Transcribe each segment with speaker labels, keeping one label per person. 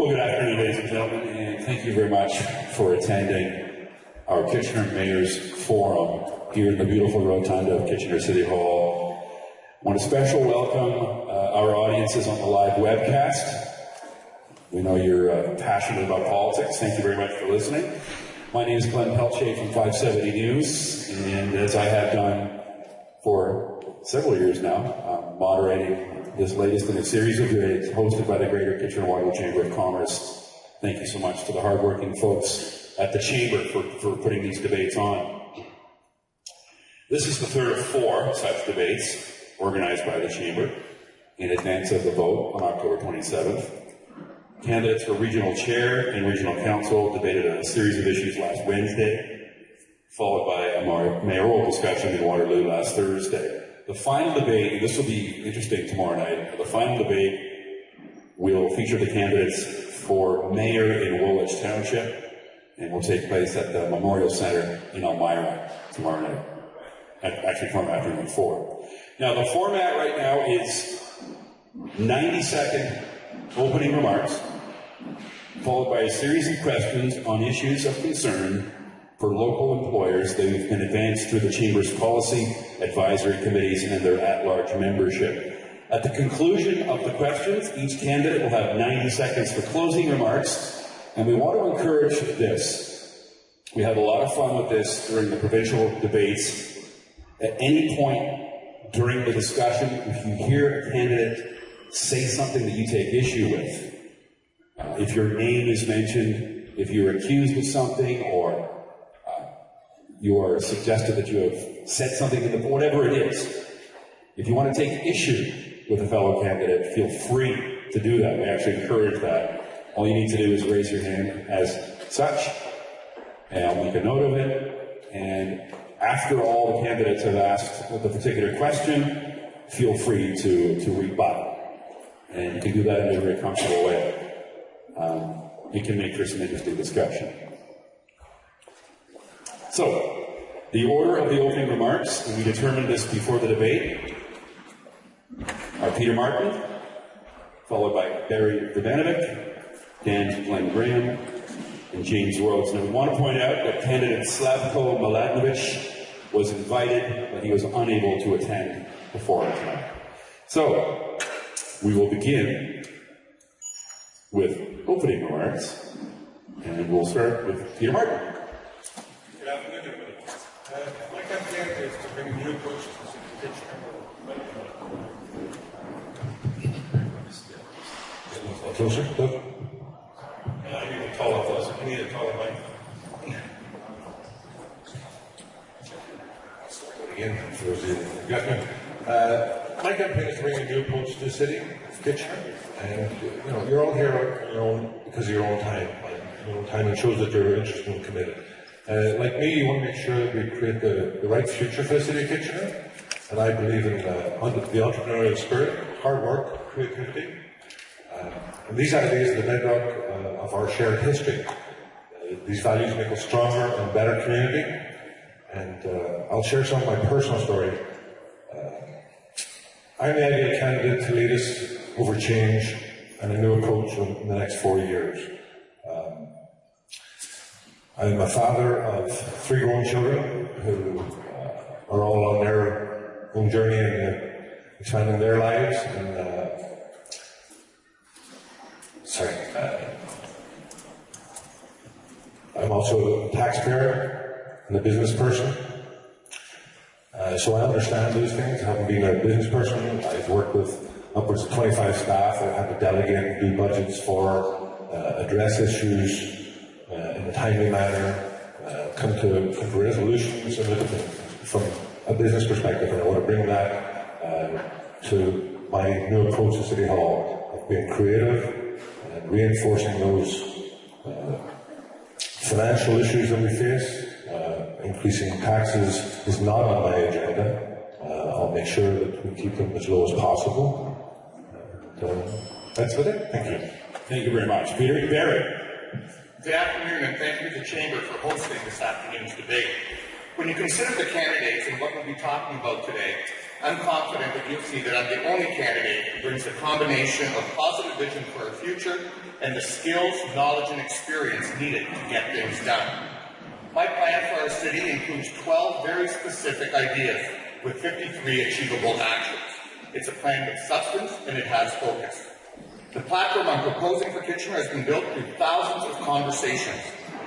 Speaker 1: Well, good afternoon, ladies and gentlemen, and thank you very much for attending our Kitchener Mayor's Forum here in the beautiful rotunda of Kitchener City Hall. I want a special welcome our audiences on the live webcast. We know you're passionate about politics. Thank you very much for listening. My name is Pelletier from 570 News, and as I have done for several years now, moderating this latest in a series of debates hosted by the Greater Kitchener-Waterloo Chamber of Commerce. Thank you so much to the hardworking folks at the Chamber for putting these debates on. This is the third of four such debates organized by the Chamber in advance of the vote on October 27th. Candidates for Regional Chair and Regional Council debated a series of issues last Wednesday, followed by a mayoral discussion in Waterloo last Thursday. The final debate, and this will be interesting tomorrow night, the final debate will feature the candidates for mayor in Woolwich Township and will take place at the Memorial Centre in Elmira tomorrow night. Actually, tomorrow afternoon at 4. Now, the format right now is 90-second opening remarks, followed by a series of questions on issues of concern for local employers that have been advanced through the Chamber's policy, advisory committees, and their at-large membership. At the conclusion of the questions, each candidate will have 90 seconds for closing remarks, and we want to encourage this. We have a lot of fun with this during the provincial debates. At any point during the discussion, if you hear a candidate say something that you take issue with, if your name is mentioned, if you're accused of something, or you are suggested that you have said something in the whatever it is, if you want to take issue with a fellow candidate, feel free to do that. We actually encourage that. All you need to do is raise your hand as such, and I'll make a note of it. And after all the candidates have asked the particular question, feel free to rebut. And you can do that in a very comfortable way. It can make for some interesting discussion. So, the order of the opening remarks, and we determined this before the debate, are Peter Martin, followed by Vrbanovic, Dan Glenn Graham, and James Rhodes. Now, we want to point out that candidate Slavko Milanovic was invited, but he was unable to attend the forum tonight. So, we will begin with opening remarks, and we'll start with Peter Martin.
Speaker 2: Good afternoon, everybody. My campaign is to bring a new approach to the city of Kitchener. Closer, Doug? I need a taller closer. I need a taller mic. Again, for those of you who got me. My campaign is to bring a new approach to the city of Kitchener. And, you're all here on your own because of your own time. Your own time, and shows that you're interested and committed. Like me, you want to make sure that we create the right future for the city of Kitchener. And I believe in the entrepreneurial spirit, hard work, creativity. And these ideas are the bedrock of our shared history. These values make us stronger and better community. And I'll share some of my personal story. I'm the ideal candidate to lead us over change and a new approach in the next 4 years. I'm a father of 3 grown children who are all on their own journey and expanding their lives. And I'm also a taxpayer and a business person. So I understand those things. Having been a business person, I've worked with upwards of 25 staff. I've had to delegate and do budgets for, address issues in a timely manner, come to resolutions, and from a business perspective, and I want to bring that to my new approach to City Hall of being creative and reinforcing those financial issues that we face. Increasing taxes is not on my agenda. I'll make sure that we keep them as low as possible. That's it. Thank you.
Speaker 1: Thank you very much. Peter Barry.
Speaker 3: Good afternoon, and thank you to the Chamber for hosting this afternoon's debate. When you consider the candidates and what we'll be talking about today, I'm confident that you'll see that I'm the only candidate who brings the combination of positive vision for our future and the skills, knowledge, and experience needed to get things done. My plan for our city includes 12 very specific ideas with 53 achievable actions. It's a plan with substance and it has focus. The platform I'm proposing for Kitchener has been built through thousands of conversations.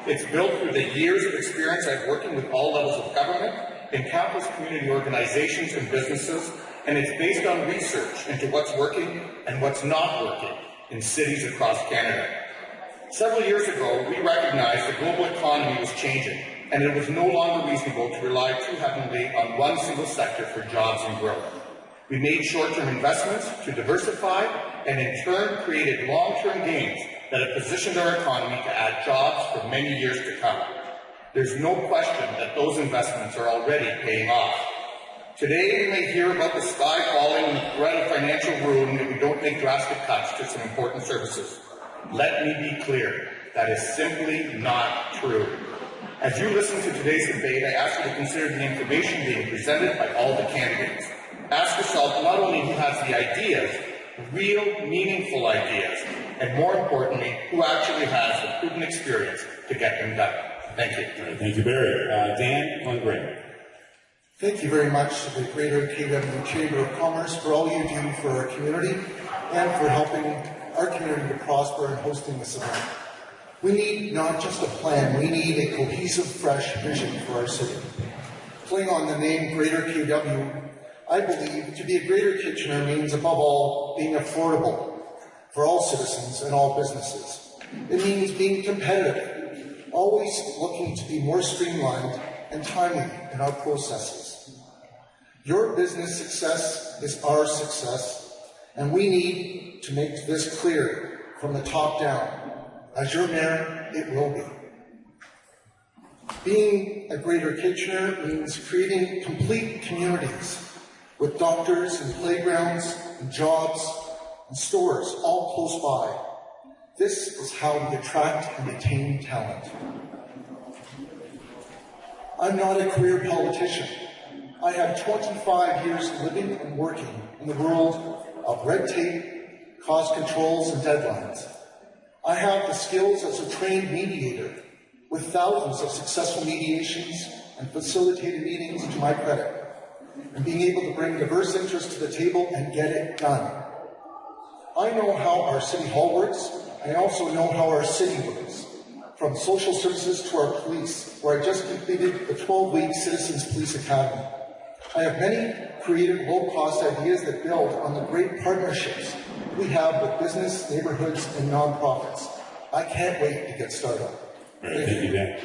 Speaker 3: It's built through the years of experience I've working with all levels of government, in countless community organizations and businesses, and it's based on research into what's working and what's not working in cities across Canada. Several years ago, we recognized the global economy was changing, and it was no longer reasonable to rely too heavily on one single sector for jobs and growth. We made short-term investments to diversify and in turn created long-term gains that have positioned our economy to add jobs for many years to come. There's no question that those investments are already paying off. Today we may hear about the sky falling and the threat of financial ruin if we don't make drastic cuts to some important services. Let me be clear, that is simply not true. As you listen to today's debate, I ask you to consider the information being presented by all the candidates. Ask yourself not only who has the ideas, real, meaningful ideas, and more importantly, who actually has the proven experience to get them done. Thank you.
Speaker 1: All right, thank you, Barry. Dan Lundgren.
Speaker 4: Thank you very much to the Greater KW Chamber of Commerce for all you do for our community and for helping our community to prosper and hosting this event. We need not just a plan, we need a cohesive, fresh vision for our city. Playing on the name Greater KW, I believe to be a Greater Kitchener means, above all, being affordable for all citizens and all businesses. It means being competitive, always looking to be more streamlined and timely in our processes. Your business success is our success, and we need to make this clear from the top down. As your mayor, it will be. Being a Greater Kitchener means creating complete communities with doctors and playgrounds and jobs and stores all close by. This is how we attract and retain talent. I'm not a career politician. I have 25 years living and working in the world of red tape, cost controls, and deadlines. I have the skills as a trained mediator with thousands of successful mediations and facilitated meetings to my credit, and being able to bring diverse interests to the table and get it done. I know how our City Hall works. I also know how our city works, from social services to our police, where I just completed the 12-week Citizens Police Academy. I have many creative, low-cost ideas that build on the great partnerships we have with business, neighborhoods, and nonprofits. I can't wait to get started.
Speaker 1: All right, thank you, Dan.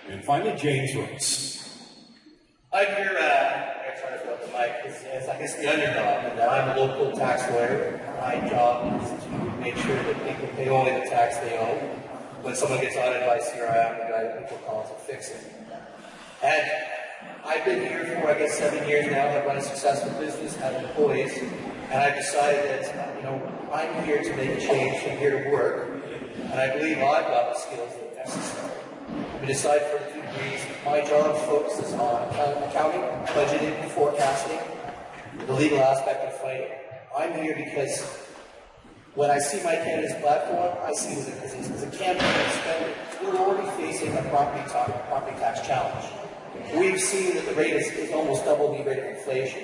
Speaker 1: And finally, James Rhodes.
Speaker 5: I'm here, I'm trying to build the mic, as I guess the underdog, and I'm a local tax lawyer. My job is to make sure that people pay only the tax they owe. When someone gets audited by CRI, I'm the guy that people call to fix it. And I've been here for, I guess, 7 years now. I've run a successful business, have employees, and I've decided that, I'm here to make a change, I'm here to work, and I believe I've got the skills that are necessary. We decide for 2 degrees. My job focuses on accounting, budgeting, forecasting, the legal aspect of fighting. I'm here because when I see my candidate's platform, I see it as a campaign spender. We're already facing a property tax challenge. We've seen that the rate is almost double the rate of inflation.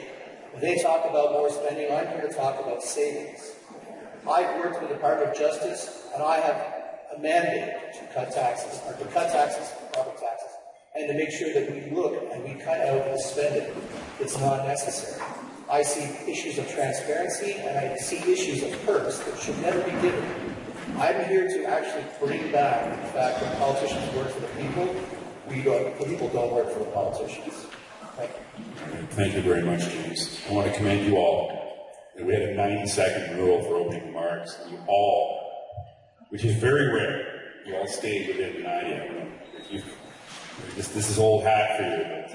Speaker 5: If they talk about more spending, I'm here to talk about savings. I've worked with the Department of Justice, and I have a mandate to cut taxes, property taxes, and to make sure that we look and we cut out the spending that's not necessary. I see issues of transparency, and I see issues of perks that should never be given. I'm here to actually bring back the fact that politicians work for the people. The people don't work for the politicians. Thank you.
Speaker 1: Thank you very much, James. I want to commend you all. We had a 90-second rule for opening remarks. You all, which is very rare, you all stayed within 90. This is old hat for you, but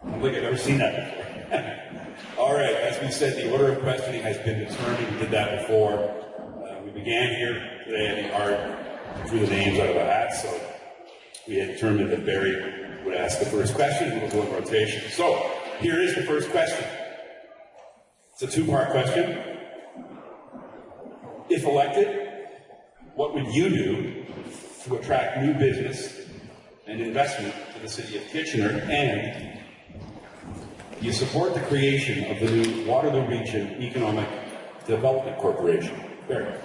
Speaker 1: I don't think I've ever seen that before. All right, as we said, the order of questioning has been determined. We did that before. We began here today in the art, drew the names out of a hat, so we had determined that Barry would ask the first question, and we'll go in rotation. So, here is the first question. It's a two-part question. If elected, what would you do to attract new business and investment to the city of Kitchener? And you support the creation of the new Waterloo Region Economic Development Corporation. Barry.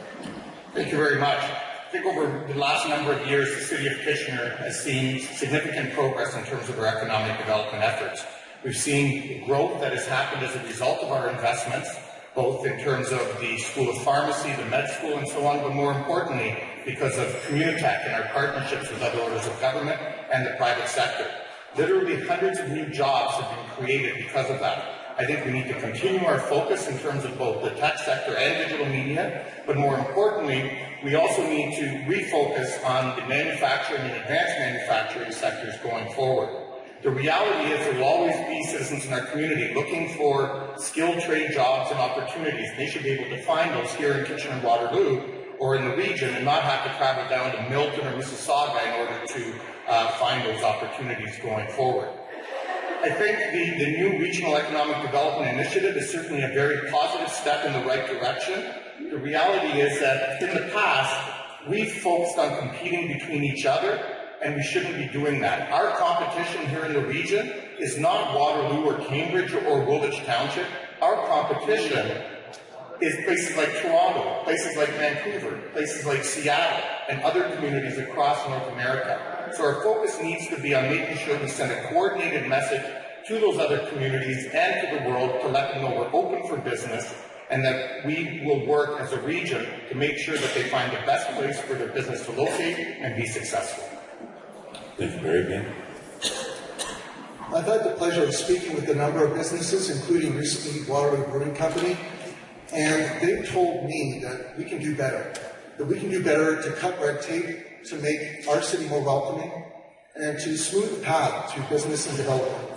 Speaker 3: Thank you very much. I think over the last number of years, the City of Kitchener has seen significant progress in terms of our economic development efforts. We've seen growth that has happened as a result of our investments, both in terms of the School of Pharmacy, the med school, and so on, but more importantly, because of Communitech and our partnerships with other orders of government and the private sector. Literally hundreds of new jobs have been created because of that. I think we need to continue our focus in terms of both the tech sector and digital media, but more importantly, we also need to refocus on the manufacturing and advanced manufacturing sectors going forward. The reality is there will always be citizens in our community looking for skilled trade jobs and opportunities. They should be able to find those here in Kitchener-Waterloo or in the region and not have to travel down to Milton or Mississauga in order to find those opportunities going forward. I think the new Regional Economic Development Initiative is certainly a very positive step in the right direction. The reality is that in the past, we've focused on competing between each other, and we shouldn't be doing that. Our competition here in the region is not Waterloo or Cambridge or Woolwich Township. Our competition is places like Toronto, places like Vancouver, places like Seattle, and other communities across North America. So our focus needs to be on making sure we send a coordinated message to those other communities and to the world to let them know we're open for business and that we will work as a region to make sure that they find the best place for their business to locate and be successful.
Speaker 1: Thank you, Barry. Ben.
Speaker 4: I've had the pleasure of speaking with a number of businesses, including recently Waterloo Brewing Company, and they've told me that we can do better. That we can do better to cut red tape, to make our city more welcoming, and to smooth the path to business and development.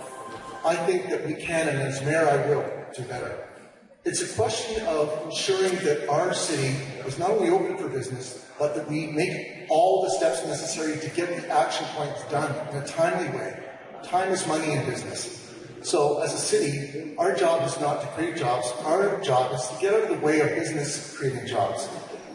Speaker 4: I think that we can, and as mayor I will, do better. It's a question of ensuring that our city is not only open for business, but that we make all the steps necessary to get the action points done in a timely way. Time is money in business. So as a city, our job is not to create jobs. Our job is to get out of the way of business creating jobs.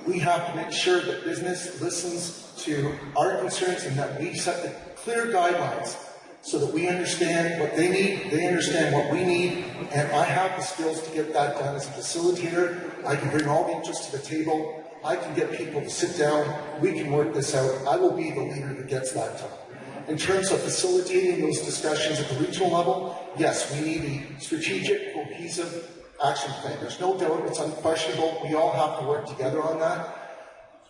Speaker 4: We have to make sure that business listens to our concerns and that we set the clear guidelines so that we understand what they need, they understand what we need, and I have the skills to get that done as a facilitator. I can bring all the interests to the table. I can get people to sit down. We can work this out. I will be the leader that gets that done. In terms of facilitating those discussions at the regional level, yes, we need a strategic, cohesive action plan. There's no doubt, it's unquestionable. We all have to work together on that.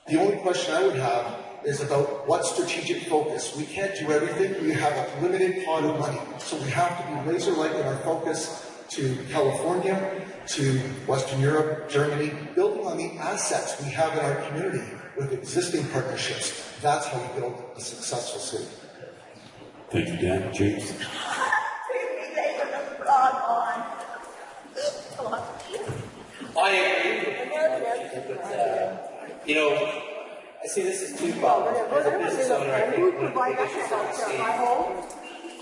Speaker 4: The only question I would have is about what strategic focus. We can't do everything. We have a limited pot of money. So we have to be laser-like in our focus to California, to Western Europe, Germany, building on the assets we have in our community with existing partnerships. That's how we build a successful city.
Speaker 1: Thank you, Dan. James.
Speaker 5: I agree, but I see this as two problems. As a business owner, I think one of the big issues that we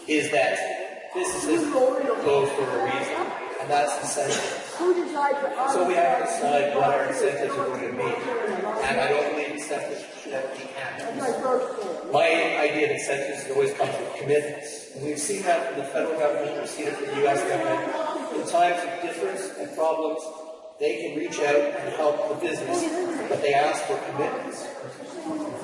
Speaker 5: see is that businesses go for a reason, and that's incentives. So we have to decide what our incentives are going to be, and I don't believe incentives should have to be capped. My idea of incentives always comes with commitments, and we've seen that from the federal government, we've seen it from the U.S. government. In times of difference and problems, they can reach out and help the business, but they ask for commitments.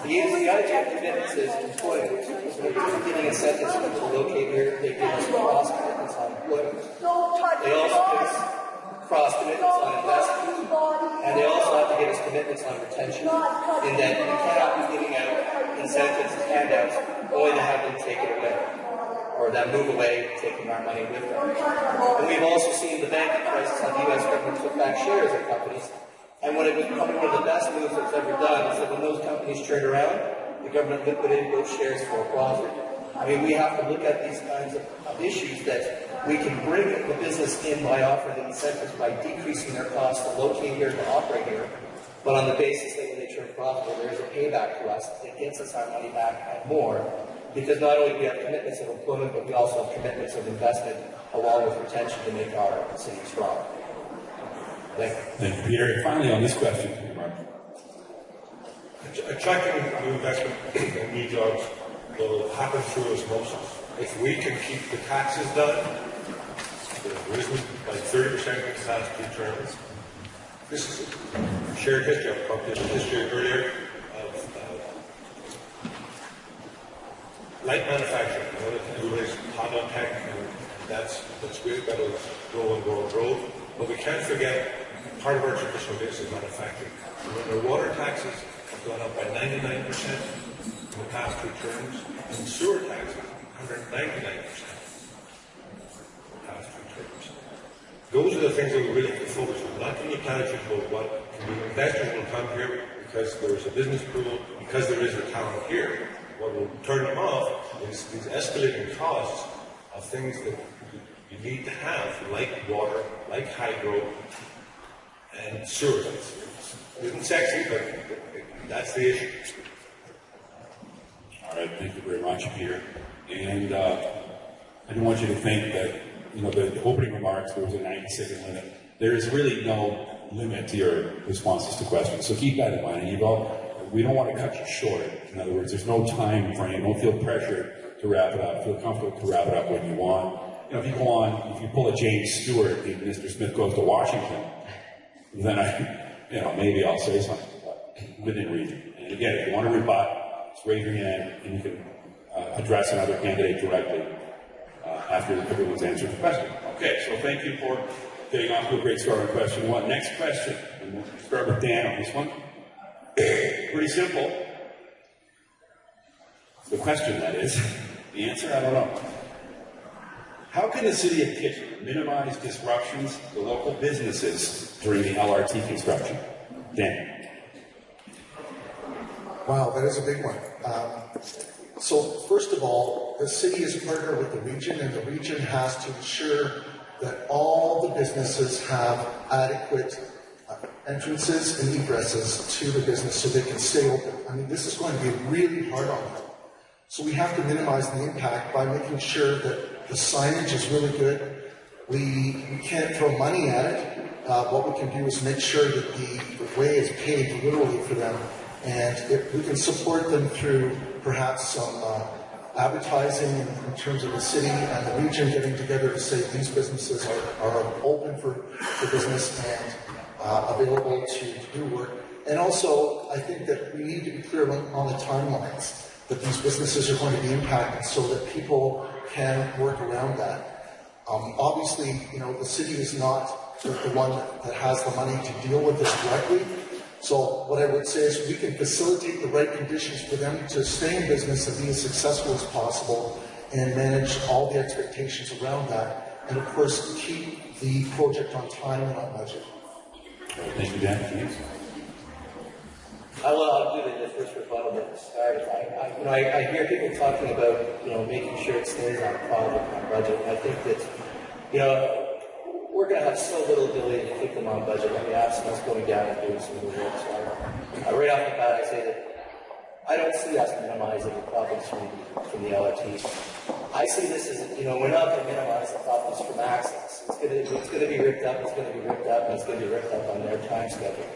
Speaker 5: The idea of commitments is employment. When they're giving incentives for them to locate here, they give us cross commitments on employment. They also give us cross commitments on investment, and they also have to give us commitments on retention, in that we cannot be giving out incentives and handouts only to have them take it away, or then move away, taking our money with them. And we've also seen the banking crisis, how the U.S. government took back shares of companies. And when it was probably one of the best moves it's ever done is that when those companies turned around, the government liquidated those shares for a profit. I mean, we have to look at these kinds of issues that we can bring the business in by offering incentives, by decreasing their costs to locate here, to operate here, but on the basis that when they turn profitable, there is a payback to us that gets us our money back and more. Because not only do we have commitments of employment, but we also have commitments of investment along with retention to make our city strong.
Speaker 1: Thank you, Peter. And finally, on this question, Mark.
Speaker 2: Attracting new investment and new jobs will happen through osmosis. If we can keep the taxes down, they've risen by 30% in the past 2 terms. This is a shared history. I've talked about history earlier of light manufacturing. You know, everybody's hot on tech, and that's great. That'll grow and grow and grow. But we can't forget part of our traditional base is manufacturing. Remember, water taxes have gone up by 99% in the past 2 terms, and sewer taxes 199% in the past 2 terms. Those are the things that we really have to focus on, not too many platitudes about what investors will come here because there's a business pool, because there is a talent here. What will turn them off is these escalating costs of things that you need to have, like water, like hydro, and sewers. It isn't sexy, but that's the issue.
Speaker 1: All right, thank you very much, Peter. And I don't want you to think that, you know, the opening remarks, there was a 90-second limit. There is really no limit to your responses to questions, so keep that in mind. And we don't want to cut you short. In other words, there's no time frame. Don't feel pressured to wrap it up. Feel comfortable to wrap it up when you want. You know, if you go on, if you pull a James Stewart and Mr. Smith goes to Washington, then maybe I'll say something, but within reason. And again, if you want to rebut, just raise your hand and you can address another candidate directly after everyone's answered the question. Okay, so thank you for getting off to a great start on question 1. Next question, and we'll start with Dan on this one. Pretty simple. The question, that is. The answer, I don't know. How can the city of Kitchener minimize disruptions to local businesses during the LRT construction? Dan.
Speaker 4: Wow, that is a big one. So first of all, the city is a partner with the region, and the region has to ensure that all the businesses have adequate entrances and egresses to the business so they can stay open. I mean, this is going to be really hard on them. So we have to minimize the impact by making sure that the signage is really good. We can't throw money at it. What we can do is make sure that the way is paved literally for them. And if we can support them through perhaps some advertising in terms of the city and the region getting together to say these businesses are open for business and available to do work. And also, I think that we need to be clear on the timelines that these businesses are going to be impacted so that people can work around that. Obviously, you know, the city is not the one that has the money to deal with this directly. So what I would say is we can facilitate the right conditions for them to stay in business and be as successful as possible and manage all the expectations around that. And of course, keep the project on time and on budget.
Speaker 1: Thank you, Dan. Please.
Speaker 5: I'll do the first rebuttal at the start. I hear people talking about, making sure it stays on project, on budget. And I think that, we're going to have so little ability to keep them on budget in the absence of us going down and doing some of the work. So right off the bat, I say that I don't see us minimizing the problems from the LRT. I see this as, we're not going to minimize the problems from access. It's going to be ripped up, and it's going to be ripped up on their time schedule.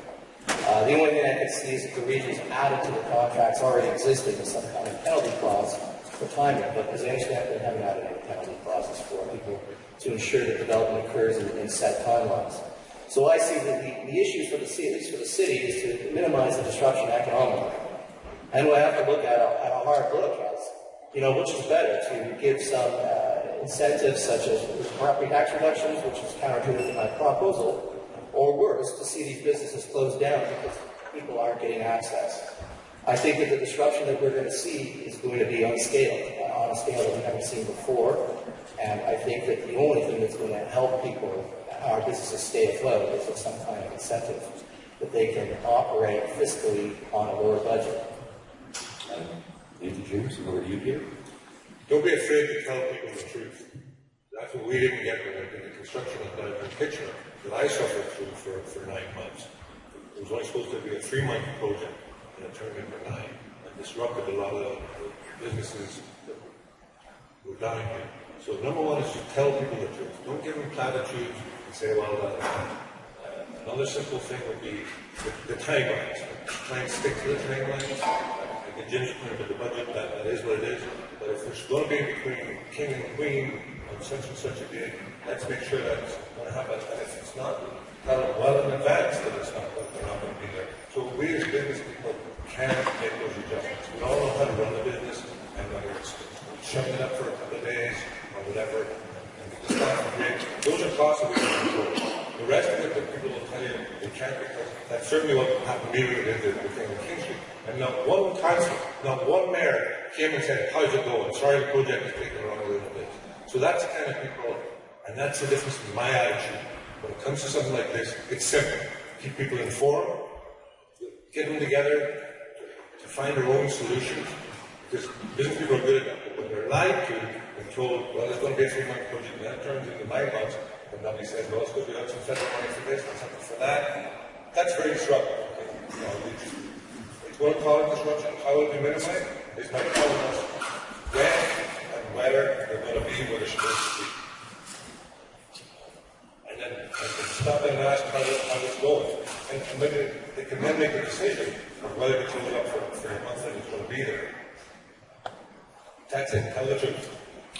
Speaker 5: The only thing I can see is that the region's added to the contracts already existing with some kind of penalty clause for timing, but as I understand, they haven't added any penalty clauses for people to ensure that development occurs in set timelines. So I see that the issues for the city, at least for the city, is to minimize the disruption economically. And we'll have to look at a hard look as, which is better, to give some incentives such as property tax reductions, which is counterintuitive to my proposal, or worse, to see these businesses close down because people aren't getting access. I think that the disruption that we're going to see is going to be on a scale that we've never seen before. And I think that the only thing that's going to help our businesses stay afloat is with some kind of incentive that they can operate fiscally on a lower budget.
Speaker 1: Thank you, James. Over to you, Peter.
Speaker 2: Don't be afraid to tell people the truth. That's what we didn't get in the construction of downtown Kitchener that I suffered through for 9 months. It was only supposed to be a 3-month project, and it turned into 9 and disrupted a lot of the businesses that were down here. So number one is to tell people the truth. Don't give them platitudes and say, well, Another simple thing would be the timelines. Try and stick to the timelines. Like a Jim's point about the budget, that is what it is. But if there's going to be between king and queen on such and such a day, let's make sure that's going to happen. And if it's not, tell them well in advance that it's not, that they're not going to be there. So we as business people can make those adjustments. We all know how to run the business, and whether it's shoving it up for a couple of days or whatever, and the staff agree, those are costs that we can control. The rest of it, that people will tell you they can't, because that's certainly what happened to me with the thing in King Street. And not one council, not one mayor came and said, how's it going? Sorry, the project is taking the wrong way with this. So that's the kind of people, and that's the difference in my attitude. When it comes to something like this, it's simple. Keep people informed, get them together to find their own solutions. Because business people are good at that. But when they're lied to and told, well, it's going to be a 3-month project, and then it turns into 9 months, and nobody says, well, it's going to be out some federal money for this and something for that. That's very disruptive. Okay? You know, it's going to cause disruption. How will it be minimized? Is by telling us when and whether they're going to be where they're supposed to be. And then stop and ask how it's going. And maybe they can then make a decision of whether to close up for a month and it's going to be there. That's it. Tell the truth.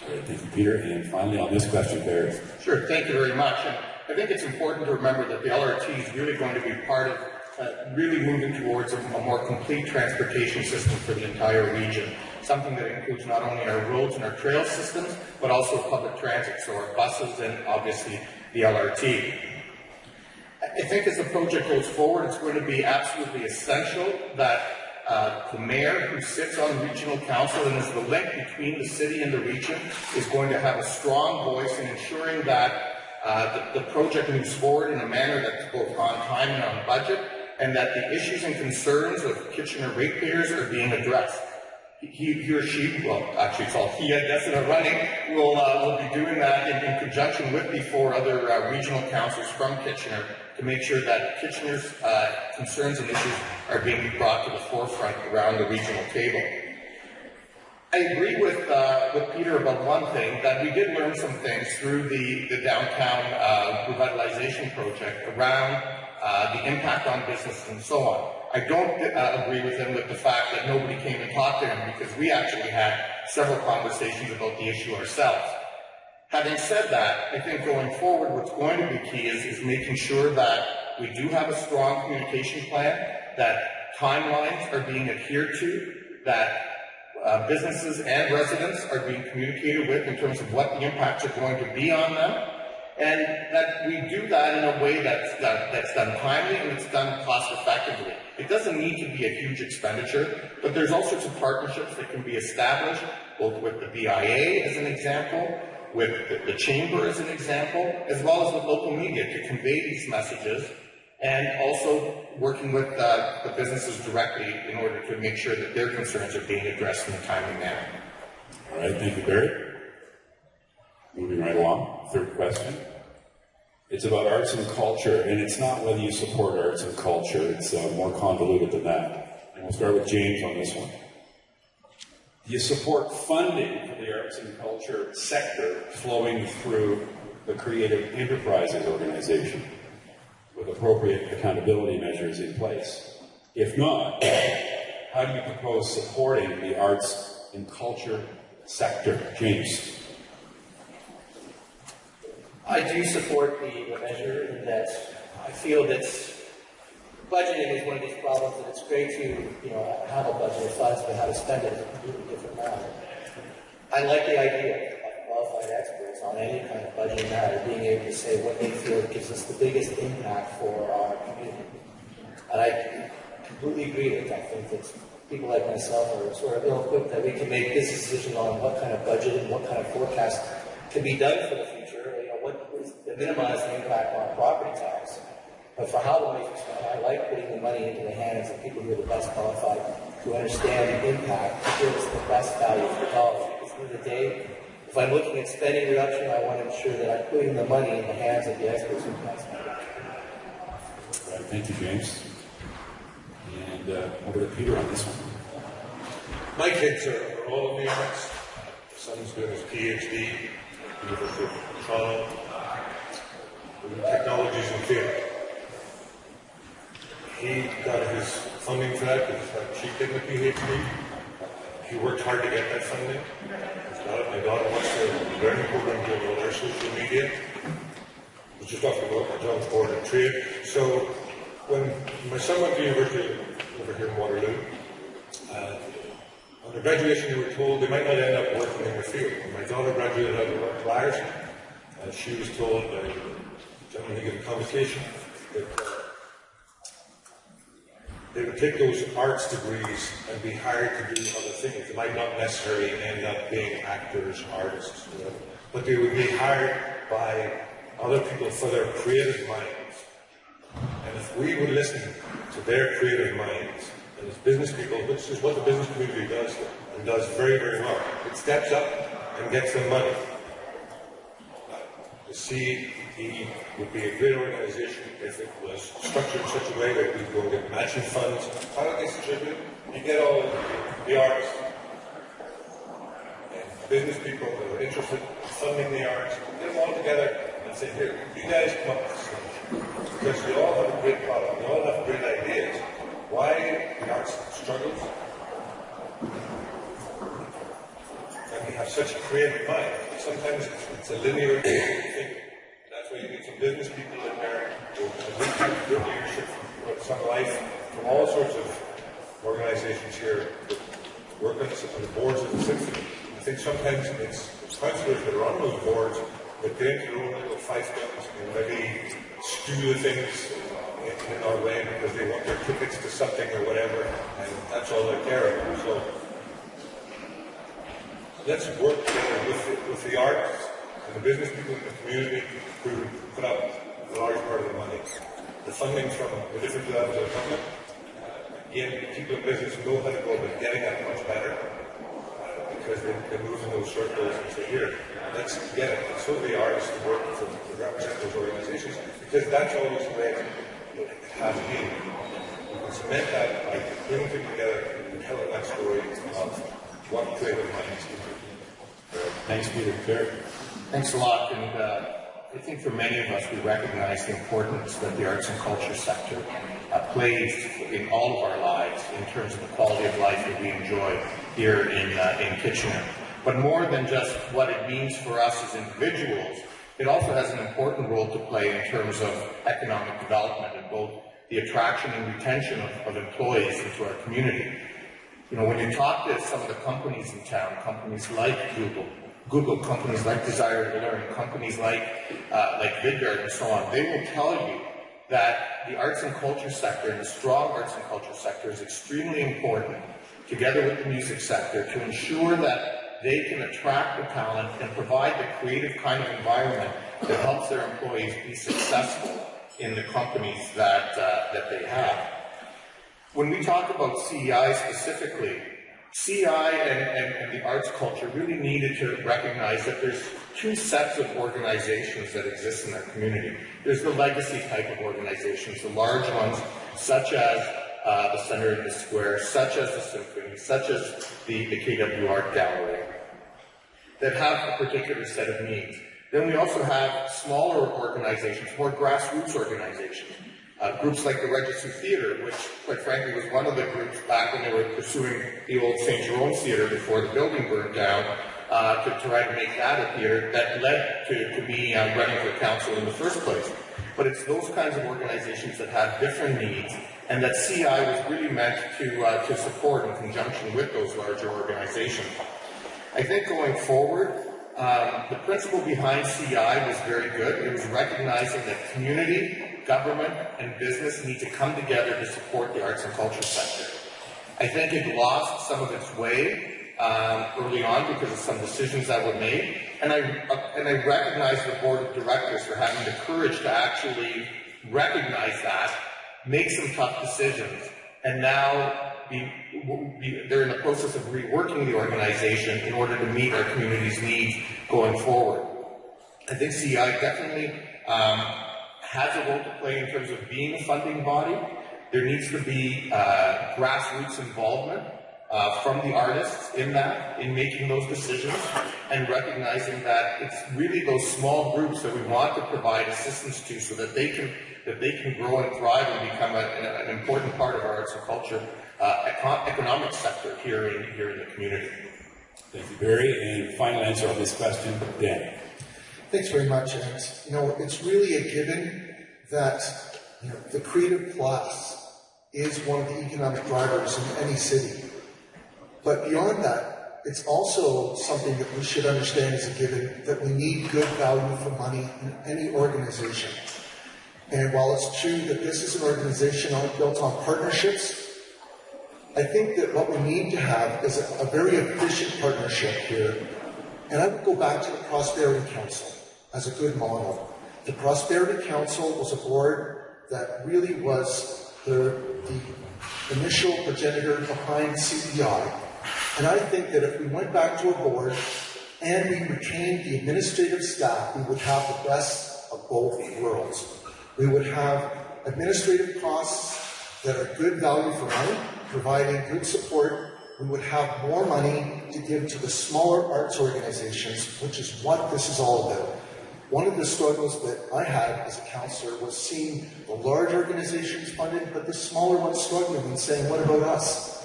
Speaker 1: Great, thank you, Peter. And finally, on this question, Barry.
Speaker 3: Sure, thank you very much. And I think it's important to remember that the LRT is really going to be part of really moving towards a more complete transportation system for the entire region. Something that includes not only our roads and our trail systems, but also public transit, so our buses and obviously the LRT. I think as the project goes forward, it's going to be absolutely essential that the mayor who sits on regional council and is the link between the city and the region is going to have a strong voice in ensuring that the project moves forward in a manner that's both on time and on budget, and that the issues and concerns of Kitchener ratepayers are being addressed. He or she, well, actually it's all he, I guess, in a running, will be doing that in conjunction with the 4 other regional councils from Kitchener to make sure that Kitchener's concerns and issues are being brought to the forefront around the regional table. I agree with Peter about one thing, that we did learn some things through the downtown revitalization project around the impact on business and so on. I don't agree with him with the fact that nobody came and talked to him, because we actually had several conversations about the issue ourselves. Having said that, I think going forward, what's going to be key is making sure that we do have a strong communication plan, that timelines are being adhered to, that businesses and residents are being communicated with in terms of what the impacts are going to be on them, and that we do that in a way that's done timely and it's done cost effectively. It doesn't need to be a huge expenditure, but there's all sorts of partnerships that can be established, both with the BIA as an example, with the Chamber as an example, as well as with local media to convey these messages, and also working with the businesses directly in order to make sure that their concerns are being addressed in a timely manner.
Speaker 1: All right, thank you, Barry. Moving right along, 3rd question. It's about arts and culture, and it's not whether you support arts and culture, it's more convoluted than that. And we'll start with James on this one. Do you support funding for the arts and culture sector flowing through the Creative Enterprises organization with appropriate accountability measures in place? If not, how do you propose supporting the arts and culture sector? James.
Speaker 5: I do support the measure in that I feel that budgeting is one of these problems, and it's great to have a budget of funds, but how to spend it is a completely different matter. I like the idea of qualified experts on any kind of budgeting matter being able to say what they feel gives us the biggest impact for our community. And I completely agree with that. I think that people like myself are sort of ill-equipped that we can make this decision on what kind of budget and what kind of forecast can be done for the future. What is to minimize the impact on property tax. But for how the money is spent, I like putting the money into the hands of people who are the best qualified to understand the impact, to give us the best value for the dollar. Because at the end of the day, if I'm looking at spending reduction, I want to ensure that I'm putting the money in the hands of the experts who can spend it.
Speaker 1: Right, thank you, James. And over to Peter on this one.
Speaker 2: My kids are all in the arts. My son's doing his PhD at the University of Toronto, doing technologies and theatre. He got his funding for that because she did a PhD. He worked hard to get that funding. My daughter wants to learn a program doing all their social media. I was just talking about my job board and trade. So when my son went to university over here in Waterloo, on their graduation they were told they might not end up working in the field. When my daughter graduated out of Ryerson, she was told by the gentleman who gave a convocation that they would take those arts degrees and be hired to do other things. They might not necessarily end up being actors, artists, whatever, but they would be hired by other people for their creative minds. And if we would listen to their creative minds, and as business people, which is what the business community does, and does very, very well, it steps up and gets them money. The CE would be a great organization if it was structured in such a way that we go and get matching funds. How do they distribute? You get all the artists and business people that are interested in funding the arts, get them all together and say, here, you guys come up with something. Because we all have a great product, we all have great ideas. Why the arts struggles? And we have such a creative mind. Sometimes it's a linear thing. That's why you need some business people in there, good leadership from Sun Life, from all sorts of organizations here that work on the boards of the symphony. I think sometimes it's councillors that are on those boards that get into their own little fiefdoms and maybe stew things in our way because they want their tickets to something or whatever, and that's all they care about. So let's work together with the arts and the business people in the community who put up a large part of the money. The funding from the different levels of government, again, people in business know how to go about getting that much better because they move in those circles and say, here, let's get it. And so do the artists who work to represent those organizations because that's always the way it has been. You can cement that by bringing people together and telling that story of what creative minds can do.
Speaker 1: Thanks, Peter. Barry?
Speaker 3: Thanks a lot. And I think for many of us, we recognize the importance that the arts and culture sector plays in all of our lives in terms of the quality of life that we enjoy here in Kitchener. But more than just what it means for us as individuals, it also has an important role to play in terms of economic development and both the attraction and retention of employees into our community. You know, when you talk to some of the companies in town, companies like Google, companies like Desire to Learn, companies like Vidgard and so on, they will tell you that the arts and culture sector and the strong arts and culture sector is extremely important, together with the music sector, to ensure that they can attract the talent and provide the creative kind of environment that helps their employees be successful in the companies that they have. When we talk about CEI specifically, CEI and the arts culture really needed to recognize that there's two sets of organizations that exist in our community. There's the legacy type of organizations, the large ones, such as the Centre in the Square, such as the Symphony, such as the KW Art Gallery, that have a particular set of needs. Then we also have smaller organizations, more grassroots organizations. Groups like the Register Theatre, which, quite frankly, was one of the groups back when they were pursuing the old St. Jerome's Theatre before the building burned down, to try to make that a theatre that led to me running for council in the first place. But it's those kinds of organizations that have different needs, and that CI was really meant to support in conjunction with those larger organizations. I think going forward, the principle behind CI was very good. It was recognizing that community, government, and business need to come together to support the arts and culture sector. I think it lost some of its way early on because of some decisions that were made, and I recognize the board of directors for having the courage to actually recognize that, make some tough decisions, and now they're in the process of reworking the organization in order to meet our community's needs going forward. I think CI definitely has a role to play in terms of being a funding body. There needs to be grassroots involvement from the artists in making those decisions, and recognizing that it's really those small groups that we want to provide assistance to so that they can grow and thrive and become an important part of our arts and culture economic sector here in the community.
Speaker 1: Thank you, Barry. And final answer on this question, Dan.
Speaker 4: Thanks very much. And it's really a given that the creative class is one of the economic drivers in any city. But beyond that, it's also something that we should understand as a given that we need good value for money in any organization. And while it's true that this is an organization built on partnerships, I think that what we need to have is a very efficient partnership here. And I would go back to the Prosperity Council as a good model. The Prosperity Council was a board that really was the initial progenitor behind CEI. And I think that if we went back to a board and we retained the administrative staff, we would have the best of both worlds. We would have administrative costs that are good value for money, providing good support. We would have more money to give to the smaller arts organizations, which is what this is all about. One of the struggles that I had as a councillor was seeing the large organizations funded, but the smaller ones struggling and saying, what about us?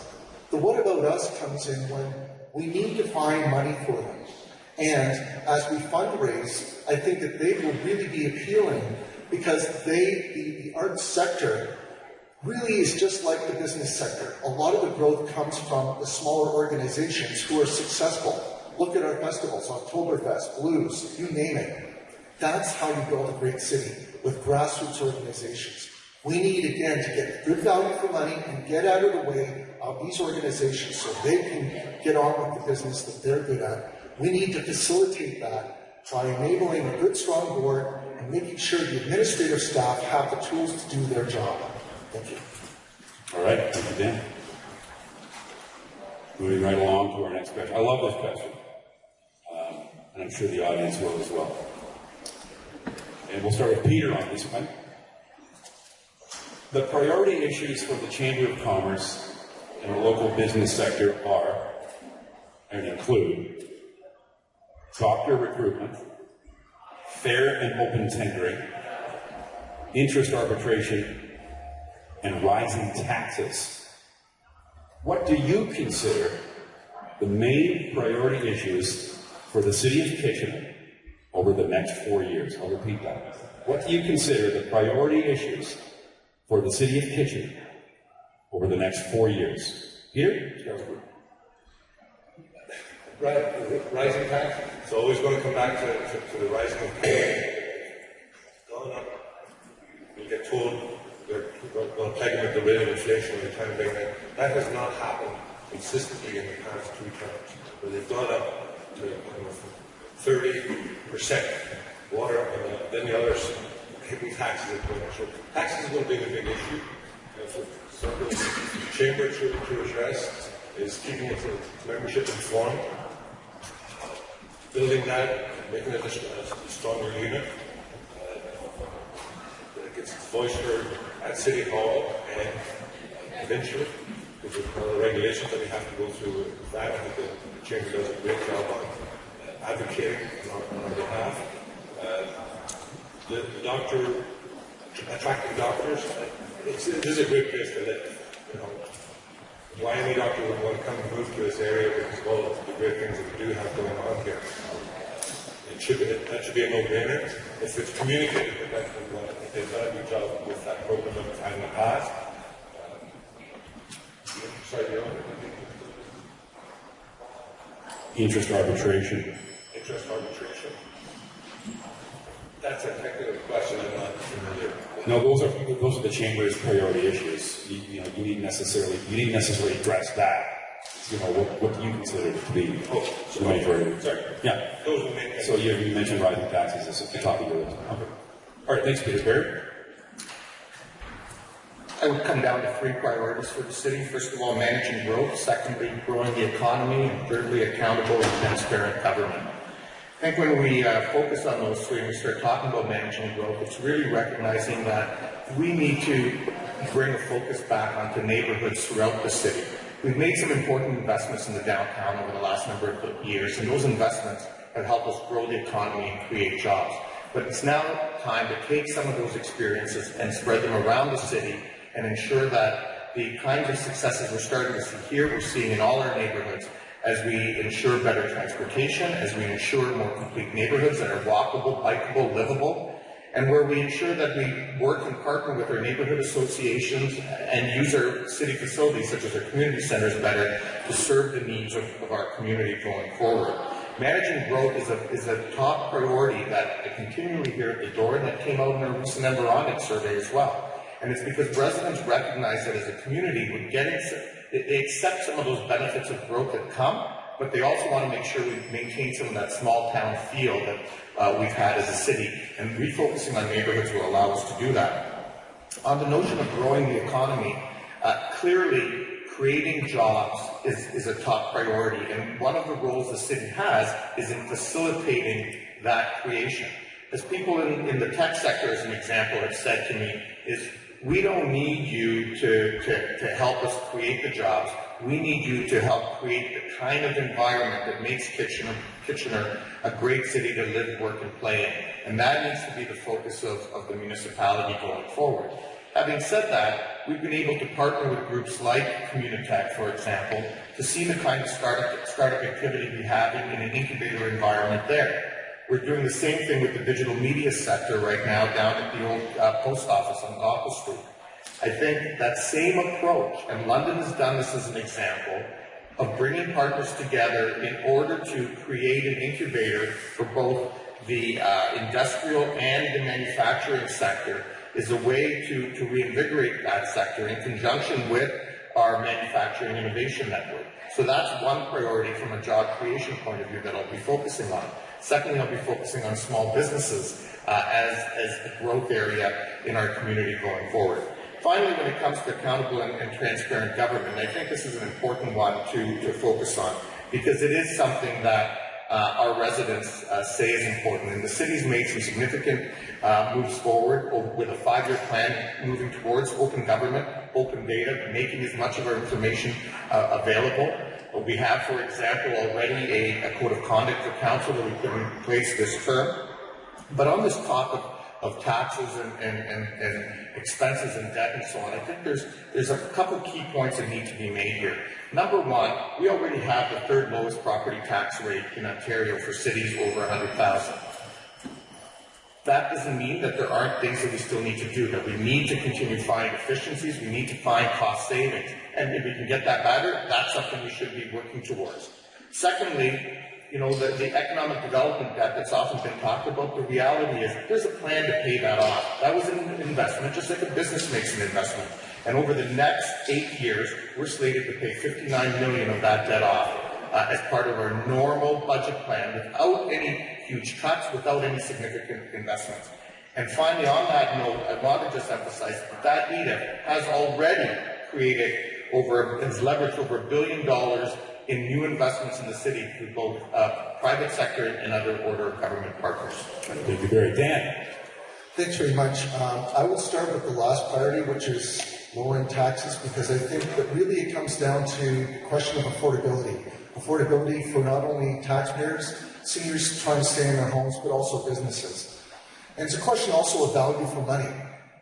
Speaker 4: The what about us comes in when we need to find money for them. And as we fundraise, I think that they will really be appealing because the arts sector really is just like the business sector. A lot of the growth comes from the smaller organizations who are successful. Look at our festivals, Oktoberfest, Blues, you name it. That's how you build a great city, with grassroots organizations. We need, again, to get good value for money and get out of the way of these organizations so they can get on with the business that they're good at. We need to facilitate that by enabling a good, strong board and making sure the administrative staff have the tools to do their job. Thank you.
Speaker 1: All right, thank you, Dan. Moving right along to our next question. I love this question, and I'm sure the audience will as well. And we'll start with Peter on this one. The priority issues for the Chamber of Commerce and the local business sector are, and include, doctor recruitment, fair and open tendering, interest arbitration, and rising taxes. What do you consider the main priority issues for the City of Kitchener over the next 4 years? I'll repeat that. What do you consider the priority issues for the City of Kitchener over the next 4 years? Peter?
Speaker 2: Rising tax. It's always going to come back to the rising of pay. Going up. You get told they're going to peg them at the rate of inflation when they're trying to bring it. That has not happened consistently in the past 2 terms, where they've gone up to 30%. Water, and then the others, taxes are going up. So taxes is going to be a big issue. So the Chamber to address is keeping its membership informed, building that, making it a stronger unit, that gets its voice heard at City Hall and provincially, because of all the regulations that we have to go through with that. I think the Chamber does a great job on advocating on our behalf. The doctor, attracting doctors, this is a great place to live. Why any doctor would want to come and move to this area because of all the great things that we do have going on here. That should be a no-brainer. If it's communicated effectively, I think they've done a good job with that program that we've had in the past.
Speaker 1: Interest arbitration.
Speaker 2: Interest arbitration. That's a technical question I'm not familiar with.
Speaker 1: No, those are the Chamber's priority issues. You need necessarily address that. What do you consider to be the main priority?
Speaker 2: Sorry.
Speaker 1: Yeah.
Speaker 2: Those are the main things.
Speaker 1: So you mentioned rising taxes as at the top of your list. Okay. All right, thanks, Peter. Barry?
Speaker 3: I would come down to 3 priorities for the city. First of all, managing growth. Secondly, growing the economy. And thirdly, accountable and transparent government. I think when we focus on those 3 and we start talking about managing growth, it's really recognizing that we need to bring a focus back onto neighborhoods throughout the city. We've made some important investments in the downtown over the last number of years, and those investments have helped us grow the economy and create jobs. But it's now time to take some of those experiences and spread them around the city and ensure that the kinds of successes we're starting to see here, we're seeing in all our neighborhoods, as we ensure better transportation, as we ensure more complete neighborhoods that are walkable, bikeable, livable, and where we ensure that we work and partner with our neighborhood associations and use our city facilities, such as our community centers, better to serve the needs of our community going forward. Managing growth is a top priority that I continually hear at the door, and that came out in our recent Vrbanovic survey as well. And it's because residents recognize that as a community, we're getting, they accept some of those benefits of growth that come, but they also want to make sure we maintain some of that small town feel that we've had as a city, and refocusing on neighborhoods will allow us to do that. On the notion of growing the economy, clearly creating jobs is a top priority, and one of the roles the city has is in facilitating that creation. As people in the tech sector, as an example, have said to me, is we don't need you to help us create the jobs. We need you to help create the kind of environment that makes Kitchener a great city to live, work, and play in. And that needs to be the focus of the municipality going forward. Having said that, we've been able to partner with groups like Communitech, for example, to see the kind of startup activity we have in an incubator environment there. We're doing the same thing with the digital media sector right now down at the old post office on Gaukel Street. I think that same approach, and London has done this as an example, of bringing partners together in order to create an incubator for both the industrial and the manufacturing sector, is a way to reinvigorate that sector in conjunction with our manufacturing innovation network. So that's one priority from a job creation point of view that I'll be focusing on. Secondly, I'll be focusing on small businesses as a growth area in our community going forward. Finally, when it comes to accountable and transparent government, I think this is an important one to focus on, because it is something that our residents say is important. And the city's made some significant moves forward with a 5-year plan moving towards open government, open data, making as much of our information available. We have, for example, already a code of conduct for council that we put in place this term. But on this topic of taxes and expenses and debt and so on, I think there's a couple key points that need to be made here. Number one, we already have the third lowest property tax rate in Ontario for cities over 100,000. That doesn't mean that there aren't things that we still need to do, that we need to continue to find efficiencies, we need to find cost savings. And if we can get that better, that's something we should be working towards. Secondly, you know, the economic development debt that's often been talked about, the reality is there's a plan to pay that off. That was an investment, just like a business makes an investment. And over the next 8 years, we're slated to pay $59 million of that debt off as part of our normal budget plan, without any huge cuts, without any significant investments. And finally, on that note, I want to just emphasize that EDIF has already created has leveraged over $1 billion in new investments in the city through both private sector and other order of government partners.
Speaker 1: Thank you very much. Dan.
Speaker 4: Thanks very much. I will start with the last priority, which is lowering taxes, because I think that really it comes down to the question of affordability. Affordability for not only taxpayers, seniors trying to stay in their homes, but also businesses. And it's a question also of value for money.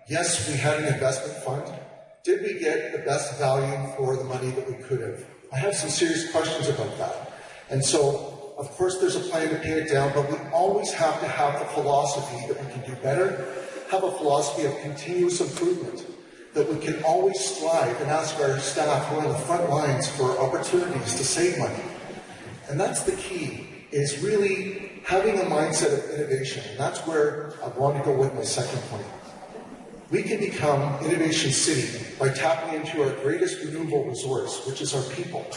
Speaker 4: Yes, we had an investment fund. Did we get the best value for the money that we could have? I have some serious questions about that. And so, of course, there's a plan to pay it down, but we always have to have the philosophy that we can do better, have a philosophy of continuous improvement, that we can always strive and ask our staff who are on the front lines for opportunities to save money. And that's the key, is really having a mindset of innovation. And that's where I want to go with my second point. We can become Innovation City by tapping into our greatest renewable resource, which is our people.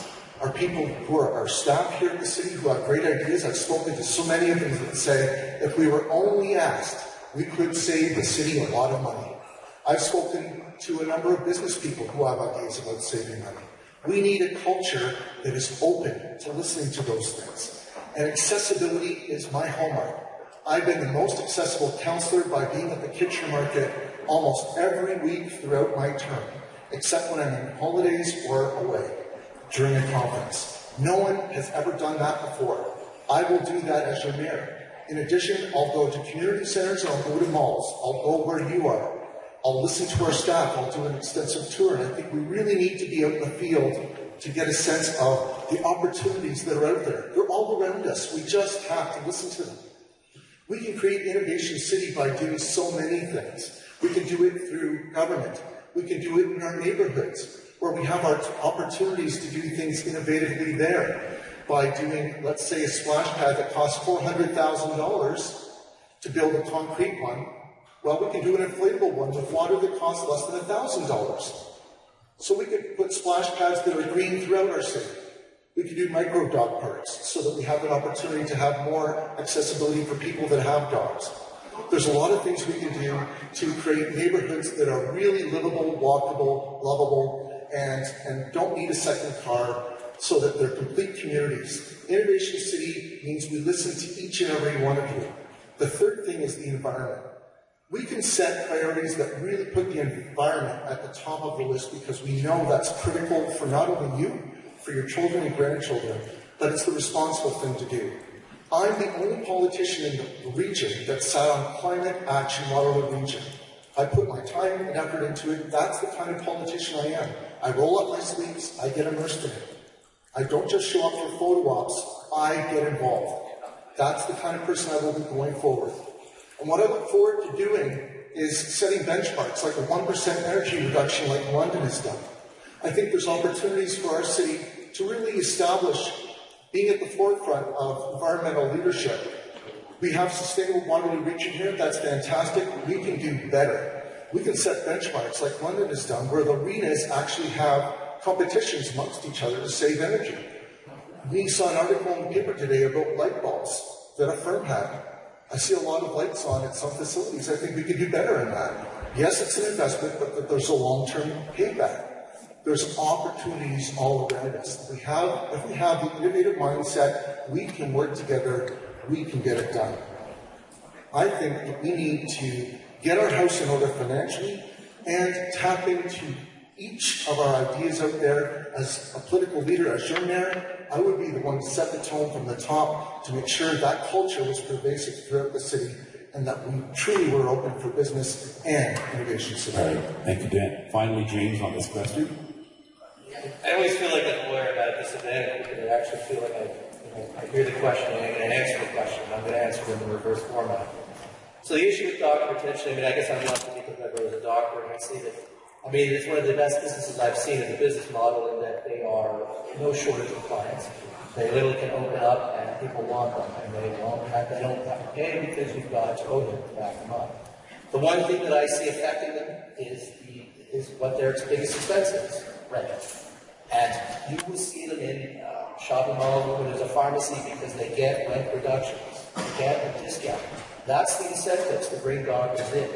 Speaker 4: Our people who are our staff here at the city who have great ideas. I've spoken to so many of them that say, if we were only asked, we could save the city a lot of money. I've spoken to a number of business people who have ideas about saving money. We need a culture that is open to listening to those things. And accessibility is my hallmark. I've been the most accessible councillor by being at the Kitchener Market almost every week throughout my term, except when I'm on holidays or away. during a conference. No one has ever done that before. I will do that as your mayor. In addition, I'll go to community centers and I'll go to malls. I'll go where you are. I'll listen to our staff. I'll do an extensive tour. And I think we really need to be out in the field to get a sense of the opportunities that are out there. They're all around us. We just have to listen to them. We can create Innovation City by doing so many things. We can do it through government. We can do it in our neighborhoods, where we have our opportunities to do things innovatively there by doing, let's say, a splash pad that costs $400,000 to build a concrete one. Well, we can do an inflatable one with water that costs less than $1,000. So we could put splash pads that are green throughout our city. We could do micro dog parks so that we have an opportunity to have more accessibility for people that have dogs. There's a lot of things we can do to create neighborhoods that are really livable, walkable, lovable, and don't need a second car, so that they're complete communities. Innovation City means we listen to each and every one of you. The third thing is the environment. We can set priorities that really put the environment at the top of the list, because we know that's critical for not only you, for your children and grandchildren, but it's the responsible thing to do. I'm the only politician in the region that sat on Climate Action Waterloo Region. I put my time and effort into it. That's the kind of politician I am. I roll up my sleeves, I get immersed in it. I don't just show up for photo ops, I get involved. That's the kind of person I will be going forward. And what I look forward to doing is setting benchmarks, like a 1% energy reduction like London has done. I think there's opportunities for our city to really establish being at the forefront of environmental leadership. We have Sustainable Waterloo Region here, that's fantastic. We can do better. We can set benchmarks like London has done, where the arenas actually have competitions amongst each other to save energy. We saw an article in the paper today about light bulbs that a firm had. I see a lot of lights on at some facilities. I think we could do better in that. Yes, it's an investment, but there's a long-term payback. There's opportunities all around us. If we have the innovative mindset, we can work together, we can get it done. I think that we need to get our house in order financially and tap into each of our ideas out there. As a political leader, as your mayor, I would be the one to set the tone from the top to make sure that culture was pervasive throughout the city and that we truly were open for business and innovation.
Speaker 1: All right, thank you, Dan. Finally, James, on this question.
Speaker 5: I always feel like I'm aware about this event, because I actually feel like I hear the question and I'm going to answer the question. I'm going to answer it in the reverse format. So the issue with doctor retention, I guess I'm not because my brother's a doctor, and I see that, it's one of the best businesses I've seen as a business model, in that they are no shortage of clients. They literally can open up and people want them, and they don't have to pay because you've got exposure to back them up. The one thing that I see affecting them is what their biggest expense is, rent. And you will see them in shopping malls where there's a pharmacy, because they get rent reductions, they get a discount. That's the incentives to bring doctors in.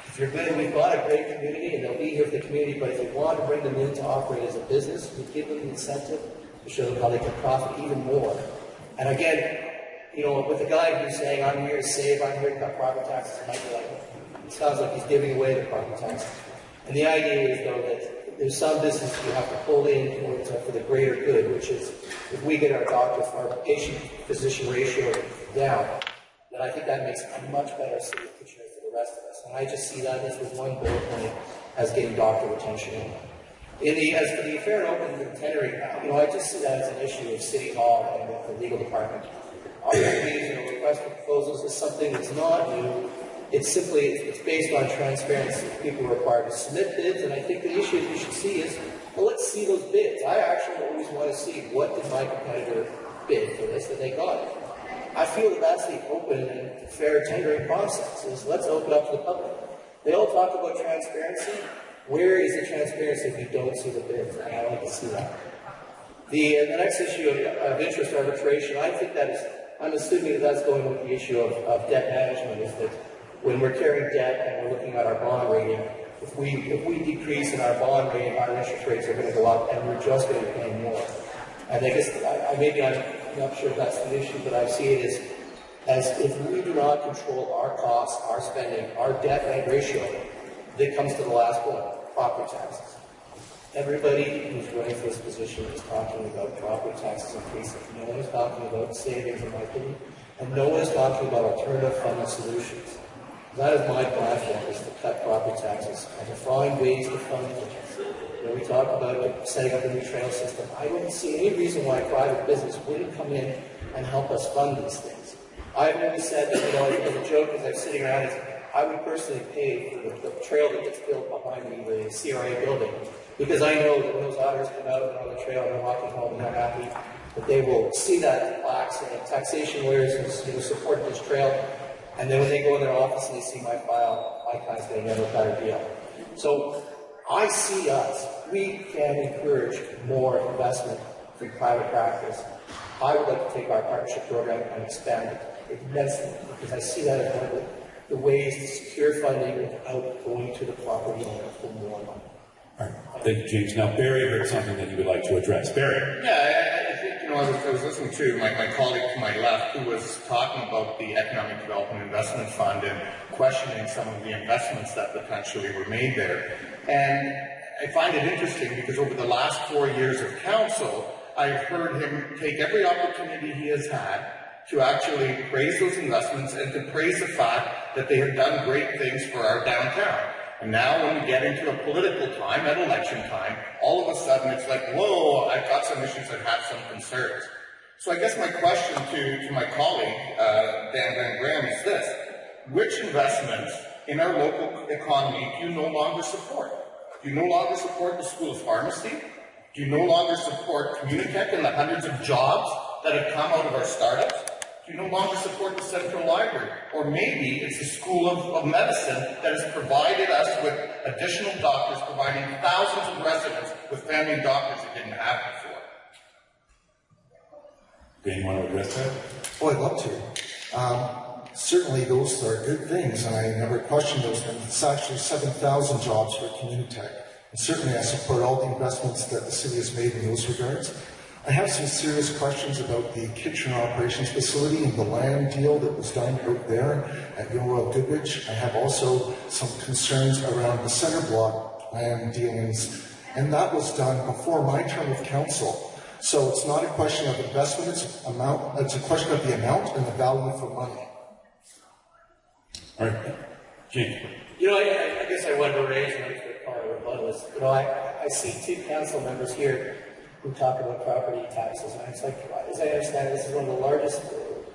Speaker 5: If you're good, we've got a great community, and they'll be here for the community, but if you want to bring them in to operate as a business, you give them the incentive to show them how they can profit even more. And again, with the guy who's saying, I'm here to save, I'm here to cut property taxes, it might be like, it sounds like he's giving away the property taxes. And the idea is, though, that there's some business you have to pull in for the greater good, which is, if we get our patient-physician ratio down, then I think that makes a much better city picture for the rest of us. And I just see that as with one bullet point as getting doctor retention. As for the fair and open tendering, I just see that as an issue of City Hall and with the legal department. Our request for proposals is something that's not new. It's based on transparency. People are required to submit bids, and I think the issue we should see is, well, let's see those bids. I actually always want to see, what did my competitor bid for this that they got it. I feel that that's the open and fair tendering process, is let's open up to the public. They all talk about transparency. Where is the transparency if you don't see the bids? And I like to see that. The next issue of interest arbitration, I think I'm assuming that's going with the issue of debt management, is that when we're carrying debt and we're looking at our bond rating, if we decrease in our bond rating, our interest rates are going to go up, and we're just going to be paying more. And I guess, I'm not sure if that's the issue, but I see it as if we do not control our costs, our spending, our debt rate ratio, that comes to the last one, property taxes. Everybody who's running for this position is talking about property taxes increasing. No one is talking about savings, in my opinion, and no one is talking about alternative funding solutions. That is my platform, is to cut property taxes and to find ways to fund things. When we talk about setting up a new trail system, I don't see any reason why private business wouldn't come in and help us fund these things. I've always said that, as a joke, as I'm sitting around, is I would personally pay for the trail that gets built behind me, the CRA building, because I know that when those auditors come out and on the trail and they're walking home and they're happy, that they will see that plaque saying taxation lawyers who support this trail, and then when they go in their office and they see my file, my client's getting a better deal. So I see us, we can encourage more investment from private practice. I would like to take our partnership program and expand it immensely, because I see that as one of the ways to secure funding without going to the property owner for more money.
Speaker 1: All right. Thank you, James. Now, Barry heard something that you would like to address. Barry.
Speaker 3: Yeah, I think, I was listening to my colleague to my left who was talking about the Economic Development Investment Fund and questioning some of the investments that potentially were made there. And I find it interesting because over the last 4 years of council, I've heard him take every opportunity he has had to actually praise those investments and to praise the fact that they have done great things for our downtown. And now when we get into a political time, at election time, all of a sudden it's like, whoa, I've got some issues that have some concerns. So I guess my question to my colleague, Dan Van Graham, is this. Which investments in our local economy do you no longer support? Do you no longer support the School of Pharmacy? Do you no longer support Communitech and the hundreds of jobs that have come out of our startups? Do you no longer support the Central Library? Or maybe it's the School of Medicine that has provided us with additional doctors, providing thousands of residents with family doctors that didn't have before.
Speaker 1: Dan, you want to address that?
Speaker 4: Oh, I'd love to. Certainly those are good things, and I never questioned those things. It's actually 7,000 jobs for Communitech. And certainly I support all the investments that the city has made in those regards. I have some serious questions about the Kitchener Operations Facility and the land deal that was done out there at Mayoral Goodrich. I have also some concerns around the center block land dealings, and that was done before my term of council. So it's not a question of investment, it's a question of the amount and the value for money.
Speaker 1: All right. James.
Speaker 5: I guess I wanted to raise my part of rebuttal is, I see two council members here who talk about property taxes, and it's like, as I understand, this is one of the largest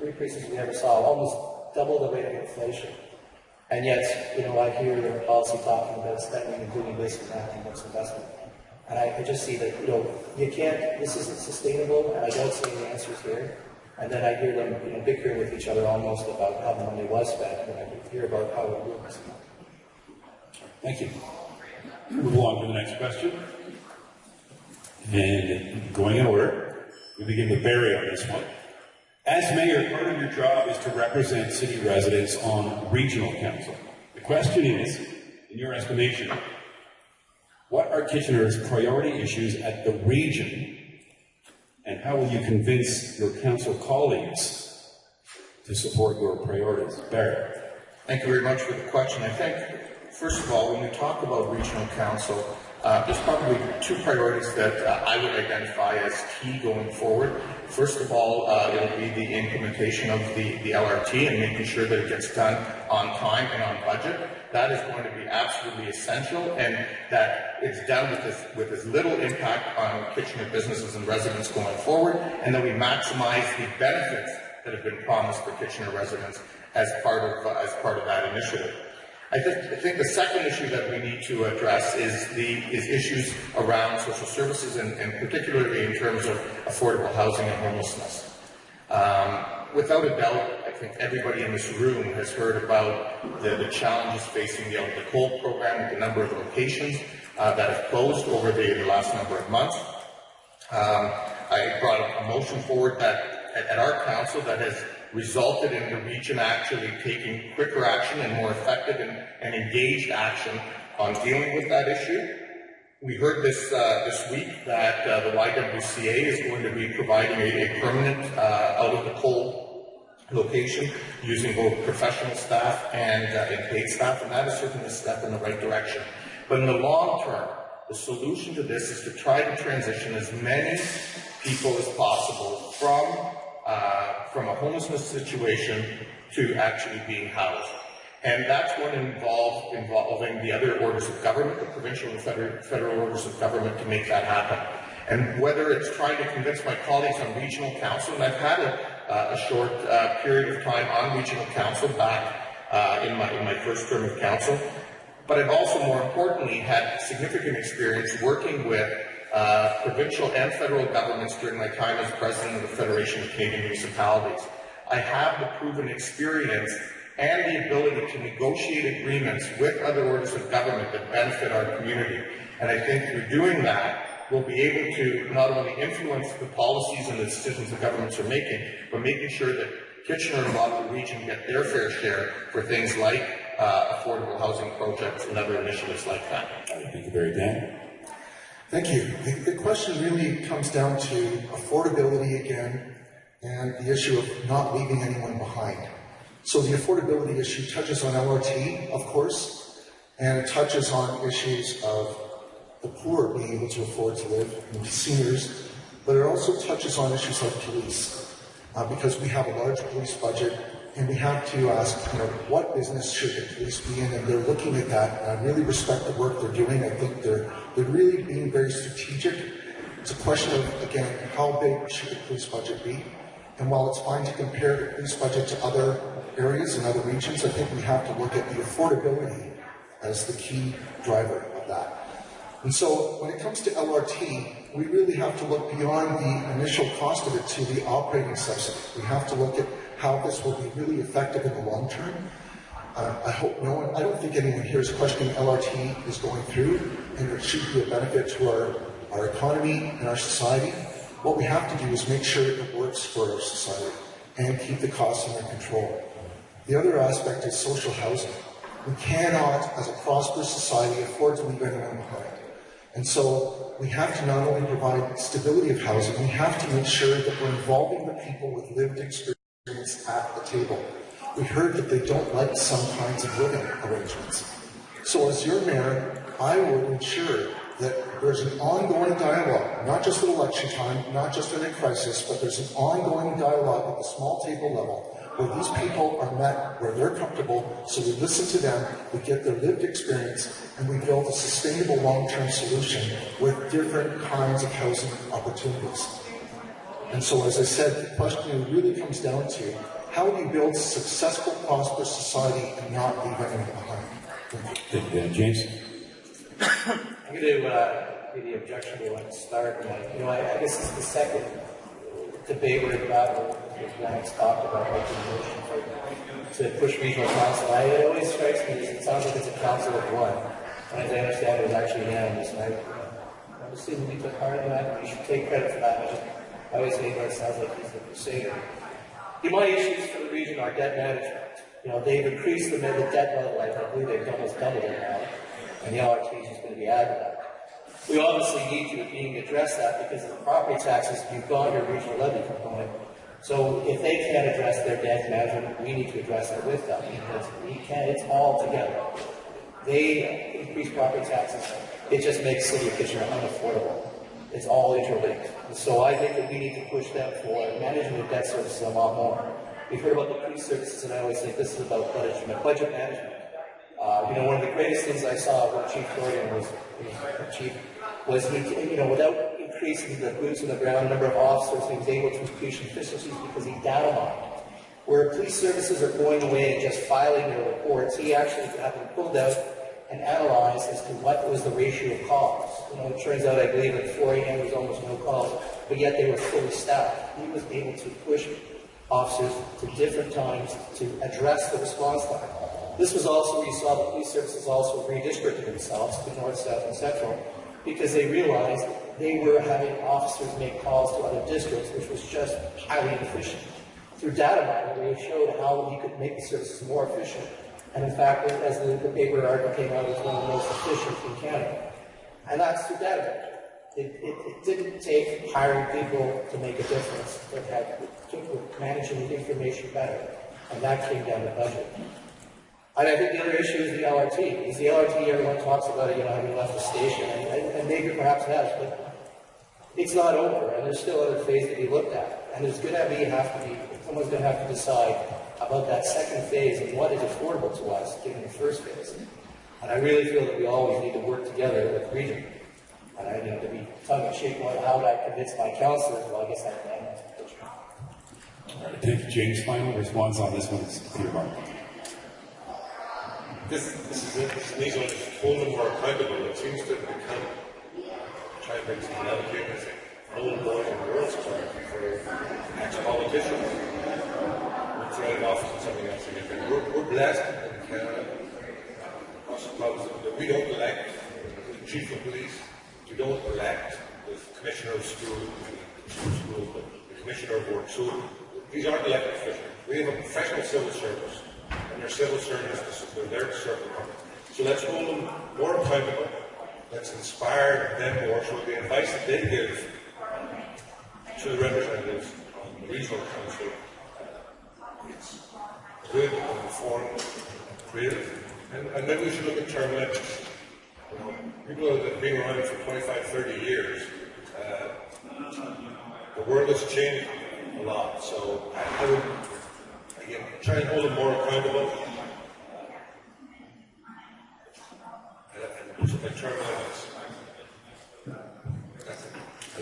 Speaker 5: increases we ever saw, almost double the rate of inflation. And yet, I hear their policy talking about spending and doing this and that and what's investment. And I just see that, you can't, this isn't sustainable, and I don't see any answers here. And then I hear them, bickering with each other almost about how the money was spent, and I hear about how it works.
Speaker 1: Thank you. Move along to the next question. And going in order, we begin with Barry on this one. As mayor, part of your job is to represent city residents on regional council. The question is, in your estimation, what are Kitchener's priority issues at the region, and how will you convince your council colleagues to support your priorities? Barry.
Speaker 3: Thank you very much for the question. I think, first of all, when we talk about regional council, there's probably two priorities that I would identify as key going forward. First of all, it'll be the implementation of the LRT and making sure that it gets done on time and on budget. That is going to be absolutely essential, and that it's done with as little impact on Kitchener businesses and residents going forward, and that we maximize the benefits that have been promised for Kitchener residents as part of that initiative. I think the second issue that we need to address is issues around social services, and particularly in terms of affordable housing and homelessness. Without a doubt, I think everybody in this room has heard about the challenges facing the Out of the Cold program, the number of locations that have closed over the last number of months. I brought a motion forward that at our council that has resulted in the region actually taking quicker action and more effective and engaged action on dealing with that issue. We heard this week that the YWCA is going to be providing a permanent out of the cold location using both professional staff and paid staff, and that is certainly a step in the right direction. But in the long term, The solution to this is to try to transition as many people as possible from a homelessness situation to actually being housed. And that's one involving the other orders of government, the provincial and federal orders of government, to make that happen. And whether it's trying to convince my colleagues on regional council, and I've had a short period of time on regional council back in my first term of council, but I've also, more importantly, had significant experience working with provincial and federal governments during my time as president of the Federation of Canadian Municipalities. I have the proven experience and the ability to negotiate agreements with other orders of government that benefit our community. And I think through doing that, we'll be able to not only influence the policies and the decisions the governments are making, but making sure that Kitchener and Waterloo region get their fair share for things like affordable housing projects and other initiatives like that.
Speaker 1: Thank you, Barry. Dan?
Speaker 4: Thank you. The question really comes down to affordability again and the issue of not leaving anyone behind. So the affordability issue touches on LRT, of course, and it touches on issues of the poor being able to afford to live, and seniors, but it also touches on issues like police, because we have a large police budget, and we have to ask, what business should the police be in, and they're looking at that, and I really respect the work they're doing. I think they're really being very strategic. It's a question of, again, how big should the police budget be? And while it's fine to compare the police budget to other areas and other regions, I think we have to look at the affordability as the key driver of that. And so when it comes to LRT, we really have to look beyond the initial cost of it to the operating subsidy. We have to look at how this will be really effective in the long term. I hope no one, I don't think anyone here is questioning LRT is going through, and it should be a benefit to our economy and our society. What we have to do is make sure it works for our society and keep the costs under control. The other aspect is social housing. We cannot, as a prosperous society, afford to leave anyone behind. And so we have to not only provide stability of housing, we have to make sure that we're involving the people with lived experience at the table. We heard that they don't like some kinds of living arrangements. So as your mayor, I would ensure that there's an ongoing dialogue, not just at election time, not just in a crisis, but there's an ongoing dialogue at the small table level where these people are met where they're comfortable, so we listen to them, we get their lived experience, and we build a sustainable long-term solution with different kinds of housing opportunities. And so, as I said, the question really comes down to how do you build a successful, prosperous society and not leave anyone behind?
Speaker 1: Thank you, Dan. James?
Speaker 5: I'm going to be the objectionable one to start. I guess it's the second debate we're about where Lennox talked about making a motion to push regional council. It always strikes me as it sounds like it's a council of one. And as I understand, it was actually unanimous. And I assume we took part in that, and we should take credit for that. I always say that it sounds like he's the crusader. My issues for the region are debt management. They've increased the debt level. I believe they've almost doubled it now. And the LRT is just going to be added to that. We obviously need to address that because of the property taxes. You've gone to a regional levy component. So if they can't address their debt management, we need to address it with them because we can't. It's all together. They increase property taxes. It just makes City of Kitchener unaffordable. It's all interlinked. And so I think that we need to push them for managing their debt services a lot more. We've heard about the police services, and I always think this is about budget management. One of the greatest things I saw when Chief Gordon was he, without increasing the boots on the ground, number of officers, he was able to increase efficiencies because he data mined. Where police services are going away and just filing their reports, he actually had them pulled out and analyzed as to what was the ratio of calls. It turns out, I believe, at 4 a.m. there was almost no calls, but yet they were fully staffed. He was able to push officers to different times to address the response time. This was also, you saw the police services also redistricted themselves to north, south, and central because they realized they were having officers make calls to other districts, which was just highly inefficient. Through data mining, they showed how you could make the services more efficient. And in fact, as the paper article came out, it was one of the most efficient in Canada. And that's through data mining. It didn't take hiring people to make a difference. It took managing the information better. And that came down to budget. And I think the other issue is the LRT. Is the LRT, everyone talks about it, having left the station, and maybe perhaps has, but it's not over, and there's still other phases to be looked at. And there's going to someone's going to have to decide about that second phase and what is affordable to us, given the first phase. And I really feel that we always need to work together with the region. And I need to be tongue-in-cheek on how I convince my councillors. Well, I guess I can.
Speaker 1: All right, thank you, James. Final response on this one is Peter Martin.
Speaker 2: This is it. This needs to hold them more accountable. It seems to become try to bring some analogy. I think old boys and girls club for ex-politicians. We're throwing off on something else again. We're blessed in Canada. We don't elect the chief of police. We don't elect the commissioner of school, but the commissioner of work. So these aren't elected officials. We have a professional civil service, and their civil service, they're there to serve the public. So let's hold them more accountable. Let's inspire them more so the advice that they give to the representatives on the regional council is good, informed, creative. And then we should look at term limits. People that have been around for 25, 30 years, the world has changed a lot. So I would, again, try and hold them more accountable. And term limits.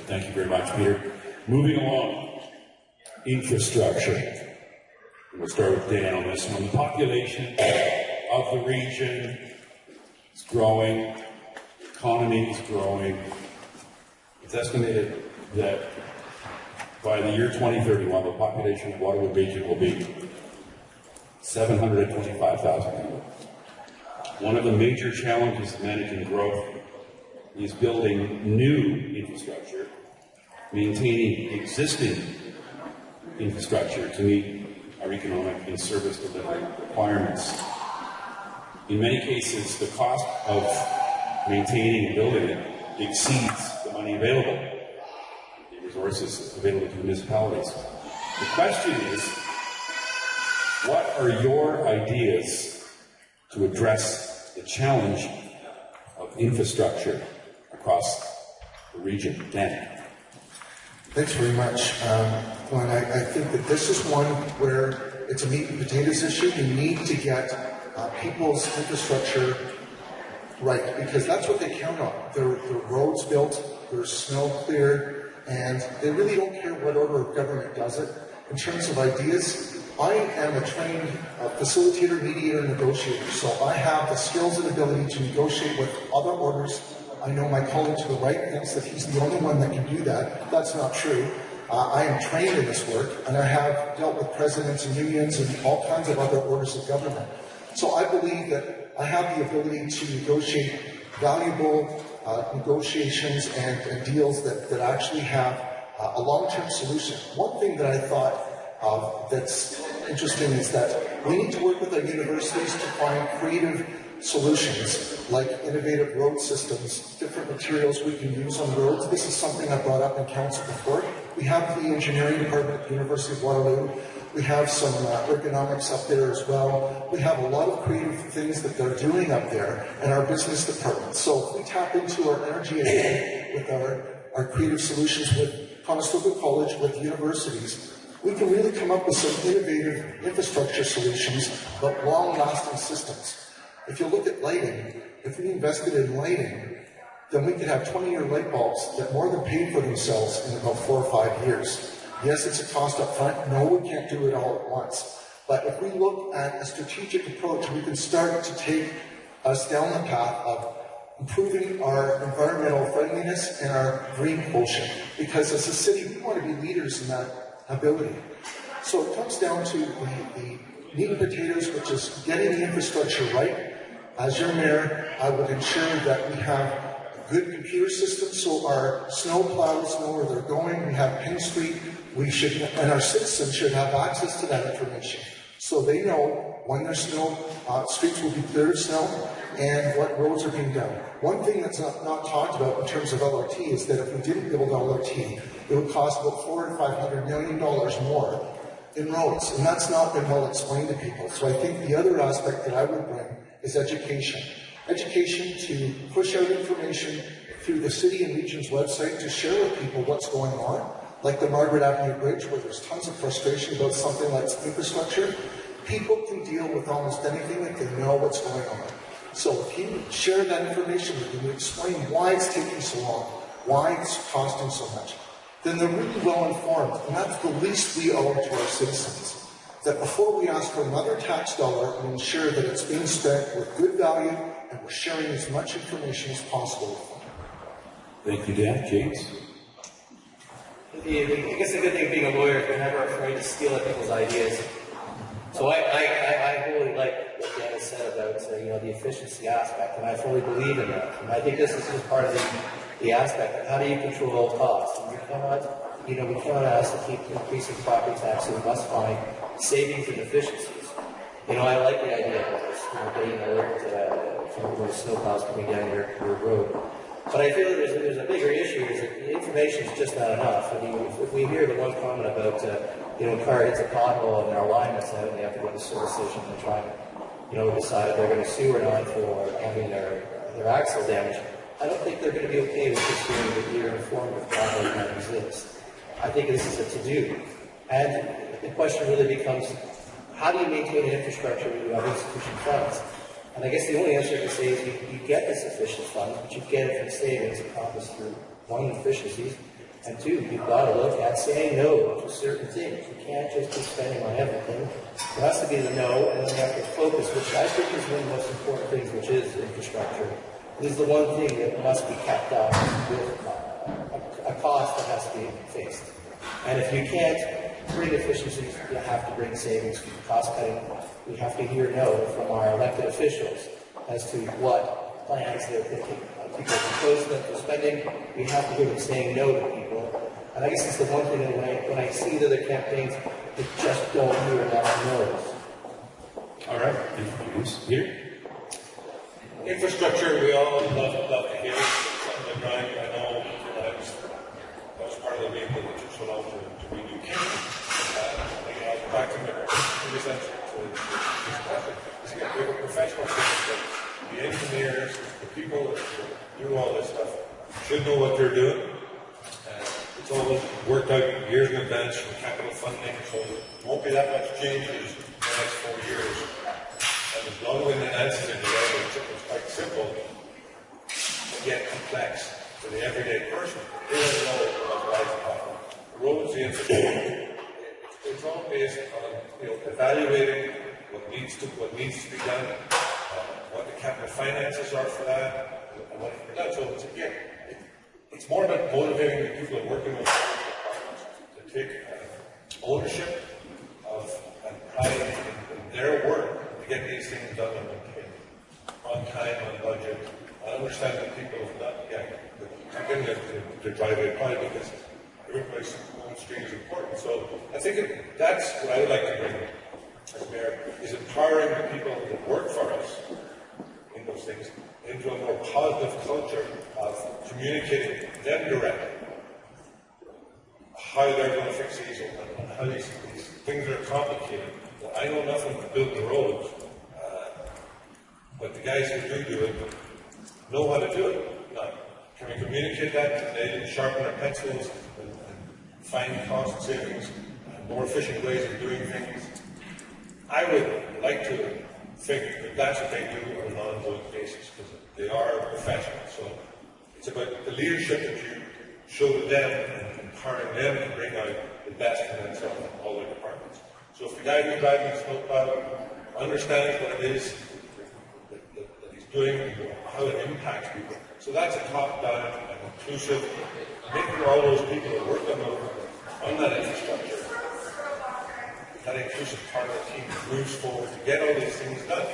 Speaker 1: Thank you very much, Peter. Moving along, infrastructure. We'll start with Dan on this one. The population of the region is growing, the economy is growing. It's estimated that by the year 2031, the population of Waterloo region will be 725,000 people. One of the major challenges of managing growth is building new infrastructure, maintaining existing infrastructure to meet our economic and service delivery requirements. In many cases, the cost of maintaining and building it exceeds the money available, the resources available to municipalities. The question is, what are your ideas to address the challenge of infrastructure across the region? Dan.
Speaker 4: Thanks very much. Glenn, I think that this is one where it's a meat and potatoes issue. You need to get people's infrastructure right, because that's what they count on. Their roads built, their snow cleared, and they really don't care what order of government does it. In terms of ideas, I am a trained facilitator, mediator, and negotiator, so I have the skills and ability to negotiate with other orders. I know my colleague to the right thinks that he's the only one that can do that. That's not true. I am trained in this work, and I have dealt with presidents and unions and all kinds of other orders of government. So I believe that I have the ability to negotiate valuable negotiations and deals that actually have a long-term solution. One thing that I thought that's interesting is that we need to work with our universities to find creative solutions, like innovative road systems, different materials we can use on roads. This is something I brought up in council before. We have the engineering department at the University of Waterloo. We have some ergonomics up there as well. We have a lot of creative things that they're doing up there in our business department. So if we tap into our energy with our creative solutions with Conestoga College, with universities, we can really come up with some innovative infrastructure solutions, but long-lasting systems. If you look at lighting, if we invested in lighting, then we could have 20-year light bulbs that more than pay for themselves in about 4 or 5 years. Yes, it's a cost up front. No, we can't do it all at once. But if we look at a strategic approach, we can start to take us down the path of improving our environmental friendliness and our green quotient. Because as a city, we want to be leaders in that ability. So it comes down to the meat and potatoes, which is getting the infrastructure right. As your mayor, I would ensure that we have a good computer system so our snow plows know where they're going. We have Pin Street. And our citizens should have access to that information so they know when their snow streets will be cleared of snow and what roads are being done. One thing that's not talked about in terms of LRT is that if we didn't build LRT, it would cost about $400 to $500 million more in Rhodes, and that's not been well explained to people. So I think the other aspect that I would bring is education. Education to push out information through the city and region's website to share with people what's going on, like the Margaret Avenue Bridge, where there's tons of frustration about something like infrastructure. People can deal with almost anything if they know what's going on. So if you share that information with them, you explain why it's taking so long, why it's costing so much, then they're really well informed, and that's the least we owe to our citizens. That before we ask for another tax dollar, we ensure that it's being spent with good value and we're sharing as much information as possible with them.
Speaker 1: Thank you, Dan. James?
Speaker 5: I guess the good thing being a lawyer is we're never afraid to steal other people's ideas. So I really like what Dan has said about the efficiency aspect, and I fully believe in that. And I think this is just part of the aspect of how do you control costs. And we cannot ask to keep increasing property taxes. We must find savings and efficiencies. I like the idea of this, getting alert from where snowplows coming down your road. But I feel that there's a bigger issue is that the information is just not enough. I mean, if we hear the one comment about, a car hits a pothole and their alignment's out and they have to go to service station and try and, decide if they're going to sue or not for having their axle damaged, I don't think they're going to be okay with just hearing that you're informed of problems that exist. I think this is a to-do. And the question really becomes, how do you maintain an infrastructure when you have insufficient funds? And I guess the only answer I can say is you get the sufficient funds, but you get it from savings accomplished through, one, efficiencies, and two, you've got to look at saying no to certain things. You can't just be spending on everything. There has to be the no, and then you have to focus, which I think is one of the most important things, which is infrastructure. It is the one thing that must be kept up with a cost that has to be faced. And if you can't bring efficiencies, you have to bring savings from cost cutting. We have to hear no from our elected officials as to what plans they're thinking. People propose them for spending, we have to hear them saying no to people. And I guess it's the one thing that when I see the other campaigns, they just don't hear enough no's.
Speaker 1: All right. Introduce here.
Speaker 2: Infrastructure, we all love to hear. Something to grind. I know that was part of the reason that it took so long to redo Canada. Back to the previous answer to this question. We have a professional system. The engineers, the people that do all this stuff should know what they're doing. It's all worked out years in advance from capital funding, so there won't be that much changes in the next 4 years. And as long as the answers in the way, it's quite simple, but yet complex for the everyday person. They don't know what's right and wrong. The roads, the infrastructure, it's all based on evaluating what needs to be done, what the capital finances are for that, and what it's done. So it's more about motivating the people that are working with the departments to take ownership of and pride in their work to get these things done on time, on budget. I understand that people have not yet taken the driveway pride because everybody's own street is important. So I think that's what I would like to bring as mayor, is empowering the people that work for us in those things into a more positive culture of communicating them directly how they're going to fix these and how these things are complicated. Well, I know nothing to build the roads, but the guys who do it know how to do it. Now, can we communicate that today and sharpen our pencils and find cost savings and more efficient ways of doing things? I would like to think that that's what they do on an ongoing basis, because they are professionals. So it's about the leadership that you show to them and empowering them to bring out the best in themselves in all their departments. So if the guy who's driving the snowplow understands what it is that he's doing and how it impacts people, so that's a top-down and inclusive, making all those people that work on that infrastructure, that inclusive part of the team moves forward to get all these things done.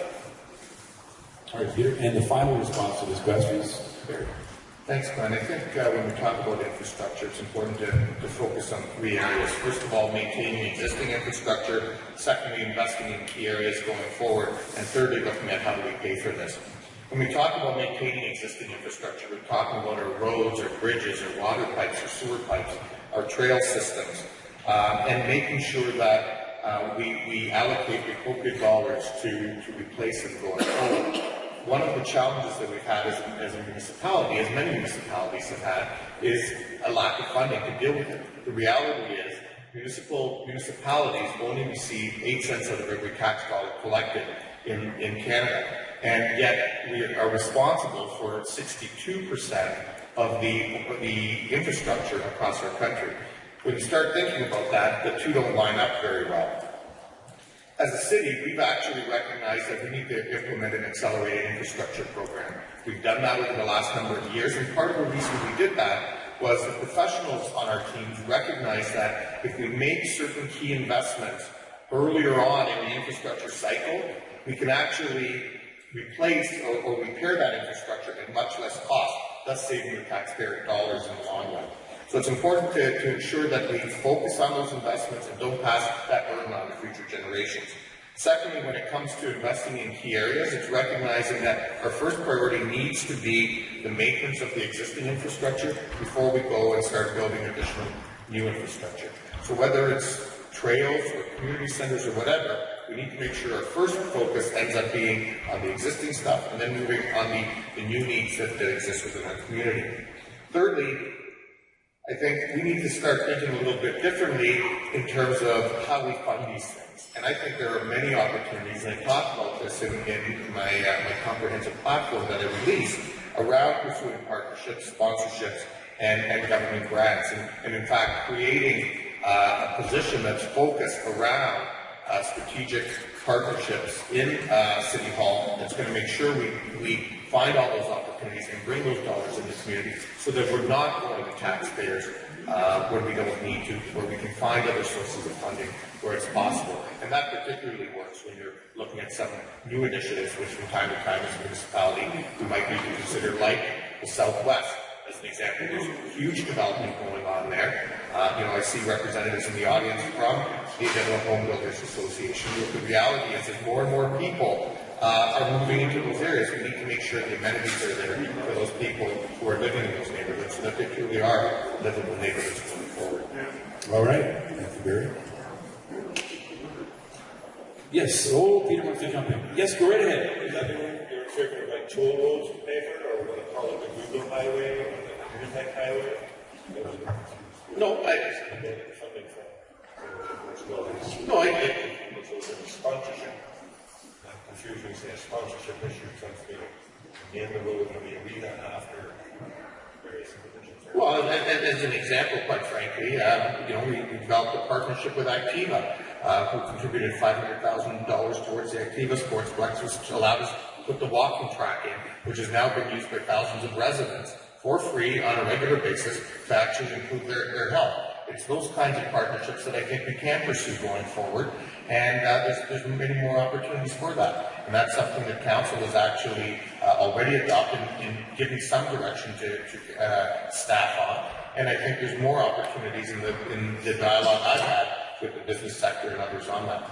Speaker 1: All right, Peter. And the final response to this question is Barry.
Speaker 3: Thanks, Glenn. I think when we talk about infrastructure, it's important to focus on 3 areas. First of all, maintaining existing infrastructure. Secondly, investing in key areas going forward. And thirdly, looking at how do we pay for this. When we talk about maintaining existing infrastructure, we're talking about our roads, our bridges, our water pipes, our sewer pipes, our trail systems, and making sure that we allocate the appropriate dollars to replace them going forward. One of the challenges that we've had as a municipality, as many municipalities have had, is a lack of funding to deal with it. The reality is municipalities only receive 8 cents out of every tax dollar collected in Canada, and yet we are responsible for 62% of the infrastructure across our country. When you start thinking about that, the two don't line up very well. As a city, we've actually recognized that we need to implement an accelerated infrastructure program. We've done that over the last number of years, and part of the reason we did that was the professionals on our teams recognized that if we make certain key investments earlier on in the infrastructure cycle, we can actually replace or repair that infrastructure at much less cost, thus saving the taxpayer dollars in the long run. So it's important to ensure that we focus on those investments and don't pass that burden on to future generations. Secondly, when it comes to investing in key areas, it's recognizing that our first priority needs to be the maintenance of the existing infrastructure before we go and start building additional new infrastructure. So whether it's trails or community centers or whatever, we need to make sure our first focus ends up being on the existing stuff and then moving on the new needs that exist within our community. Thirdly, I think we need to start thinking a little bit differently in terms of how we fund these things. And I think there are many opportunities, and I talked about this in my comprehensive platform that I released, around pursuing partnerships, sponsorships, and government grants. And in fact, creating a position that's focused around strategic partnerships in City Hall that's going to make sure we find all those opportunities and bring those dollars into communities so that we're not going to taxpayers where we don't need to, where we can find other sources of funding where it's possible. And that particularly works when you're looking at some new initiatives, which from time to time as a municipality we might need to consider, like the Southwest. As an example, there's huge development going on there. I see representatives in the audience from the General Home Builders Association. The reality is that more and more people are moving into those areas. We need to make sure the amenities are there for those people who are living in those neighborhoods so that they truly are livable neighborhoods going forward.
Speaker 1: All right. Thank you, Barry. Yes. Oh, Peter wants to jump in. Yes, go right ahead.
Speaker 6: Is that you're referring to like toll roads paper, or what do you call it, the Google Highway or the Intertech Highway?
Speaker 3: No,
Speaker 6: Sponsorship. I'm confused when you say a sponsorship issue, something in the end of the road going to be a arena after various individuals.
Speaker 3: well, as an example, quite frankly, we developed a partnership with Activa, who contributed $500,000 towards the Activa Sportsplex, which allowed us to put the walking track in, which has now been used by thousands of residents for free on a regular basis to actually improve their health. It's those kinds of partnerships that I think we can pursue going forward, and there's many more opportunities for that. And that's something that Council has actually already adopted in giving some direction to staff on. And I think there's more opportunities in the dialogue I've had with the business sector and others on that.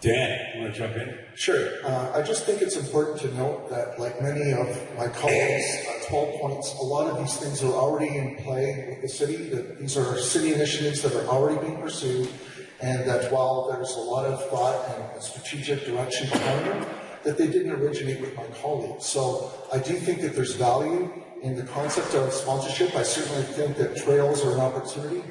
Speaker 1: Dan, you want to jump in?
Speaker 4: Sure. I just think it's important to note that, like many of my colleagues, 12 points, a lot of these things are already in play with the city, that these are city initiatives that are already being pursued, and that while there's a lot of thought and strategic direction behind them, that they didn't originate with my colleagues. So I do think that there's value in the concept of sponsorship. I certainly think that trails are an opportunity.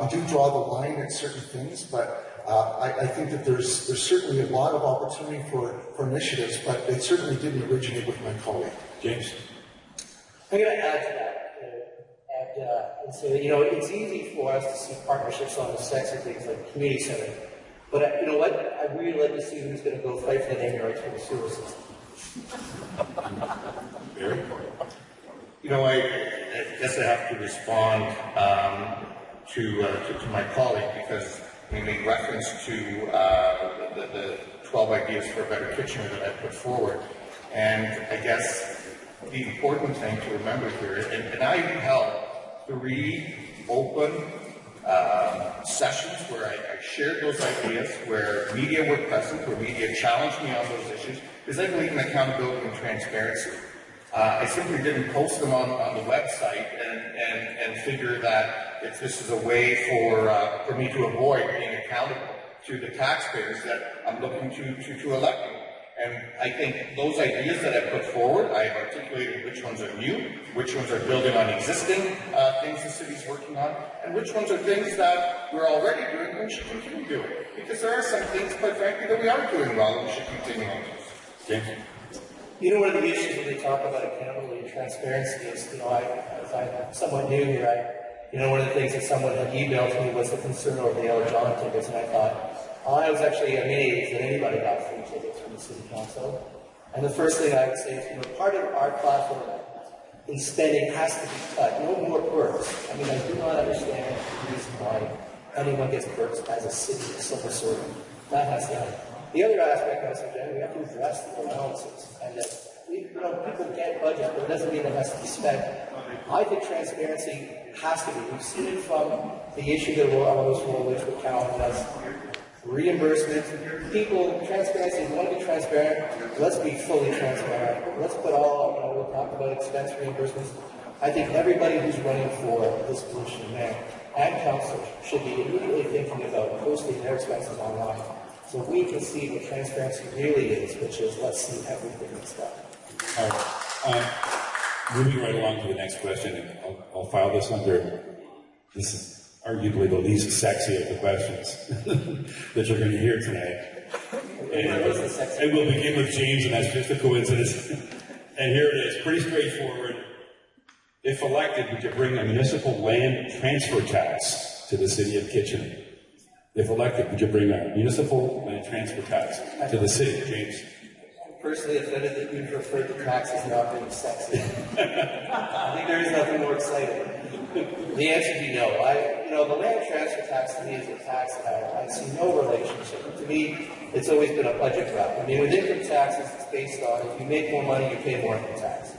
Speaker 4: We do draw the line at certain things, but I think that there's certainly a lot of opportunity for initiatives, but they certainly didn't originate with my colleague.
Speaker 1: James?
Speaker 5: I'm going to add to that. And say, it's easy for us to see partnerships on the sexy things like community center. But you know what? I'd really like to see who's going to go fight for the name rights for the sewer system.
Speaker 1: Barry?
Speaker 3: I guess I have to respond to my colleague, because we made reference to the 12 ideas for a better Kitchener that I put forward. And I guess the important thing to remember here, and I held 3 open sessions where I shared those ideas, where media were present, where media challenged me on those issues, because I believe in accountability and transparency. I simply didn't post them on the website and figure that this is a way for me to avoid being accountable to the taxpayers that I'm looking to elect me. And I think those ideas that I put forward, I have articulated which ones are new, which ones are building on existing things the city's working on, and which ones are things that we're already doing and we should continue doing. Because there are some things, quite frankly, that we are doing well and we should continue on those.
Speaker 1: James?
Speaker 5: You know, one of the issues when they talk about accountability and transparency is, you know, as I'm somewhat new here, one of the things that someone had emailed to me was the concern over the Ella John tickets, and I thought, I was actually amazed that anybody got free tickets from the city council. And the first thing I would say is, you know, part of our platform in spending has to be cut. No more perks. I mean, I do not understand the reason why anyone gets perks as a city of some sort. That has to happen. The other aspect I suggest, we have to address the allowances, and that people get budgets, but it doesn't mean it has to be spent. I think transparency has to be. We've seen it from the issue that Rhodes with Calvin has. Reimbursement, transparency, if we want to be transparent, let's be fully transparent. Let's put we'll talk about expense reimbursements. I think everybody who's running for this position, mayor and council, should be immediately thinking about posting their expenses online. So we can see what transparency really is, which is let's see everything that's done.
Speaker 1: All right. Moving right along to the next question, and I'll file this under, this is arguably the least sexy of the questions that you're going to hear tonight. And we'll begin with James, and that's just a coincidence. And here it is, pretty straightforward. If elected, would you bring a municipal land transfer tax to the city of Kitchener? If elected, would you bring a municipal land transfer tax to the city? James?
Speaker 5: I'm personally offended that you referred to taxes not being sexy. I think there is nothing more exciting. The answer is no. The land transfer tax to me is a tax that I see no relationship. To me, it's always been a budget grab. I mean, with income taxes, it's based on if you make more money, you pay more income tax.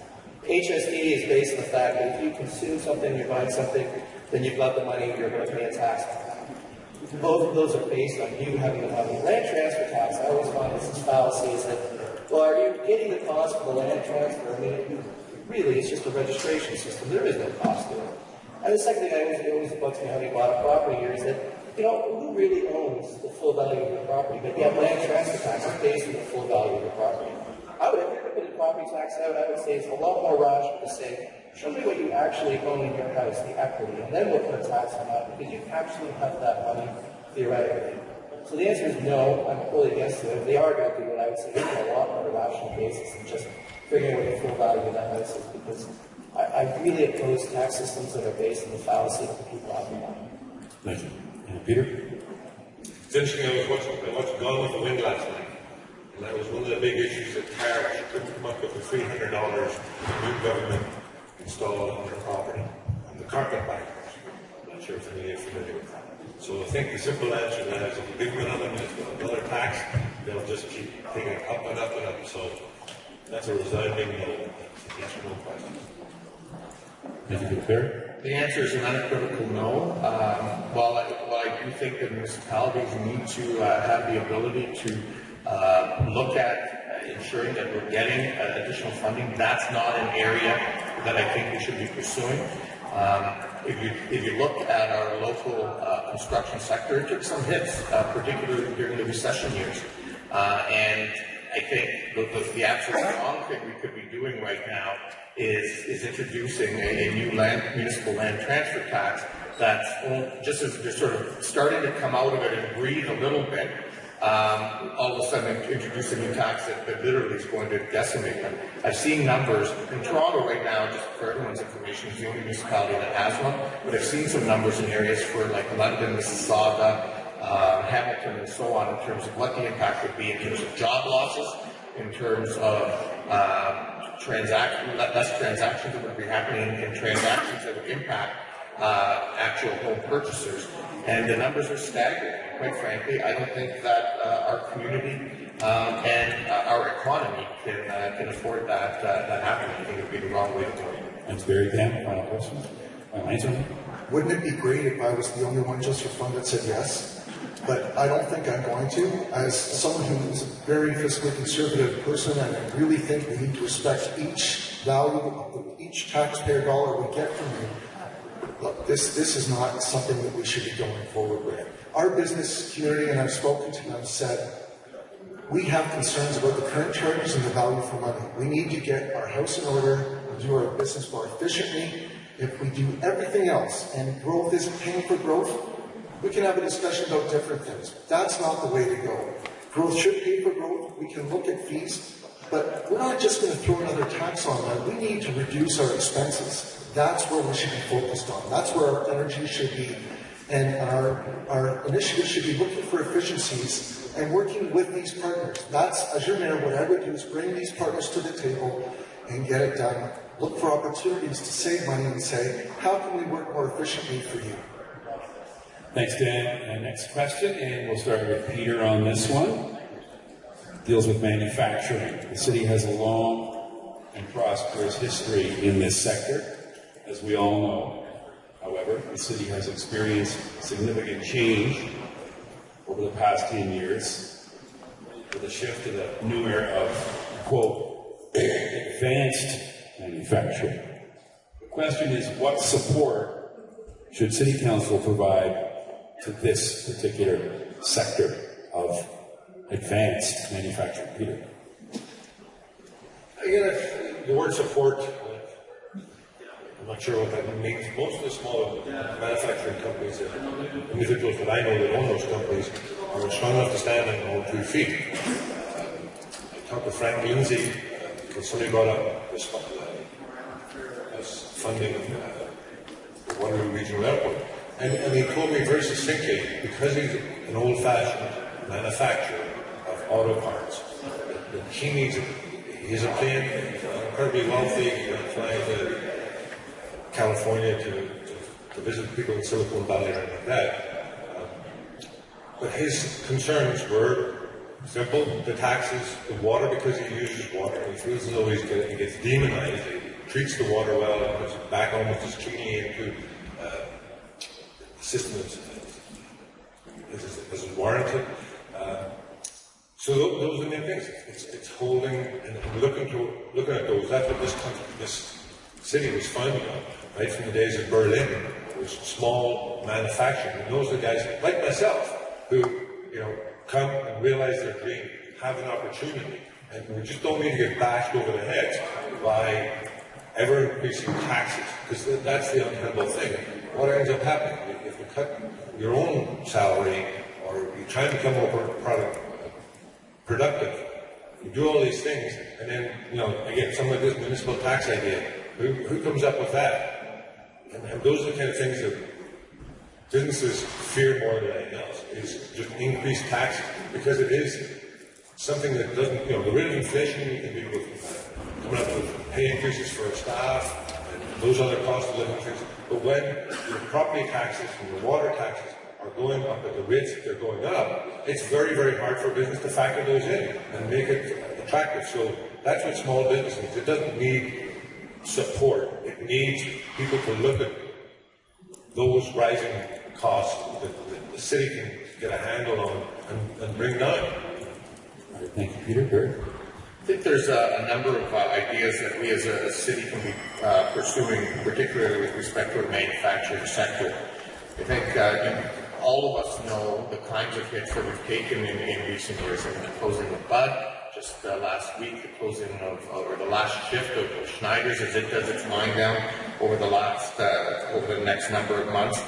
Speaker 5: HST is based on the fact that if you consume something, you're buying something, then you've got the money, you're going to pay a tax on that. Both of those are based on you having the money. Land transfer tax, I always find this fallacy is that, well, are you getting the cost for the land transfer? I mean, really, it's just a registration system. There is no cost to it. And the second thing I always bugs me having bought a property here is that, who really owns the full value of your property? But yet land transfer tax is based on the full value of your property. If you're going to put a property tax out, I would say it's a lot more rational to say, show me what you actually own in your house, the equity, and then we'll put a tax on that, because you actually have that money theoretically. So the answer is no, I'm fully against it. If they are going to do it, I would say it's a lot more rational basis than just figuring out what the full value of that house is, because I really oppose tax systems that are based on the fallacy that the people have the money.
Speaker 1: Thank you. Peter?
Speaker 6: It's interesting, I was watching Gone with the Wind last night. And that was one of the big issues that Tara couldn't come up with the $300 the new government installed on their property. And the carpet bankers. I'm not sure if any of you are familiar with that. So I think the simple answer to that is if you give them another tax, they'll just keep taking it up and up and up. So that's a resounding no. Yes or no question.
Speaker 1: Anything clear?
Speaker 3: The answer is an unequivocal no. While I do think that municipalities need to have the ability to look at ensuring that we're getting additional funding, that's not an area that I think we should be pursuing. If you look at our local construction sector, it took some hits, particularly during the recession years. And I think the absolute wrong thing we could be doing right now is introducing a new municipal land transfer tax that's just as they're sort of starting to come out of it and breathe a little bit. All of a sudden introduce a new tax that literally is going to decimate them. I've seen numbers in Toronto right now, just for everyone's information, is the only municipality that has one, but I've seen some numbers in areas for like London, Mississauga, Hamilton, and so on, in terms of what the impact would be in terms of job losses, in terms of less transactions that would be happening in transactions that would impact actual home purchasers. And the numbers are staggering. Quite frankly, I don't think that our community and our economy can afford that happening. I think it would be the wrong way to go.
Speaker 1: Thanks, Barry. Pam, final question? Answer?
Speaker 4: Wouldn't it be great if I was the only one just for fun that said yes? But I don't think I'm going to. As someone who is a very fiscally conservative person, and I really think we need to respect each value of each taxpayer dollar we get from you. Look, this is not something that we should be going forward with. Our business community, and I've spoken to them, said, we have concerns about the current charges and the value for money. We need to get our house in order and do our business more efficiently. If we do everything else, and growth isn't paying for growth, we can have a discussion about different things. That's not the way to go. Growth should pay for growth. We can look at fees, but we're not just going to throw another tax on that. We need to reduce our expenses. That's where we should be focused on. That's where our energy should be. And our initiatives should be looking for efficiencies and working with these partners. That's, as your mayor, what I would do is bring these partners to the table and get it done. Look for opportunities to save money and say, how can we work more efficiently for you?
Speaker 1: Thanks, Dan. Next question, and we'll start with Peter on this one. Deals with manufacturing. The city has a long and prosperous history in this sector, as we all know. However, the city has experienced significant change over the past 10 years with a shift to the new era of, quote, advanced manufacturing. The question is, what support should City Council provide to this particular sector of advanced manufacturing? Peter.
Speaker 2: Again, the word support, I'm not sure what that means. Most of the small manufacturing companies, individuals that I know that own those companies, are strong enough to stand on their own 2 feet. I talked to Frank Lindsay, because somebody brought up this funding the Waterloo Regional Airport. And he told me very succinctly, because he's an old-fashioned manufacturer of auto parts, that he needs it. He's a plane, he's incredibly wealthy, he flies to California to visit people in Silicon Valley and like that. But his concerns were simple: the taxes, the water, because he uses water. He feels as though he gets demonized. He treats the water well and puts it back almost as cleanly into the system as is warranted. So those are the main things. It's holding and looking at those. That's what this city was founded on, right from the days of Berlin. It was small manufacturing. And those are the guys like myself who, come and realize their dream, have an opportunity, and we just don't need to get bashed over the heads by ever-increasing taxes, because that's the untenable thing. What ends up happening, if you cut your own salary, or you try and become more productive, you do all these things, and then, again, some of this municipal tax idea, who comes up with that? And those are the kind of things that businesses fear more than anything else, is just increased taxes, because it is something that doesn't, the rate of inflation, you can be coming up with pay increases for staff, and those other cost of living things. But when your property taxes and your water taxes are going up at the rates that they're going up, it's very, very hard for a business to factor those in and make it attractive. So that's what small business needs. It doesn't need support. It needs people to look at those rising costs that the city can get a handle on and bring down.
Speaker 1: All right, thank you, Peter. Gert?
Speaker 3: I think there's a number of ideas that we as a city can be pursuing, particularly with respect to the manufacturing sector. I think all of us know the kinds of hits that we've taken in recent years. The closing of Bud, just last week, the closing or the last shift of Schneider's as it does its wind down over the next number of months.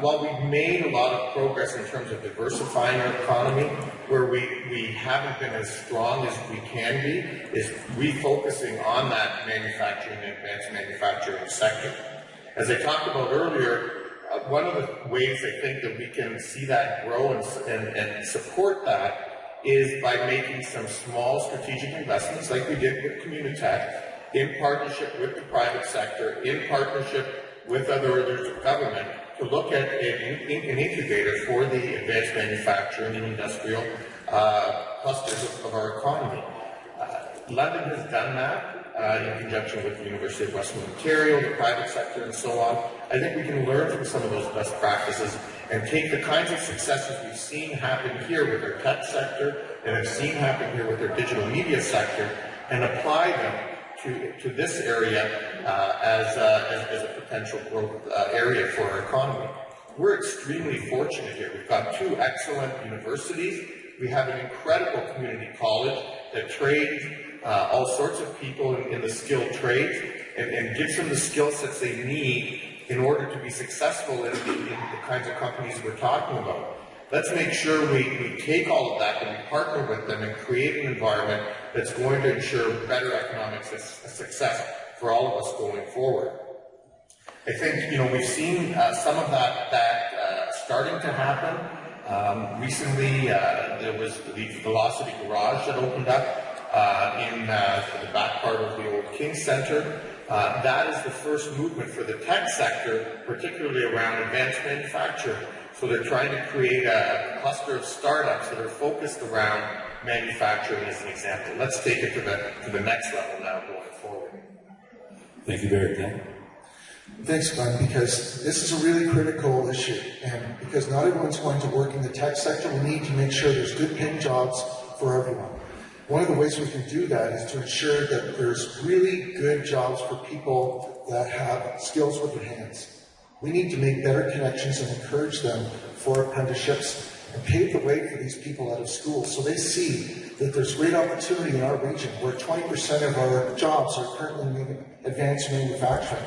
Speaker 3: While we've made a lot of progress in terms of diversifying our economy, where we haven't been as strong as we can be, is refocusing on that manufacturing and advanced manufacturing sector. As I talked about earlier, one of the ways I think that we can see that grow and support that is by making some small strategic investments like we did with Communitech, in partnership with the private sector, in partnership with other areas of government, to look at an incubator for the advanced manufacturing and industrial clusters of our economy. London has done that in conjunction with the University of Western Ontario, the private sector, and so on. I think we can learn from some of those best practices and take the kinds of successes we've seen happen here with our tech sector and have seen happen here with our digital media sector and apply them to this area as a potential growth area for our economy. We're extremely fortunate here. We've got two excellent universities. We have an incredible community college that trains all sorts of people in the skilled trades and gives them the skill sets they need in order to be successful in the kinds of companies we're talking about. Let's make sure we take all of that and we partner with them and create an environment that's going to ensure better economic success for all of us going forward. I think, we've seen some of that starting to happen. Recently, there was the Velocity Garage that opened up in the back part of the old King Center. That is the first movement for the tech sector, particularly around advanced manufacturing. So they're trying to create a cluster of startups that are focused around manufacturing as an example. Let's take it to the next level now going forward.
Speaker 1: Thank you, Barry. Dan?
Speaker 4: Thanks, Glenn, because this is a really critical issue, and because not everyone's going to work in the tech sector, we need to make sure there's good paying jobs for everyone. One of the ways we can do that is to ensure that there's really good jobs for people that have skills with their hands. We need to make better connections and encourage them for apprenticeships and pave the way for these people out of school so they see that there's great opportunity in our region where 20% of our jobs are currently in advanced manufacturing.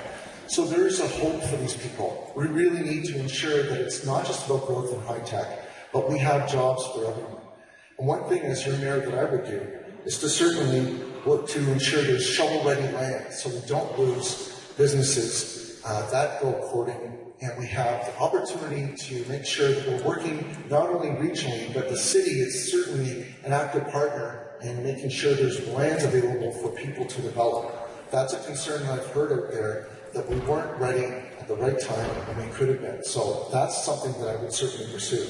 Speaker 4: So there is a hope for these people. We really need to ensure that it's not just about growth in high tech, but we have jobs for everyone. And one thing as your mayor that I would do is to certainly work to ensure there's shovel-ready land so we don't lose businesses that go courting, and we have the opportunity to make sure that we're working not only regionally, but the city is certainly an active partner in making sure there's lands available for people to develop. That's a concern I've heard out there, that we weren't ready at the right time and we could have been. So that's something that I would certainly pursue.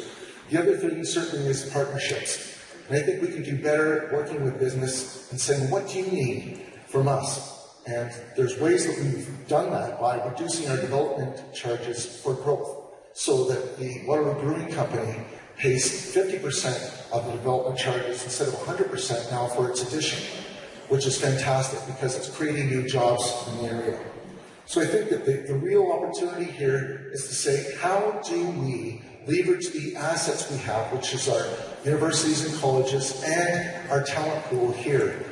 Speaker 4: The other thing certainly is partnerships. And I think we can do better working with business and saying, what do you need from us? And there's ways that we've done that by reducing our development charges for growth, so that the Waterloo Brewing Company pays 50% of the development charges instead of 100% now for its addition, which is fantastic because it's creating new jobs in the area. So I think that the real opportunity here is to say, how do we leverage the assets we have, which is our universities and colleges and our talent pool here,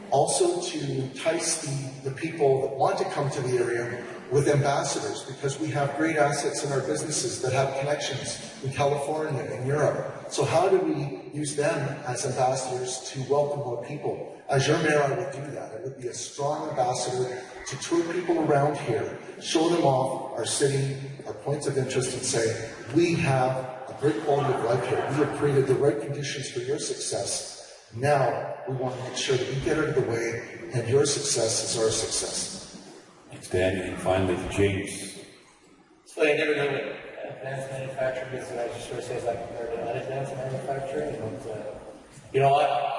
Speaker 4: also to entice the people that want to come to the area with ambassadors, because we have great assets in our businesses that have connections in California and Europe. So how do we use them as ambassadors to welcome more people? As your mayor, I would do that. I would be a strong ambassador to tour people around here, show them off our city, our points of interest, and say, we have a great quality of life here. We have created the right conditions for your success. Now we want to make sure that we get out of the way, and your success is our success.
Speaker 1: Thanks, Dan. And finally, James.
Speaker 5: So I never knew what advanced manufacturing is, and I just sort of say it's like compared to unadvanced manufacturing.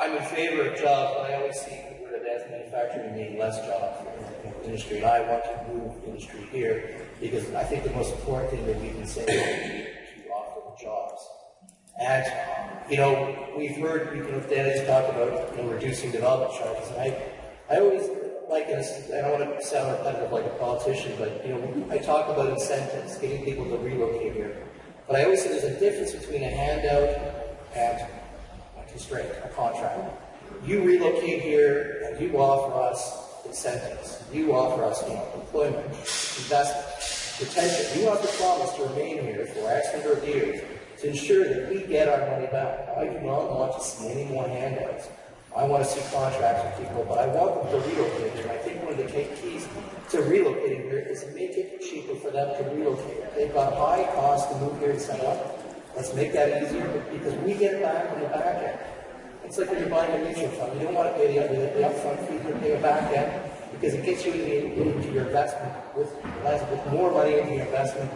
Speaker 5: I'm in favor of jobs, but I always see the word advanced manufacturing mean less jobs in the industry. And I want to move industry here because I think the most important thing that we can say is to offer the jobs. And, we've heard, Dennis talk about, reducing development charges. And I always like this, I don't want to sound repetitive like a politician, but, I talk about incentives, getting people to relocate here. But I always say there's a difference between a handout and a constraint, a contract. You relocate here and you offer us incentives. You offer us, employment, investment, retention. You have the promise to remain here for X number of years to ensure that we get our money back. I do not want to see any more handouts. I want to see contracts with people, but I want them to relocate here. And I think one of the keys to relocating here is to make it cheaper for them to relocate. They've got high costs to move here and set up. Let's make that easier because we get it back on the back end. It's like when you're buying a mutual fund. You don't want to pay the upfront fee, you pay a back end because it gets you into your investment with more money into your investment.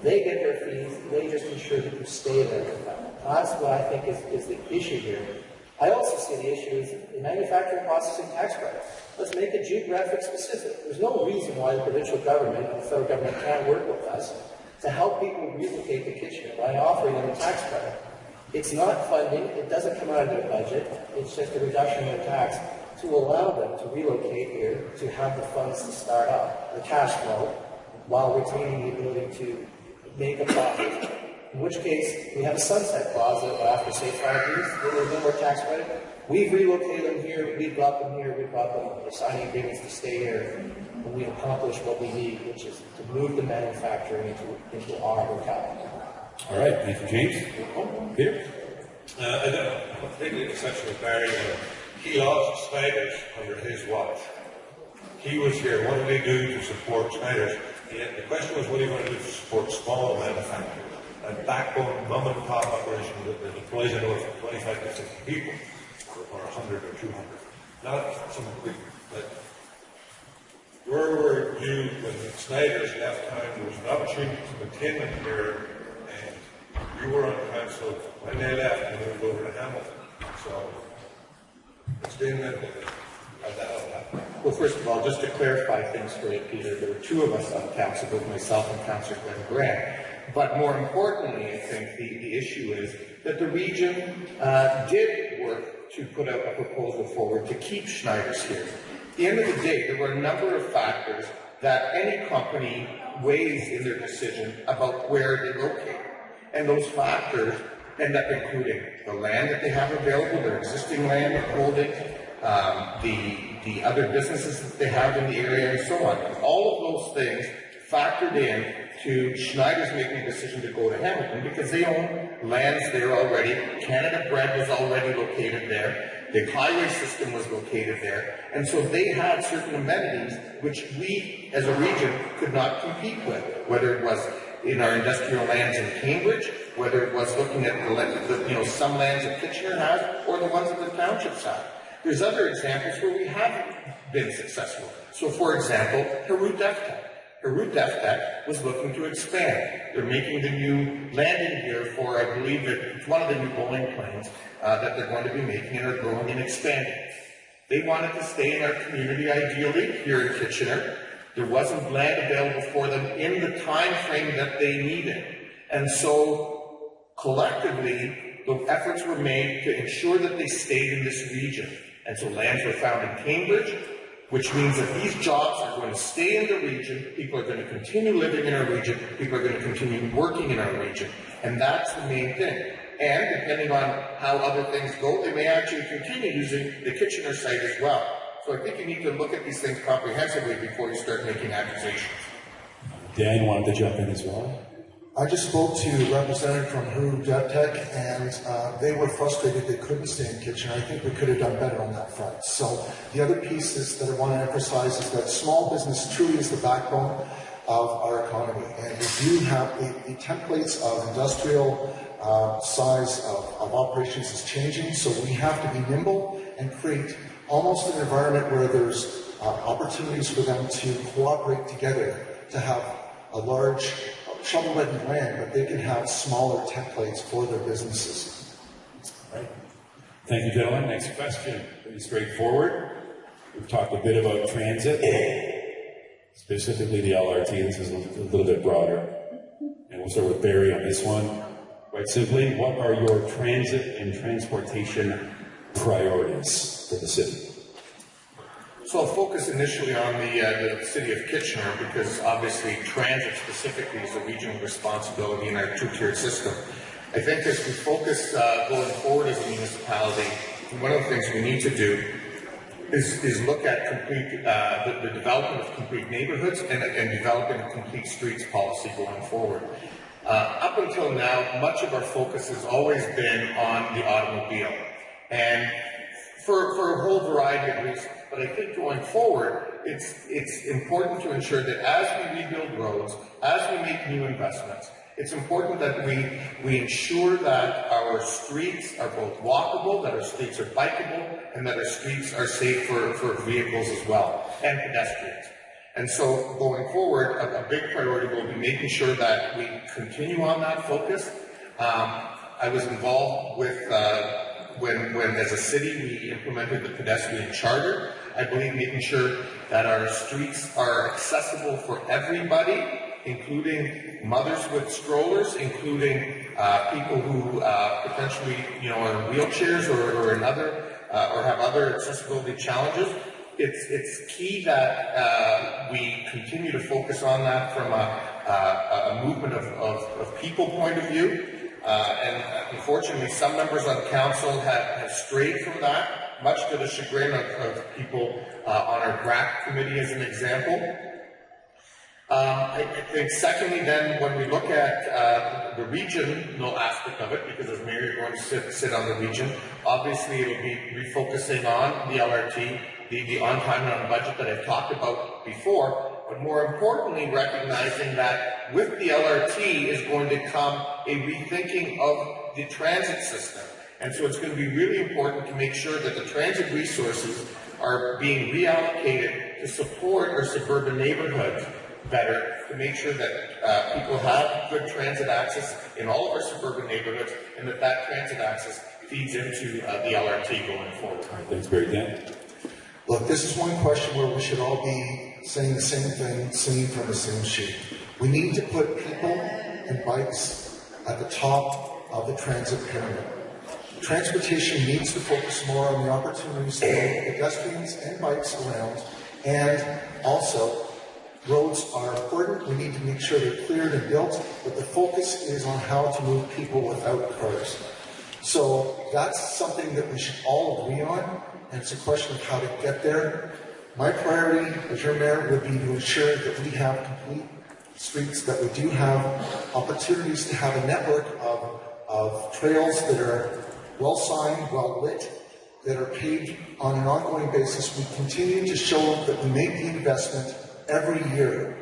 Speaker 5: They get their fees, they just ensure that you stay there with them. That's what I think is the issue here. I also see the issue is the manufacturing processing tax credit. Let's make it geographic specific. There's no reason why the provincial government and the federal government can't work with us to help people relocate to Kitchener by offering them a tax credit. It's not funding, it doesn't come out of their budget, it's just a reduction in their tax to allow them to relocate here, to have the funds to start up, the cash flow, while retaining the ability to make a profit. In which case, we have a sunset clause that after, say, 5 years, there's no more tax credit. We've relocated them here, we've got them here, we've got them, we're signing agreements to stay here, and we accomplish what we need, which is to move the manufacturing into our locality.
Speaker 1: All right, thank you, James. Peter?
Speaker 6: I don't completely exceptional with Barry. He lost Snyder's under his watch. He was here. What did he do to support Snyder's? The question was, what are you going to do to support small manufacturers? A backbone mom and pop operation that employs anywhere from 25 to 50 people, or 100 or 200. Not some big, but where were you when Snyder's left time? There was an opportunity to maintain them here, and you were on council when they left and moved over to Hamilton. So it's been that.
Speaker 3: Well, first of all, just to clarify things for you, Peter, there were 2 of us on council, both myself and Councillor Glenn Grant. But more importantly, I think the issue is that the region did work to put out a proposal forward to keep Schneider's here. At the end of the day, there were a number of factors that any company weighs in their decision about where they locate. And those factors end up including the land that they have available, their existing land and holding, the other businesses that they have in the area, and so on. All of those things factored in to Schneider's making a decision to go to Hamilton because they own lands there already. Canada Bread was already located there. The highway system was located there. And so they had certain amenities which we, as a region, could not compete with, whether it was in our industrial lands in Cambridge, whether it was looking at some lands that Kitchener has, or the ones that the townships have. There's other examples where we haven't been successful. So, for example, Heru DefTech. Heru DefTech was looking to expand. They're making the new landing gear for, I believe, it's one of the new Boeing planes that they're going to be making and are growing and expanding. They wanted to stay in our community, ideally, here in Kitchener. There wasn't land available for them in the time frame that they needed. And so, collectively, the efforts were made to ensure that they stayed in this region. And so lands were found in Cambridge, which means that these jobs are going to stay in the region, people are going to continue living in our region, people are going to continue working in our region. And that's the main thing. And depending on how other things go, they may actually continue using the Kitchener site as well. So I think you need to look at these things comprehensively before you start making accusations.
Speaker 1: Dan wanted to jump in as well.
Speaker 4: I just spoke to a representative from Heru DefTech, and they were frustrated they couldn't stay in Kitchener. I think we could have done better on that front. So the other pieces that I want to emphasize is that small business truly is the backbone of our economy, and we do have the templates of industrial size of operations is changing, so we have to be nimble and create almost an environment where there's opportunities for them to cooperate together to have a large shovel-ready land, but they can have smaller templates for their businesses.
Speaker 1: Right. Thank you, gentlemen. Next question. Pretty straightforward. We've talked a bit about transit, specifically the LRT. This is a little bit broader. And we'll start with Barry on this one. Quite simply, what are your transit and transportation priorities for the city?
Speaker 3: So I'll focus initially on the city of Kitchener because obviously transit specifically is a regional responsibility in our two-tiered system. I think as we focus going forward as a municipality, one of the things we need to do is look at complete the development of complete neighborhoods and developing a complete streets policy going forward. Up until now, much of our focus has always been on the automobile, and for a whole variety of reasons. But I think going forward, it's important to ensure that as we rebuild roads, as we make new investments, it's important that we ensure that our streets are both walkable, that our streets are bikeable, and that our streets are safe for vehicles as well, and pedestrians. And so going forward, a big priority will be making sure that we continue on that focus. I was involved with when as a city we implemented the pedestrian charter. I believe making sure that our streets are accessible for everybody, including mothers with strollers, including people who potentially are in wheelchairs or have other accessibility challenges. It's key that we continue to focus on that from a movement of people point of view. And unfortunately, some members on council have strayed from that, much to the chagrin of people on our GRAC committee, as an example. I think secondly then, when we look at the regional aspect of it, because as mayor you're going to sit on the region, obviously it will be refocusing on the LRT, the on time and on budget that I've talked about before, but more importantly recognizing that with the LRT is going to come a rethinking of the transit system. And so it's going to be really important to make sure that the transit resources are being reallocated to support our suburban neighborhoods better, to make sure that people have good transit access in all of our suburban neighborhoods, and that transit access feeds into the LRT going forward.
Speaker 1: All right, thanks, Barry. Dan?
Speaker 4: Look, this is one question where we should all be saying the same thing, singing from the same sheet. We need to put people and bikes at the top of the transit pyramid. Transportation needs to focus more on the opportunities to move pedestrians and bikes around, and also roads are important. We need to make sure they're cleared and built, but the focus is on how to move people without cars. So that's something that we should all agree on, and it's a question of how to get there. My priority as your mayor would be to ensure that we have complete streets, that we do have opportunities to have a network of trails that are well signed, well lit, that are paved on an ongoing basis. We continue to show that we make the investment every year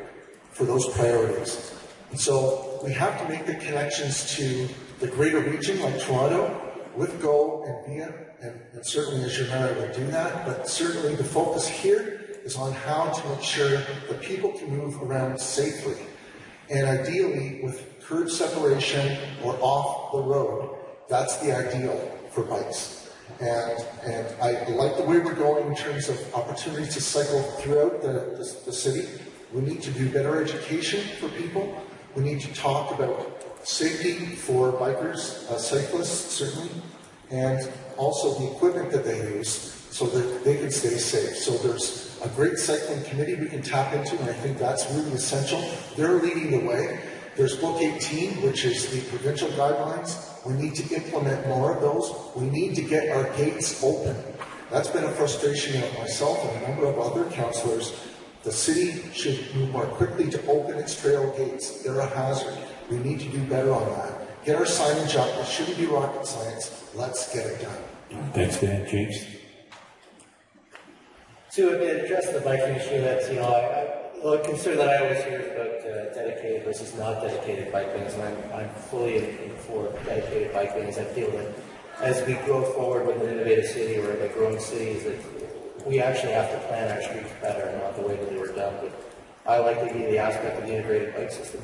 Speaker 4: for those priorities. And so we have to make the connections to the greater region like Toronto with GO and VIA, and certainly as your mayor will do that, but certainly the focus here is on how to ensure that people can move around safely. And ideally with curb separation or off the road, that's the ideal for bikes. And I like the way we're going in terms of opportunities to cycle throughout the city. We need to do better education for people. We need to talk about safety for bikers, cyclists certainly, and also the equipment that they use so that they can stay safe. So there's a great cycling committee we can tap into, and I think that's really essential. They're leading the way. There's Book 18, which is the provincial guidelines. We need to implement more of those. We need to get our gates open. That's been a frustration of myself and a number of other councillors. The city should move more quickly to open its trail gates. They're a hazard. We need to do better on that. Get our signage up. It shouldn't be rocket science. Let's get it done.
Speaker 1: Thanks, Dan. James?
Speaker 5: To address the biking issue, that's, a concern that I always hear is about dedicated versus not dedicated bike lanes, and I'm fully in for dedicated bike lanes. I feel that as we grow forward with an innovative city or a growing city, is that we actually have to plan our streets better and not the way that they were done. But I like the aspect of the integrated bike system.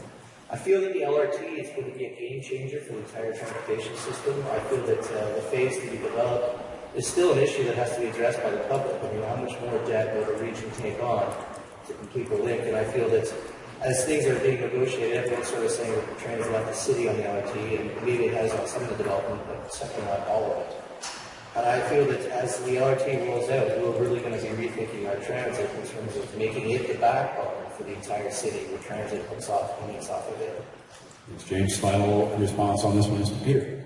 Speaker 5: I feel that the LRT is going to be a game changer for the entire transportation system. I feel that the phase to be developed is still an issue that has to be addressed by the public. I mean, how much more debt will the region take on to complete the link? And I feel that as things are being negotiated, everyone's sort of saying that we're trying to let the city on the LRT, and maybe it has on some of the development, but certainly not all of it. And I feel that as the LRT rolls out, we're really going to be rethinking our transit in terms of making it the backbone for the entire city, where transit hooks off and meets off of it.
Speaker 1: Thanks, James. Final response on this one is Peter.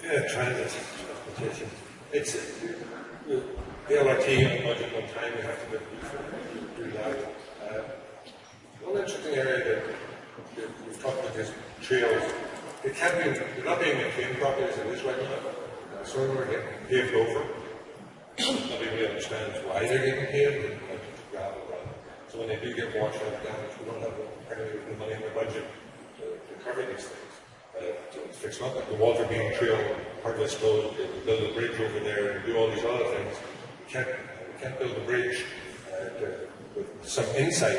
Speaker 6: Yeah, transit. It's the LRT on budget on time. We have to do that. One interesting area that we've talked about is trails. It can't be, they're not being maintained properly as it is right now. Some of them are getting paved over. Nobody really understands why they're getting paved, and like gravel run. So when they do get washed out damage, we don't have the money in the budget to cover these things. It's not like the Walter Bean Trail, part of it's closed, they build a bridge over there and do all these other things. We can't build a bridge with some insight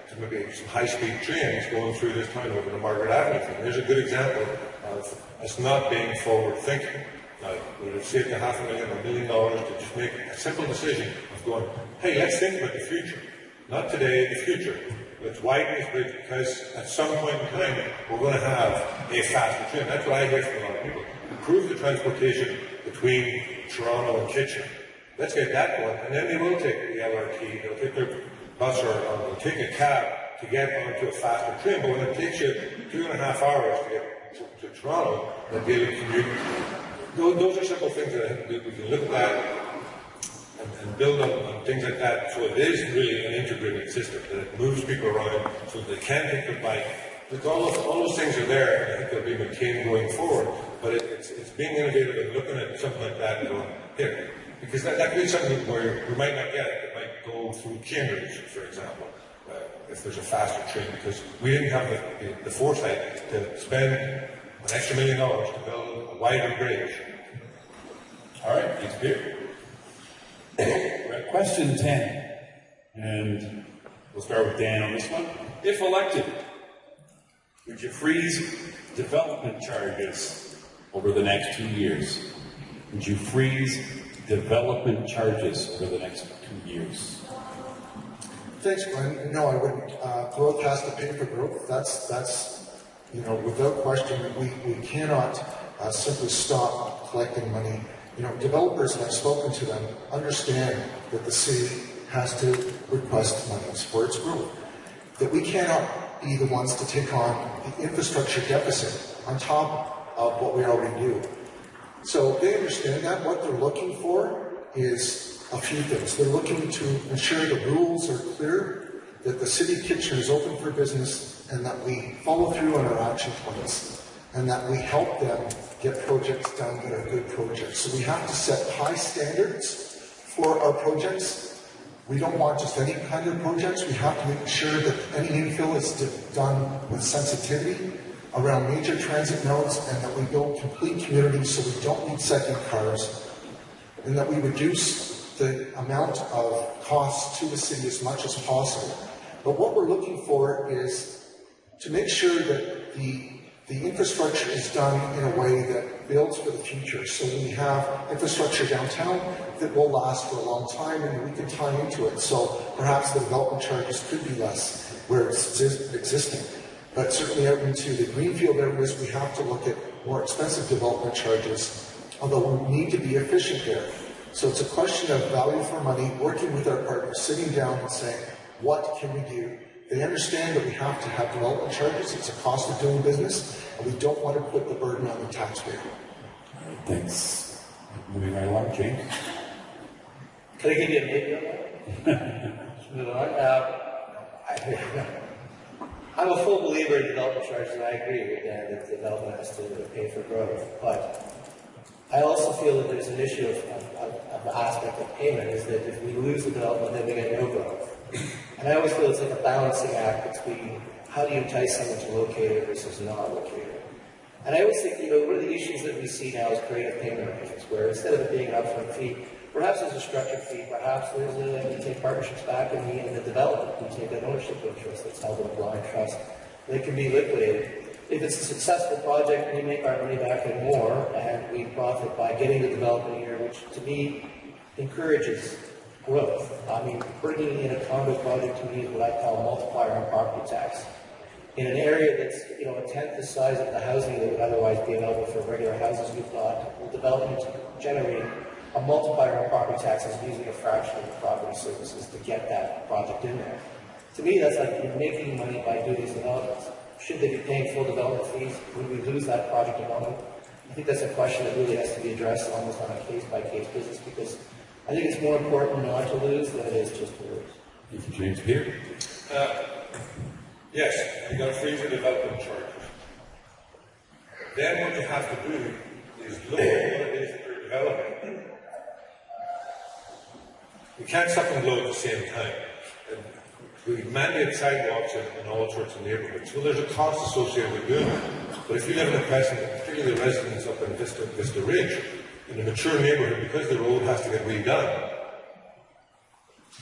Speaker 6: to maybe some high-speed trains going through this town over the Margaret Avenue thing. There's a good example of us not being forward-thinking. We would have saved $500,000 or $1 million to just make a simple decision of going, hey, let's think about the future. Not today, the future. Let's widen this bridge because at some point in time, we're going to have a faster train. That's what I hear from a lot of people. Improve the transportation between Toronto and Kitchener. Let's get that going, and then they will take the LRT, they'll take their bus or they'll take a cab to get onto a faster train, but when it takes you 2.5 hours to get to Toronto, the daily commute, those are simple things that I think we can look at and build on things like that, so it is really an integrated system, that it moves people around so that they can take their bike. Look, all those things are there, and I think they'll be maintained going forward, but it's being innovative and looking at something like that and going, here, because that could be something where we might not get it. It might go through Cambridge, for example, if there's a faster train, because we didn't have the foresight to spend an extra $1 million to build a wider bridge.
Speaker 1: All right, thanks, Peter. We're at question 10, and we'll start with Dan on this one. If elected, would you freeze development charges over the next 2 years? Would you freeze development charges over the next 2 years?
Speaker 4: Thanks, Glenn. No, I wouldn't. Growth has to pay for growth. That's without question. We cannot simply stop collecting money. Developers, and I've spoken to them, understand that the city has to request monies for its growth. That we cannot be the ones to take on the infrastructure deficit on top of what we already do. So they understand that. What they're looking for is a few things. They're looking to ensure the rules are clear, that the city of Kitchener is open for business, and that we follow through on our action plans, and that we help them get projects done that are good projects. So we have to set high standards for our projects. We don't want just any kind of projects. We have to make sure that any infill is done with sensitivity around major transit nodes, and that we build complete communities so we don't need second cars, and that we reduce the amount of costs to the city as much as possible. But what we're looking for is to make sure that the infrastructure is done in a way that builds for the future. So we have infrastructure downtown that will last for a long time, and we can tie into it. So perhaps the development charges could be less where it's existing. But certainly out into the greenfield areas, we have to look at more expensive development charges, although we need to be efficient there. So it's a question of value for money, working with our partners, sitting down and saying, what can we do? They understand that we have to have development charges. It's a cost of doing business, and we don't want to put the burden on the taxpayer.
Speaker 1: All right, thanks. Moving right along, James.
Speaker 5: Can I give you a maybe on that? Move on. I'm a full believer in development charges, and I agree with Dan that development has to pay for growth. But I also feel that there's an issue of the aspect of payment, is that if we lose the development, then we get no growth. And I always feel it's like a balancing act between how do you entice someone to locate it versus not locate it. And I always think, one of the issues that we see now is creative payment arrangements, where instead of it being an upfront fee, perhaps there's a structured fee, perhaps there's we take partnerships back in the development, we take an ownership interest that's held in a blind trust that can be liquidated. If it's a successful project, we make our money back and more, and we profit by getting the development here, which to me encourages growth. I mean, bringing in a condo project to me is what I call a multiplier on property tax. In an area that's, a tenth the size of the housing that would otherwise be available for regular houses, we've got the development generating a multiplier on property taxes using a fraction of the property services to get that project in there. To me, that's like you're making money by doing these developments. Should they be paying full development fees? Would we lose that project development? I think that's a question that really has to be addressed almost on a case-by-case basis, because I think it's more important not to lose than it is just to lose.
Speaker 1: Thank you, James. Peter?
Speaker 6: Yes, you've got to freeze the development charges. Then what you have to do is look at what it is that you're developing. You can't suck and blow at the same time. We mandate sidewalks in all sorts of neighborhoods. Well, there's a cost associated with doing it. But if you live in a Crescent, particularly the residents up in Vista Ridge, in a mature neighborhood, because the road has to get redone,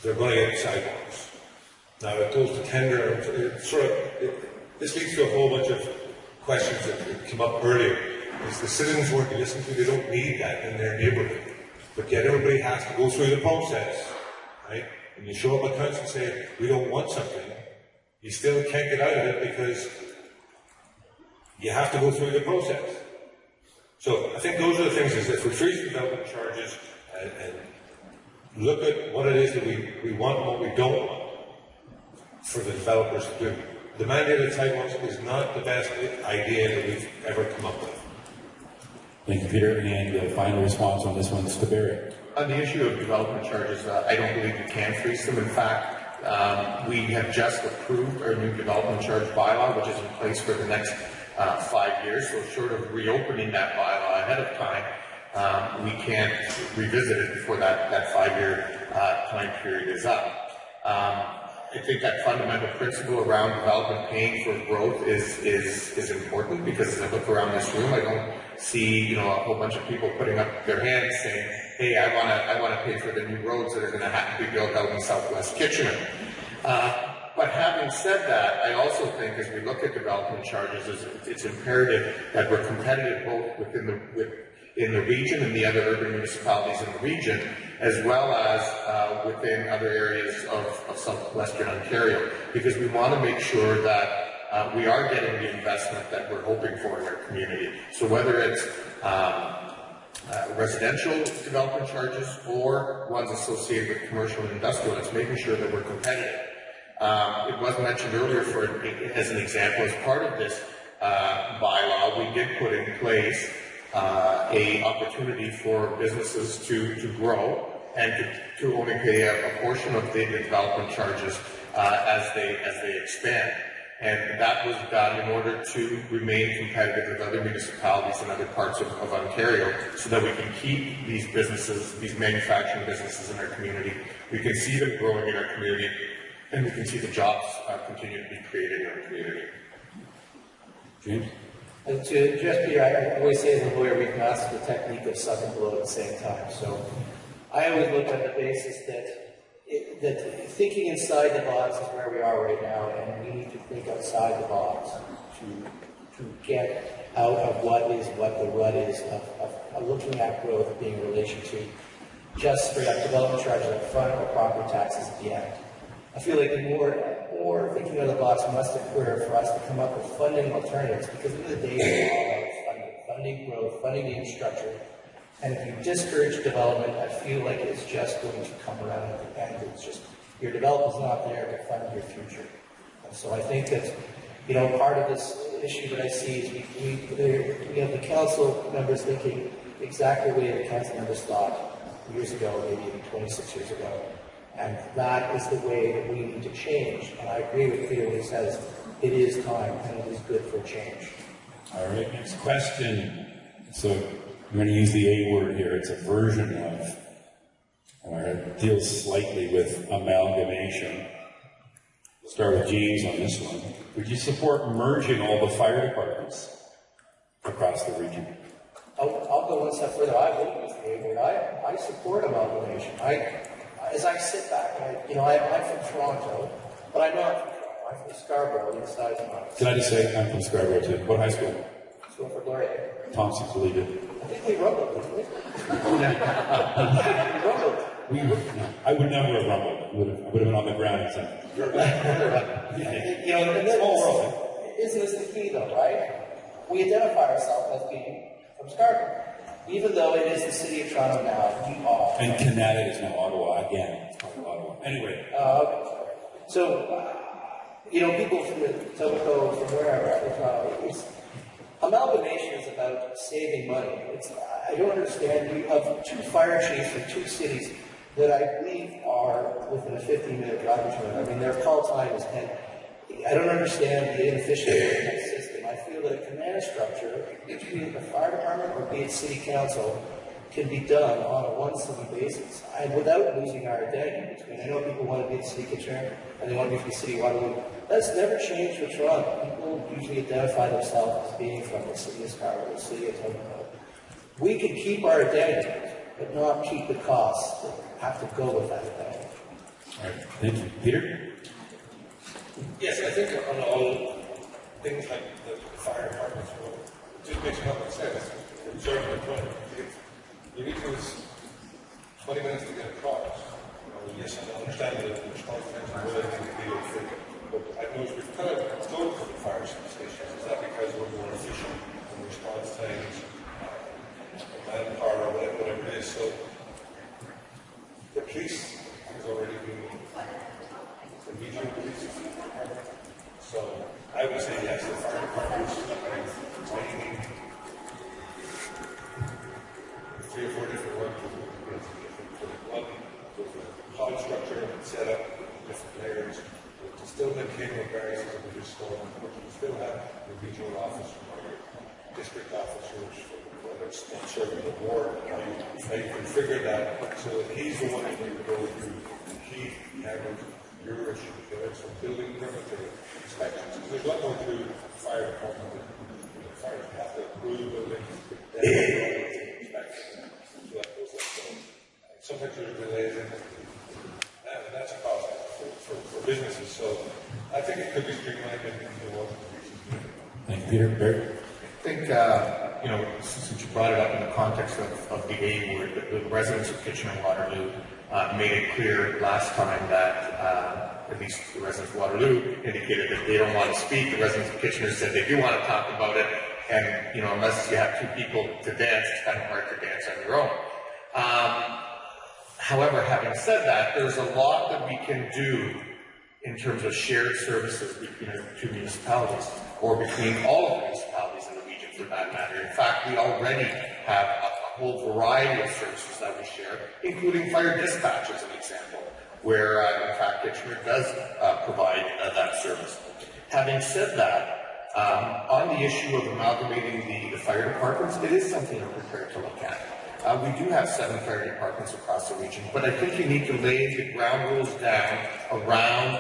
Speaker 6: they're going to get sidewalks. Now, it goes to tender, this leads to a whole bunch of questions that came up earlier. Is the citizens weren't listened to, they don't need that in their neighborhood. But yet everybody has to go through the process, right? When you show up at council and say, we don't want something, you still can't get out of it because you have to go through the process. So I think those are the things, is if we freeze development charges and look at what it is that we want and what we don't want, for the developers to do. The mandated sidewalks is not the best idea that we've ever come up with.
Speaker 1: Thank you, Peter. And the final response on this one is to Barry.
Speaker 3: On the issue of development charges, I don't believe you can freeze them. In fact, we have just approved our new development charge bylaw, which is in place for the next 5 years. So short of reopening that bylaw ahead of time, we can't revisit it before that 5-year time period is up. I think that fundamental principle around development paying for growth is important, because as I look around this room, I don't see a whole bunch of people putting up their hands saying, "Hey, I want to pay for the new roads that are going to have to be built out in Southwest Kitchener." But having said that, I also think as we look at development charges, it's imperative that we're competitive both within the region and the other urban municipalities in the region, as well as within other areas of southwestern Ontario, because we want to make sure that we are getting the investment that we're hoping for in our community. So whether it's residential development charges or ones associated with commercial and industrial, it's making sure that we're competitive. It was mentioned earlier, as an example, as part of this bylaw, we did put in place a opportunity for businesses to grow and to only pay a portion of the development charges as they expand. And that was done in order to remain competitive with other municipalities and other parts of Ontario, so that we can keep these businesses, these manufacturing businesses in our community. We can see them growing in our community, and we can see the jobs continue to be created in our community.
Speaker 1: James?
Speaker 5: And to address Peter, I always say as a lawyer, we can master the technique of suck and blow at the same time. So I always look at the basis that thinking inside the box is where we are right now, and we need to think outside the box to get out of what the rut is of looking at growth being in relation to just straight up development charges up front or property taxes at the end. I feel like the more thinking out of the box must occur for us to come up with funding alternatives, because at the end of the day, it's all about funding growth, funding the infrastructure. And if you discourage development, I feel like it's just going to come around at the end. It's just, your development's not there to fund your future. And so I think that, part of this issue that I see is we have the council members thinking exactly the way the council members thought years ago, maybe even 26 years ago. And that is the way that we need to change. And I agree with Peter when he says it is time and it is good for change.
Speaker 1: All right, next question. So I'm going to use the A word here. It's a version of, or it deals slightly with amalgamation. We'll start with James on this one. Would you support merging all the fire departments across the region?
Speaker 5: I'll go one step further. I wouldn't use the A word. I support amalgamation. As I sit back, I'm from Toronto, but I'm not from Toronto. I'm from Scarborough, the size of mine.
Speaker 1: Can I just say, I'm from Scarborough too. What high school?
Speaker 5: So for Gloria.
Speaker 1: Thompson Collegiate.
Speaker 5: I think we rumbled, didn't we? We rumbled.
Speaker 1: I would never have rumbled. I would have been on the ground and said,
Speaker 5: Isn't this the key though, right? We identify ourselves as being from Scarborough. Even though it is the city of Toronto now, we are.
Speaker 1: And Canada is now Ottawa again. It's not Ottawa. Anyway.
Speaker 5: People from Etobicoke, from wherever, amalgamation is about saving money. I don't understand. You have two fire chiefs from two cities that I believe are within a 15-minute driving time. I mean, their call time is 10. I don't understand the inefficiency of that system. I feel that a command structure, be it the fire department or be it city council, can be done on a one-city basis, and without losing our identity between. I know people want to be the city of Kitchener and they want to be from the city of Waterloo. That's never changed with Toronto. People usually identify themselves as being from the city of Scarborough, the city of Etobicoke. We can keep our identity, but not keep the costs that have to go with that identity.
Speaker 1: All right. Thank you. Peter?
Speaker 6: Yes, I think on all things like the fire departments, it just makes common sense. Conserving the time. You need to use 20 minutes to get across. Yes, I understand that the response times are really going to be different. But I suppose we've kind of gone for the fire stations. Is that because we're more efficient in response times, manpower, or whatever it is? So the police has already been, the regional police
Speaker 2: is still, unfortunately, still have the regional office or your district officers, whether it's serving the ward, they configure that so that he's the one that will go through, he handles your issue, whether it's a building permit or inspections. There's a lot more to the fire department. The fire have to approve the building, then inspect it. So that goes up. So sometimes there's delays in it. And that's a problem for businesses. So I think it could be streamlined in one.
Speaker 1: Thank you, Peter. Barry?
Speaker 3: I think, since you brought it up in the context of the A word, the residents of Kitchener and Waterloo made it clear last time that, at least the residents of Waterloo indicated that they don't want to speak. The residents of Kitchener said they do want to talk about it. And, unless you have two people to dance, it's kind of hard to dance on your own. However, having said that, there's a lot that we can do in terms of shared services between our two municipalities, or between all of the municipalities in the region for that matter. In fact, we already have a whole variety of services that we share, including fire dispatch as an example, where in fact Kitchener does provide that service. Having said that, on the issue of amalgamating the fire departments, it is something I'm prepared to look at. We do have 7 fire departments across the region, but I think you need to lay the ground rules down around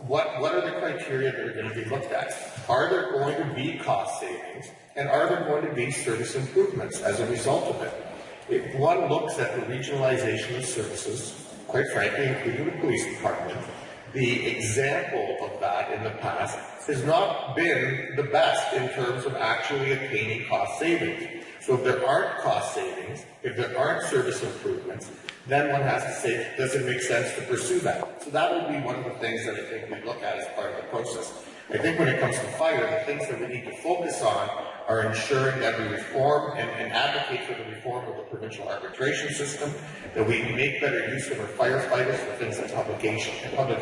Speaker 3: what are the criteria that are going to be looked at. Are there going to be cost savings, and are there going to be service improvements as a result of it? If one looks at the regionalization of services, quite frankly, including the police department, the example of that in the past has not been the best in terms of actually attaining cost savings. So if there aren't cost savings, if there aren't service improvements, then one has to say, does it make sense to pursue that? So that would be one of the things that I think we look at as part of the process. I think when it comes to fire, the things that we need to focus on are ensuring that we reform and advocate for the reform of the provincial arbitration system, that we make better use of our firefighters for things like public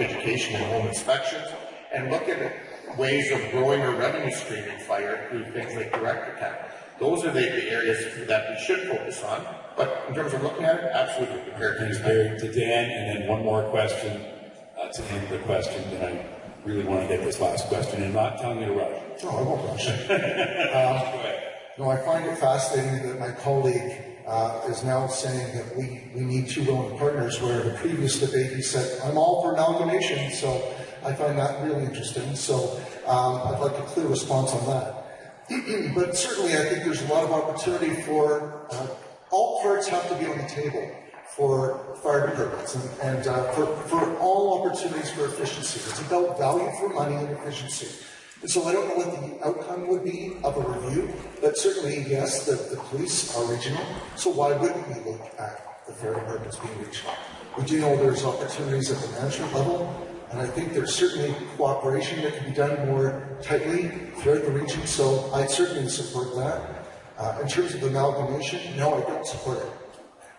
Speaker 3: education and home inspections, and look at ways of growing our revenue stream in fire through things like direct attack. Those are the areas that we should focus on. But in terms of looking at it, absolutely prepared to do that.
Speaker 1: To Dan, and then one more question to end the question. And I really want to get this last question and not telling you to rush.
Speaker 4: No, I won't rush. No, I find it fascinating that my colleague is now saying that we need 2 willing partners, where the previous debate he said, I'm all for amalgamation. So I find that really interesting. So I'd like a clear response on that. But certainly I think there's a lot of opportunity for all parts have to be on the table for fire departments and for all opportunities for efficiency. It's about value for money and efficiency. And so I don't know what the outcome would be of a review, but certainly, yes, the police are regional, so why wouldn't we look at the fire departments being regional? We do know there's opportunities at the management level, and I think there's certainly cooperation that can be done more tightly throughout the region, so I certainly support that. In terms of amalgamation, no, I don't support it.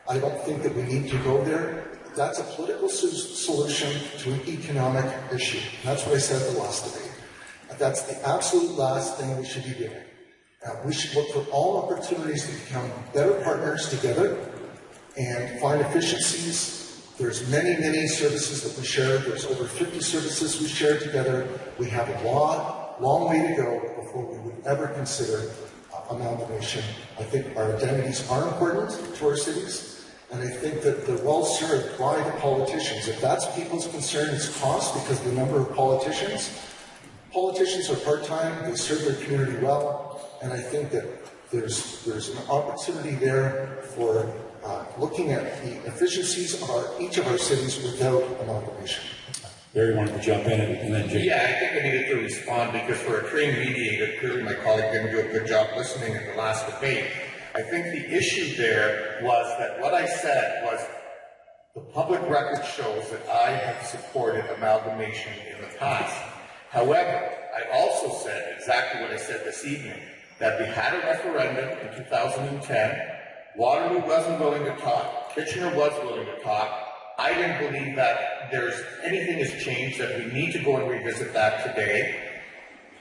Speaker 4: I don't think that we need to go there. That's a political solution to an economic issue. And that's what I said the last debate. That's the absolute last thing we should be doing. We should look for all opportunities to become better partners together and find efficiencies. There's many, many services that we share. There's over 50 services we share together. We have a long way to go before we would ever consider amalgamation. I think our identities are important to our cities, and I think that they're well served by the politicians. If that's people's concern, it's cost, because the number of politicians are part-time, they serve their community well, and I think that there's an opportunity there for looking at the efficiencies of each of our cities without amalgamation.
Speaker 1: Barry wanted to jump in and then Jake.
Speaker 3: Yeah, I think I needed to respond because for a trained mediator, clearly my colleague didn't do a good job listening in the last debate. I think the issue there was that what I said was the public record shows that I have supported amalgamation in the past. However, I also said exactly what I said this evening, that we had a referendum in 2010, Waterloo wasn't willing to talk, Kitchener was willing to talk. I didn't believe that anything has changed, that we need to go and revisit that today.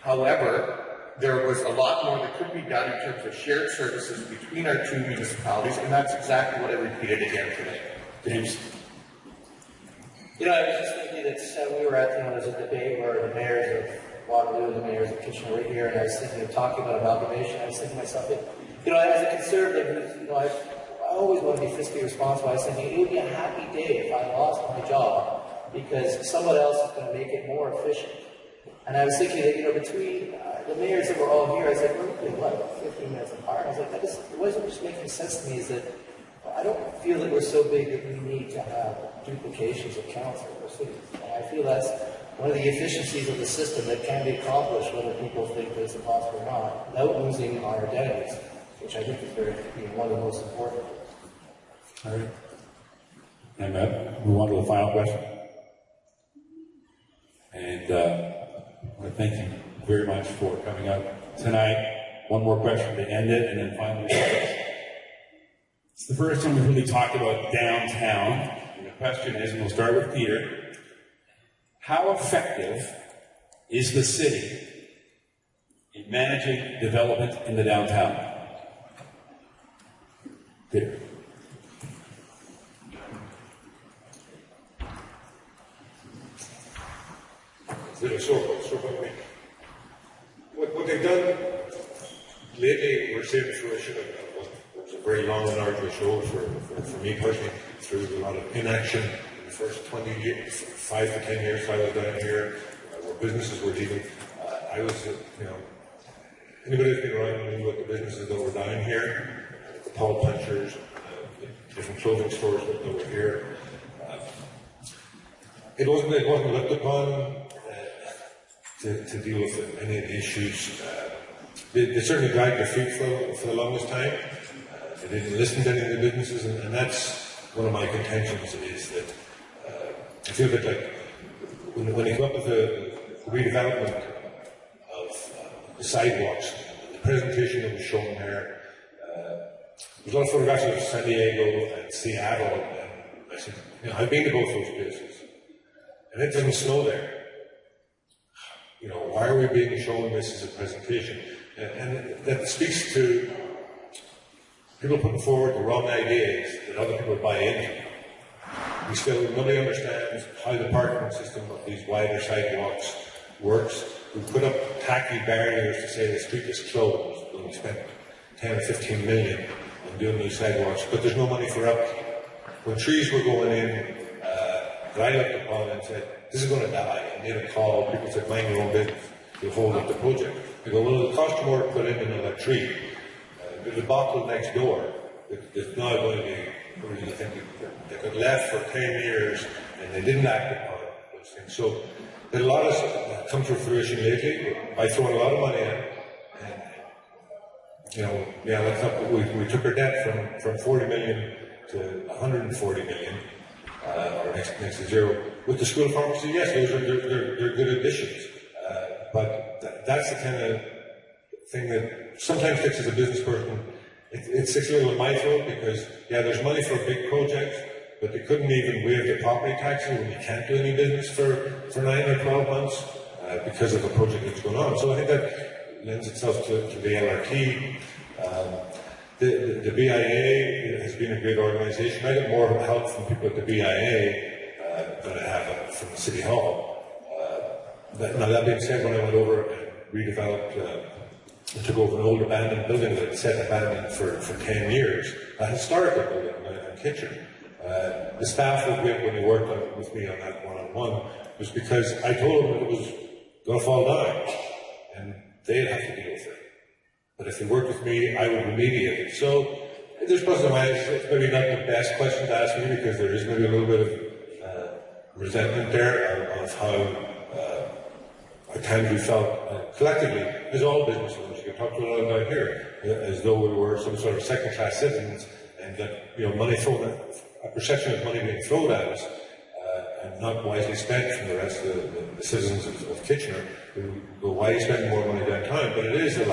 Speaker 3: However, there was a lot more that could be done in terms of shared services between our two municipalities, and that's exactly what I repeated again today.
Speaker 1: James?
Speaker 5: I was just thinking that we were at, there's a debate where the mayors of Waterloo and the mayors of Kitchener were here, and I was thinking of talking about amalgamation. I was thinking to myself, as a conservative, I always want to be fiscally responsible. I was thinking it would be a happy day if I lost my job because someone else is going to make it more efficient. And I was thinking that, between the mayors that were all here, I said, we're only, 15 minutes apart. I was like, it wasn't just making sense to me is that I don't feel that we're so big that we need to have duplications of council or cities. And I feel that's one of the efficiencies of the system that can be accomplished whether people think that it's impossible or not, without losing our identities, which I think is one of the most important.
Speaker 1: All right. And move on to the final question. And I want to thank you very much for coming out tonight. One more question to end it, and then finally, it's the first time we've really talked about downtown. And the question is, and we'll start with Peter, how effective is the city in managing development in the downtown? Peter.
Speaker 6: What they've done lately, we're seeing the fruition of what was a very long and arduous road for me personally, through a lot of inaction in the first 20 years, 5 to 10 years I was down here, where businesses were dealing. I was, anybody who's been around knew what the businesses that were down here, the Paul Punchers, different clothing stores that were here. It wasn't looked upon to deal with any of the issues. They certainly dragged their feet for the longest time. They didn't listen to any of the businesses, and that's one of my contentions is that I feel that when they come up with the redevelopment of the sidewalks, the presentation that was shown there, there's a lot of photographs of San Diego and Seattle, and I said, I've been to both those places, and it doesn't snow there. Why are we being shown this as a presentation? And that speaks to people putting forward the wrong ideas that other people buy into. Nobody understands how the parking system of these wider sidewalks works. We put up tacky barriers to say the street is closed when we spent 10 or 15 million on doing these sidewalks, but there's no money for upkeep. When trees were going in, that I looked upon and said, this is going to die, and made a call, people said, mind your own business, you'll hold up the project. They go, well, it'll cost more to put in another tree. There's a bottle next door that's now going to be, what do you think, they got left for 10 years, and they didn't act upon those things. So, there's a lot of come to fruition lately by throwing a lot of money in. And, we took our debt from 40 million to 140 million. Or next to zero. With the school pharmacy, yes, they're good additions. But that's the kind of thing that sometimes sticks as a business person. It sticks a little in my throat because, there's money for big projects, but they couldn't even waive the property taxes when you can't do any business for 9 or 12 months because of a project that's going on. So I think that lends itself to the LRT. The BIA has been a great organisation. I get more help from people at the BIA than I have from the City Hall. Now that being said, when I went over and redeveloped, took over an old abandoned building that had sat abandoned for 10 years, a historical building in Kitchener. The staff that when they worked with me on that one-on-one was because I told them that it was going to fall down, and they'd have to deal with it. But if they worked with me, I would remediate it. So there's pluses and minuses. It's maybe not the best question to ask me because there is maybe a little bit of resentment there of how at times we felt collectively, as all business owners, you can talk to a lot of down here, as though we were some sort of second-class citizens and that money thrown at, a perception of money being thrown at us and not wisely spent from the rest of the citizens of Kitchener. Who go, why are you spending more money downtown? But it is the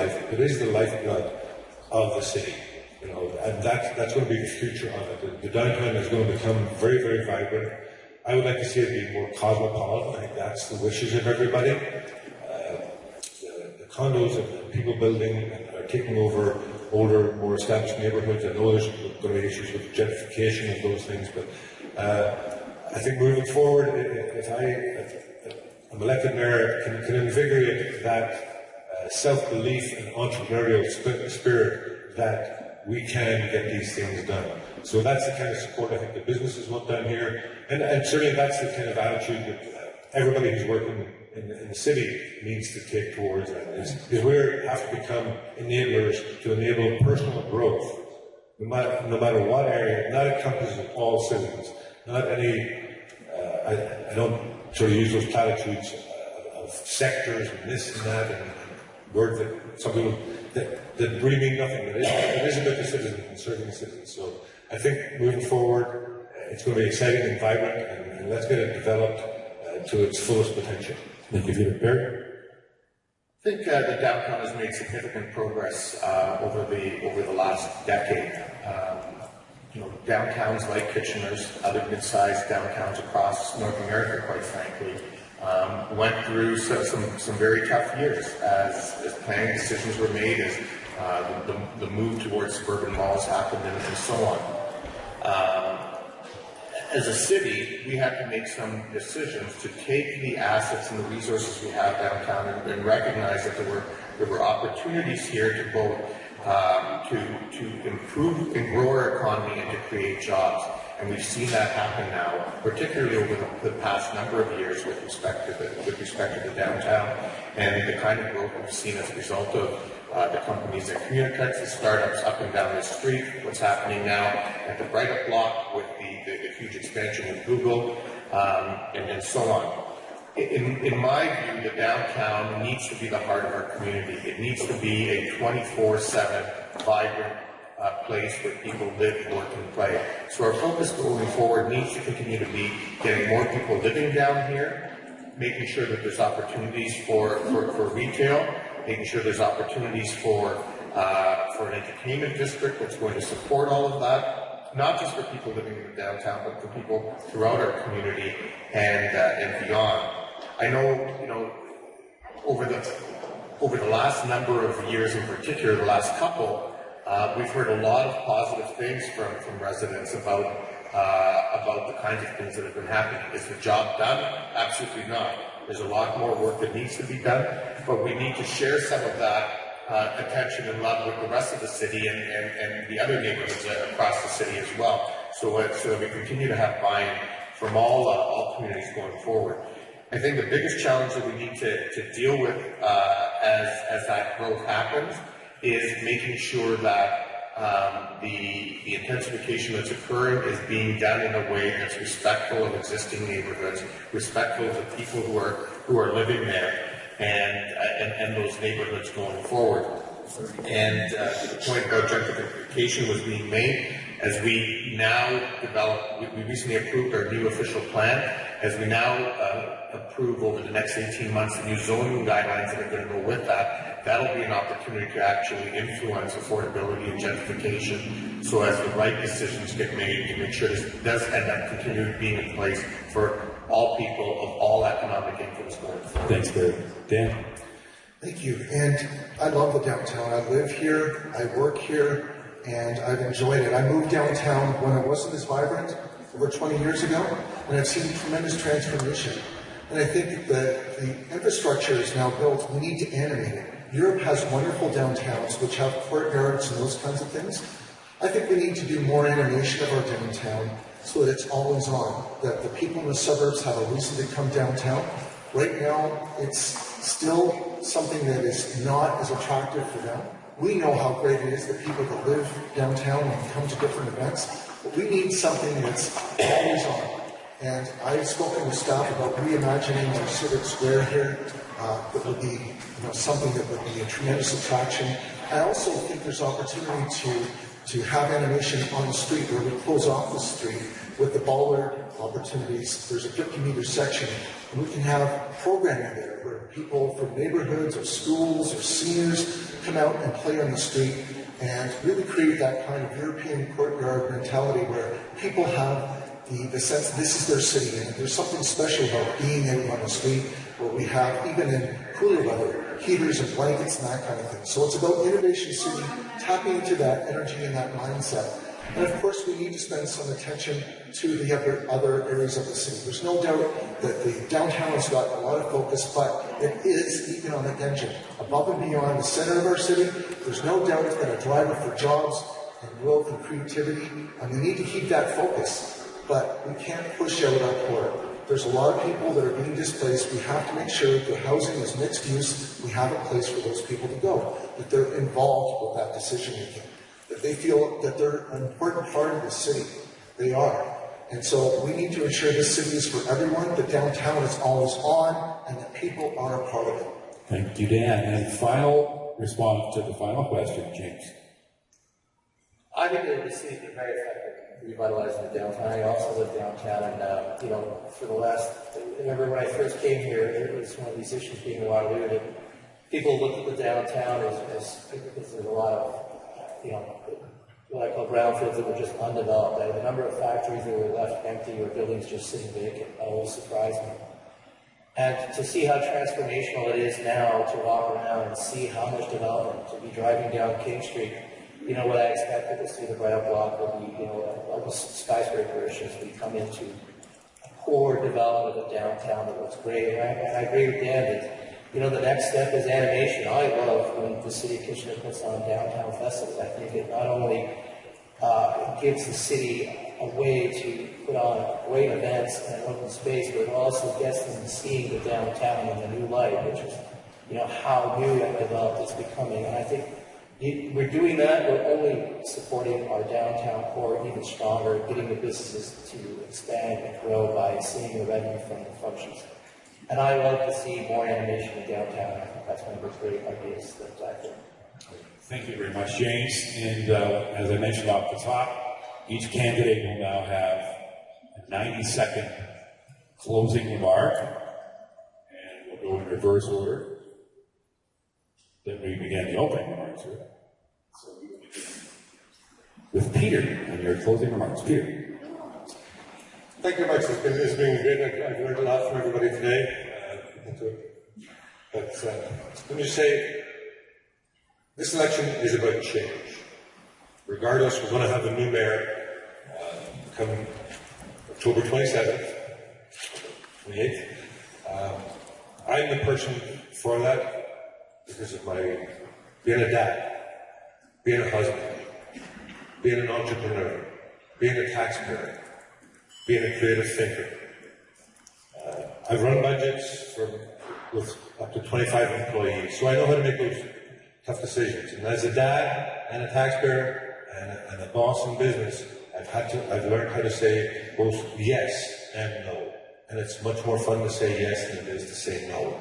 Speaker 6: lifeblood of the city, and that's going to be the future of it. The downtown is going to become very, very vibrant. I would like to see it be more cosmopolitan. I think that's the wishes of everybody. The condos and people building are taking over older, more established neighbourhoods. I know there's going to be issues with gentrification of those things, but I think moving forward, if I'm elected mayor, can invigorate that self-belief and entrepreneurial spirit that we can get these things done. So that's the kind of support I think the businesses want down here, and certainly that's the kind of attitude that everybody who's working in the city needs to take towards that. Is we have to become enablers to enable personal growth, no matter what area. That encompasses all citizens. Not any. I don't sort of use those platitudes of sectors and this and that and words that some people that really mean nothing. It is about the citizens and serving the citizens. So I think moving forward, it's going to be exciting and vibrant, and let's get it developed to its fullest potential.
Speaker 1: Thank you, Peter. Barry?
Speaker 3: I think the downtown has made significant progress over the last decade. Downtowns like Kitchener's, other mid-sized downtowns across North America, quite frankly, went through some very tough years as planning decisions were made, as the move towards suburban malls happened, and so on. As a city, we had to make some decisions to take the assets and the resources we have downtown and recognize that there were opportunities here to both to improve and grow our economy and to create jobs. And we've seen that happen now, particularly over the past number of years with respect to the downtown and the kind of growth we've seen as a result of the companies that communicate, the startups up and down the street, what's happening now at the Bright Up block with the huge expansion of Google, and so on. In my view, the downtown needs to be the heart of our community. It needs to be a 24/7 vibrant place where people live, work, and play. So our focus going forward needs to continue to be getting more people living down here, making sure that there's opportunities for retail, making sure there's opportunities for an entertainment district that's going to support all of that, not just for people living in the downtown, but for people throughout our community and beyond. I know, over the last number of years, in particular, the last couple, we've heard a lot of positive things from residents about the kinds of things that have been happening. Is the job done? Absolutely not. There's a lot more work that needs to be done, but we need to share some of that attention and love with the rest of the city and the other neighborhoods across the city as well, so that we continue to have buy-in from all communities going forward. I think the biggest challenge that we need to deal with as that growth happens is making sure that the intensification that's occurring is being done in a way that's respectful of existing neighborhoods, respectful of the people who are living there, and those neighborhoods going forward. And the point about gentrification was being made as we now we recently approved our new official plan, as we now approve over the next 18 months the new zoning guidelines that are going to go with that. That'll be an opportunity to actually influence affordability and gentrification, so as the right decisions get made to make sure this does end up continuing being in place for all people of all economic incomes going forward.
Speaker 1: Thanks, Barry. Dan?
Speaker 4: Thank you. And I love the downtown. I live here, I work here, and I've enjoyed it. I moved downtown when it wasn't as vibrant over 20 years ago, and I've seen tremendous transformation. And I think that the infrastructure is now built. We need to animate it. Europe has wonderful downtowns which have courtyards and those kinds of things. I think we need to do more animation of our downtown so that it's always on, that the people in the suburbs have a reason to come downtown. Right now, it's still something that is not as attractive for them. We know how great it is that people that live downtown and come to different events, but we need something that's always on. And I've spoken with staff about reimagining our civic square here. That would be something that would be a tremendous attraction. I also think there's opportunity to have animation on the street where we close off the street with the bollard opportunities. There's a 50-meter section, and we can have programming there where people from neighborhoods or schools or seniors come out and play on the street and really create that kind of European courtyard mentality where people have the sense that this is their city, and there's something special about being out on the street where we have, even in cooler weather, heaters and blankets and that kind of thing. So it's about Innovation City, tapping into that energy and that mindset. And of course, we need to spend some attention to the other areas of the city. There's no doubt that the downtown has got a lot of focus, but it is the economic engine. Above and beyond the center of our city, there's no doubt it's been a driver for jobs and growth and creativity, and we need to keep that focus. But we can't push out our poor. There's a lot of people that are being displaced. We have to make sure that the housing is mixed use. We have a place for those people to go, that they're involved with that decision making, that they feel that they're an important part of the city. They are. And so we need to ensure this city is for everyone, that downtown is always on, and that people are a part of it.
Speaker 1: Thank you, Dan. And final response to the final question, James.
Speaker 5: I think that the city has been very effective revitalizing the downtown. I also live downtown, and for the last, I remember when I first came here, it was one of these issues being Waterloo that people looked at the downtown as there's a lot of, what I call brownfields that were just undeveloped. The number of factories that were left empty or buildings just sitting vacant always surprised me. And to see how transformational it is now to walk around and see how much development, to be driving down King Street, what I expected to see the Brown Block will be, almost skyscraper as we come into a core development of downtown that looks great. And I agree with Dan that, the next step is animation. I love when the City of Kitchener puts on downtown festivals. I think it not only gives the city a way to put on great events and open space, but it also gets them seeing the downtown in a new light, which is, how new and developed it's becoming. And I think we're doing that. We're only supporting our downtown core even stronger, getting the businesses to expand and grow by seeing the revenue from the functions. And I love to see more animation in downtown. I think that's one of the great ideas that I think.
Speaker 1: Thank you very much, James. And as I mentioned off the top, each candidate will now have a 90-second closing remark, and we'll go in reverse order. Then we begin the opening remarks. So we will begin with Peter and your closing remarks. Peter.
Speaker 6: Thank you very much. It's been great. I've learned a lot from everybody today. But let me just say, this election is about change. Regardless, we're going to have a new mayor come October 27th, 28th. I'm the person for that because of my being a dad, being a husband, being an entrepreneur, being a taxpayer, being a creative thinker. I've run budgets with up to 25 employees, so I know how to make those tough decisions. And as a dad and a taxpayer and a boss in business, I've learned how to say both yes and no. And it's much more fun to say yes than it is to say no.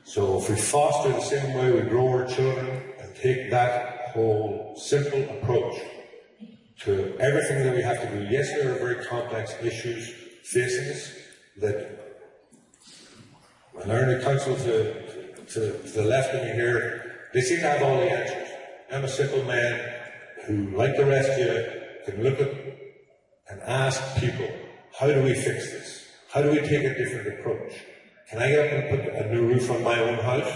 Speaker 6: So if we foster the same way we grow our children and take that whole simple approach to everything that we have to do. Yes, there are very complex issues facing us that when I learn the council to the left of me here, they seem to have all the answers. I'm a simple man who, like the rest of you, can look at and ask people, how do we fix this? How do we take a different approach? Can I get up and put a new roof on my own house?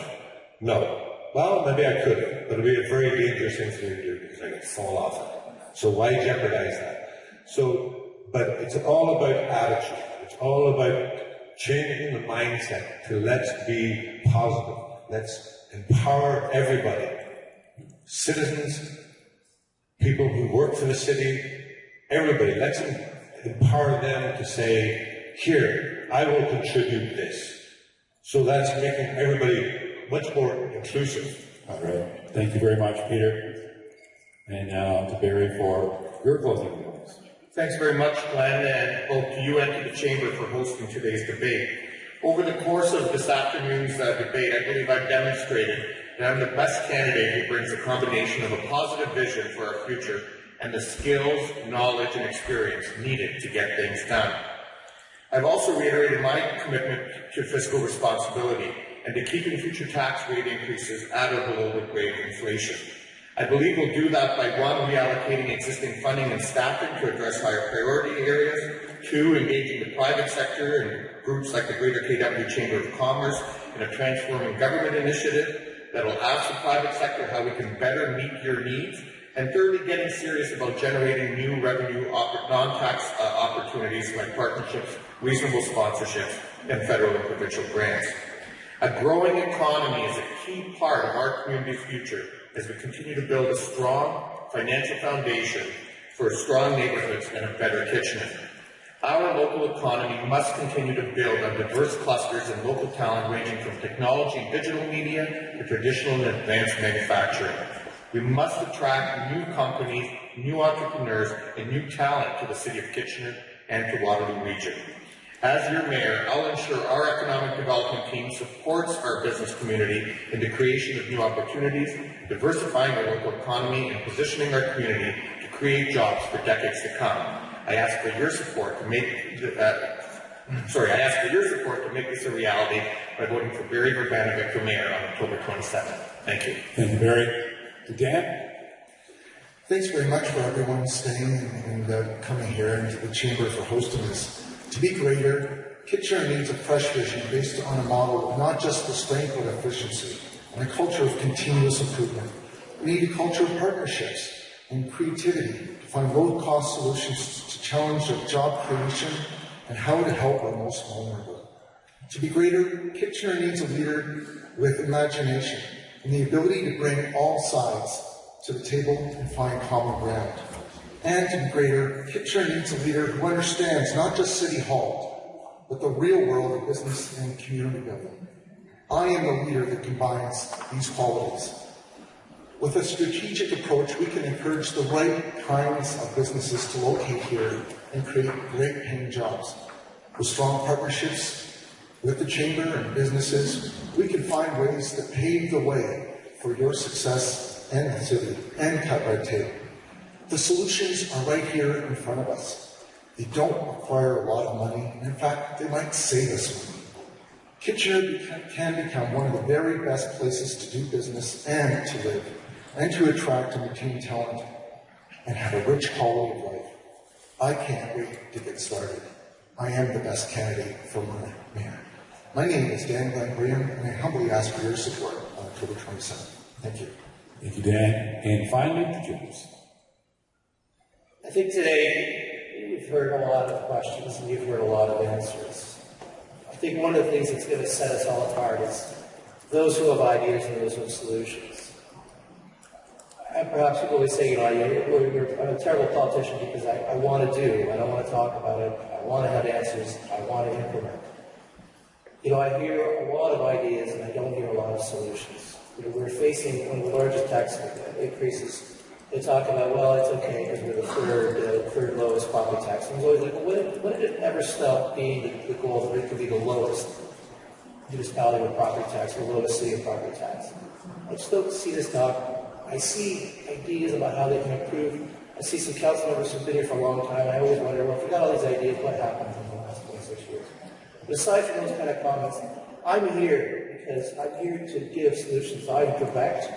Speaker 6: No. Well, maybe I could, but it would be a very dangerous thing for me to do because I could fall off it. So why jeopardize that? But it's all about attitude. It's all about changing the mindset to let's be positive. Let's empower everybody. Citizens, people who work for the city, everybody. Let's empower them to say, here, I will contribute this. So that's making everybody much more inclusive.
Speaker 1: All right. Thank you very much, Peter. And now to Barry for your closing remarks.
Speaker 3: Thanks very much, Glenn, and both to you and to the Chamber for hosting today's debate. Over the course of this afternoon's debate, I believe I've demonstrated that I'm the best candidate who brings a combination of a positive vision for our future and the skills, knowledge, and experience needed to get things done. I've also reiterated my commitment to fiscal responsibility and to keeping future tax rate increases at or below the rate of inflation. I believe we'll do that by 1, reallocating existing funding and staffing to address higher priority areas, 2, engaging the private sector and groups like the Greater KW Chamber of Commerce in a transforming government initiative that will ask the private sector how we can better meet your needs And thirdly, getting serious about generating new revenue non-tax opportunities like partnerships, reasonable sponsorships, and federal and provincial grants. A growing economy is a key part of our community's future as we continue to build a strong financial foundation for strong neighborhoods and a better Kitchener. Our local economy must continue to build on diverse clusters and local talent ranging from technology and digital media to traditional and advanced manufacturing. We must attract new companies, new entrepreneurs, and new talent to the City of Kitchener and to Waterloo Region. As your mayor, I'll ensure our economic development team supports our business community in the creation of new opportunities, diversifying our local economy, and positioning our community to create jobs for decades to come. I ask for your support to make this a reality by voting for Barry Vrbanovic for mayor on October 27th. Thank you.
Speaker 1: Thank you, Barry. Dan?
Speaker 4: Thanks very much for everyone staying and coming here and to the Chamber for hosting this. To be greater, Kitchener needs a fresh vision based on a model of not just the strength but efficiency and a culture of continuous improvement. We need a culture of partnerships and creativity to find low-cost solutions to challenge of job creation and how to help our most vulnerable. To be greater, Kitchener needs a leader with imagination and the ability to bring all sides to the table and find common ground. And to be greater, Kitchener needs a leader who understands not just City Hall, but the real world of business and community building. I am the leader that combines these qualities. With a strategic approach, we can encourage the right kinds of businesses to locate here and create great paying jobs. With strong partnerships with the Chamber and businesses, we can find ways to pave the way for your success and the city and cut red tape. The solutions are right here in front of us. They don't require a lot of money, and in fact, they might save us money. Kitchener can become one of the very best places to do business and to live, and to attract and retain talent, and have a rich quality of life. I can't wait to get started. I am the best candidate for my mayor. My name is Dan Glenn-Graham, and I humbly ask for your support on October 27th. Thank you.
Speaker 1: Thank you, Dan. And finally, James.
Speaker 5: I think today we've heard a lot of questions and you've heard a lot of answers. I think one of the things that's going to set us all apart is those who have ideas and those who have solutions. And perhaps people would say, I'm a terrible politician because I want to do, I don't want to talk about it, I want to have answers, I want to implement. I hear a lot of ideas and I don't hear a lot of solutions. We're facing one of the largest tax increases. They talk about, well, it's okay because we're the third lowest property tax. And I was always like, well, when did it ever stop being the goal that it could be the lowest municipality with property tax or the lowest city of property tax? I just don't see this talk. I see ideas about how they can improve. I see some council members who've been here for a long time. I always wonder, well, if we got all these ideas, what happened in the last 26 years? But aside from those kind of comments, I'm here because I'm here to give solutions. I'm direct.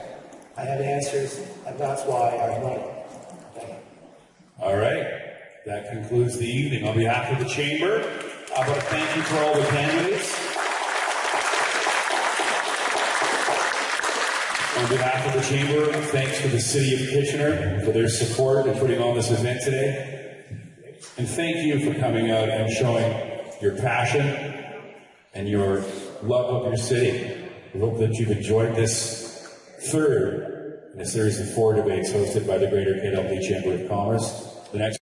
Speaker 5: I have answers, and that's why I'm running.
Speaker 1: All right. That concludes the evening. On behalf of the Chamber, I want to thank you for all the candidates. On behalf of the Chamber, thanks to the City of Kitchener for their support in putting on this event today. And thank you for coming out and showing your passion and your love of your city. We hope that you've enjoyed this third in a series of 4 debates hosted by the Greater KWP Chamber of Commerce. The next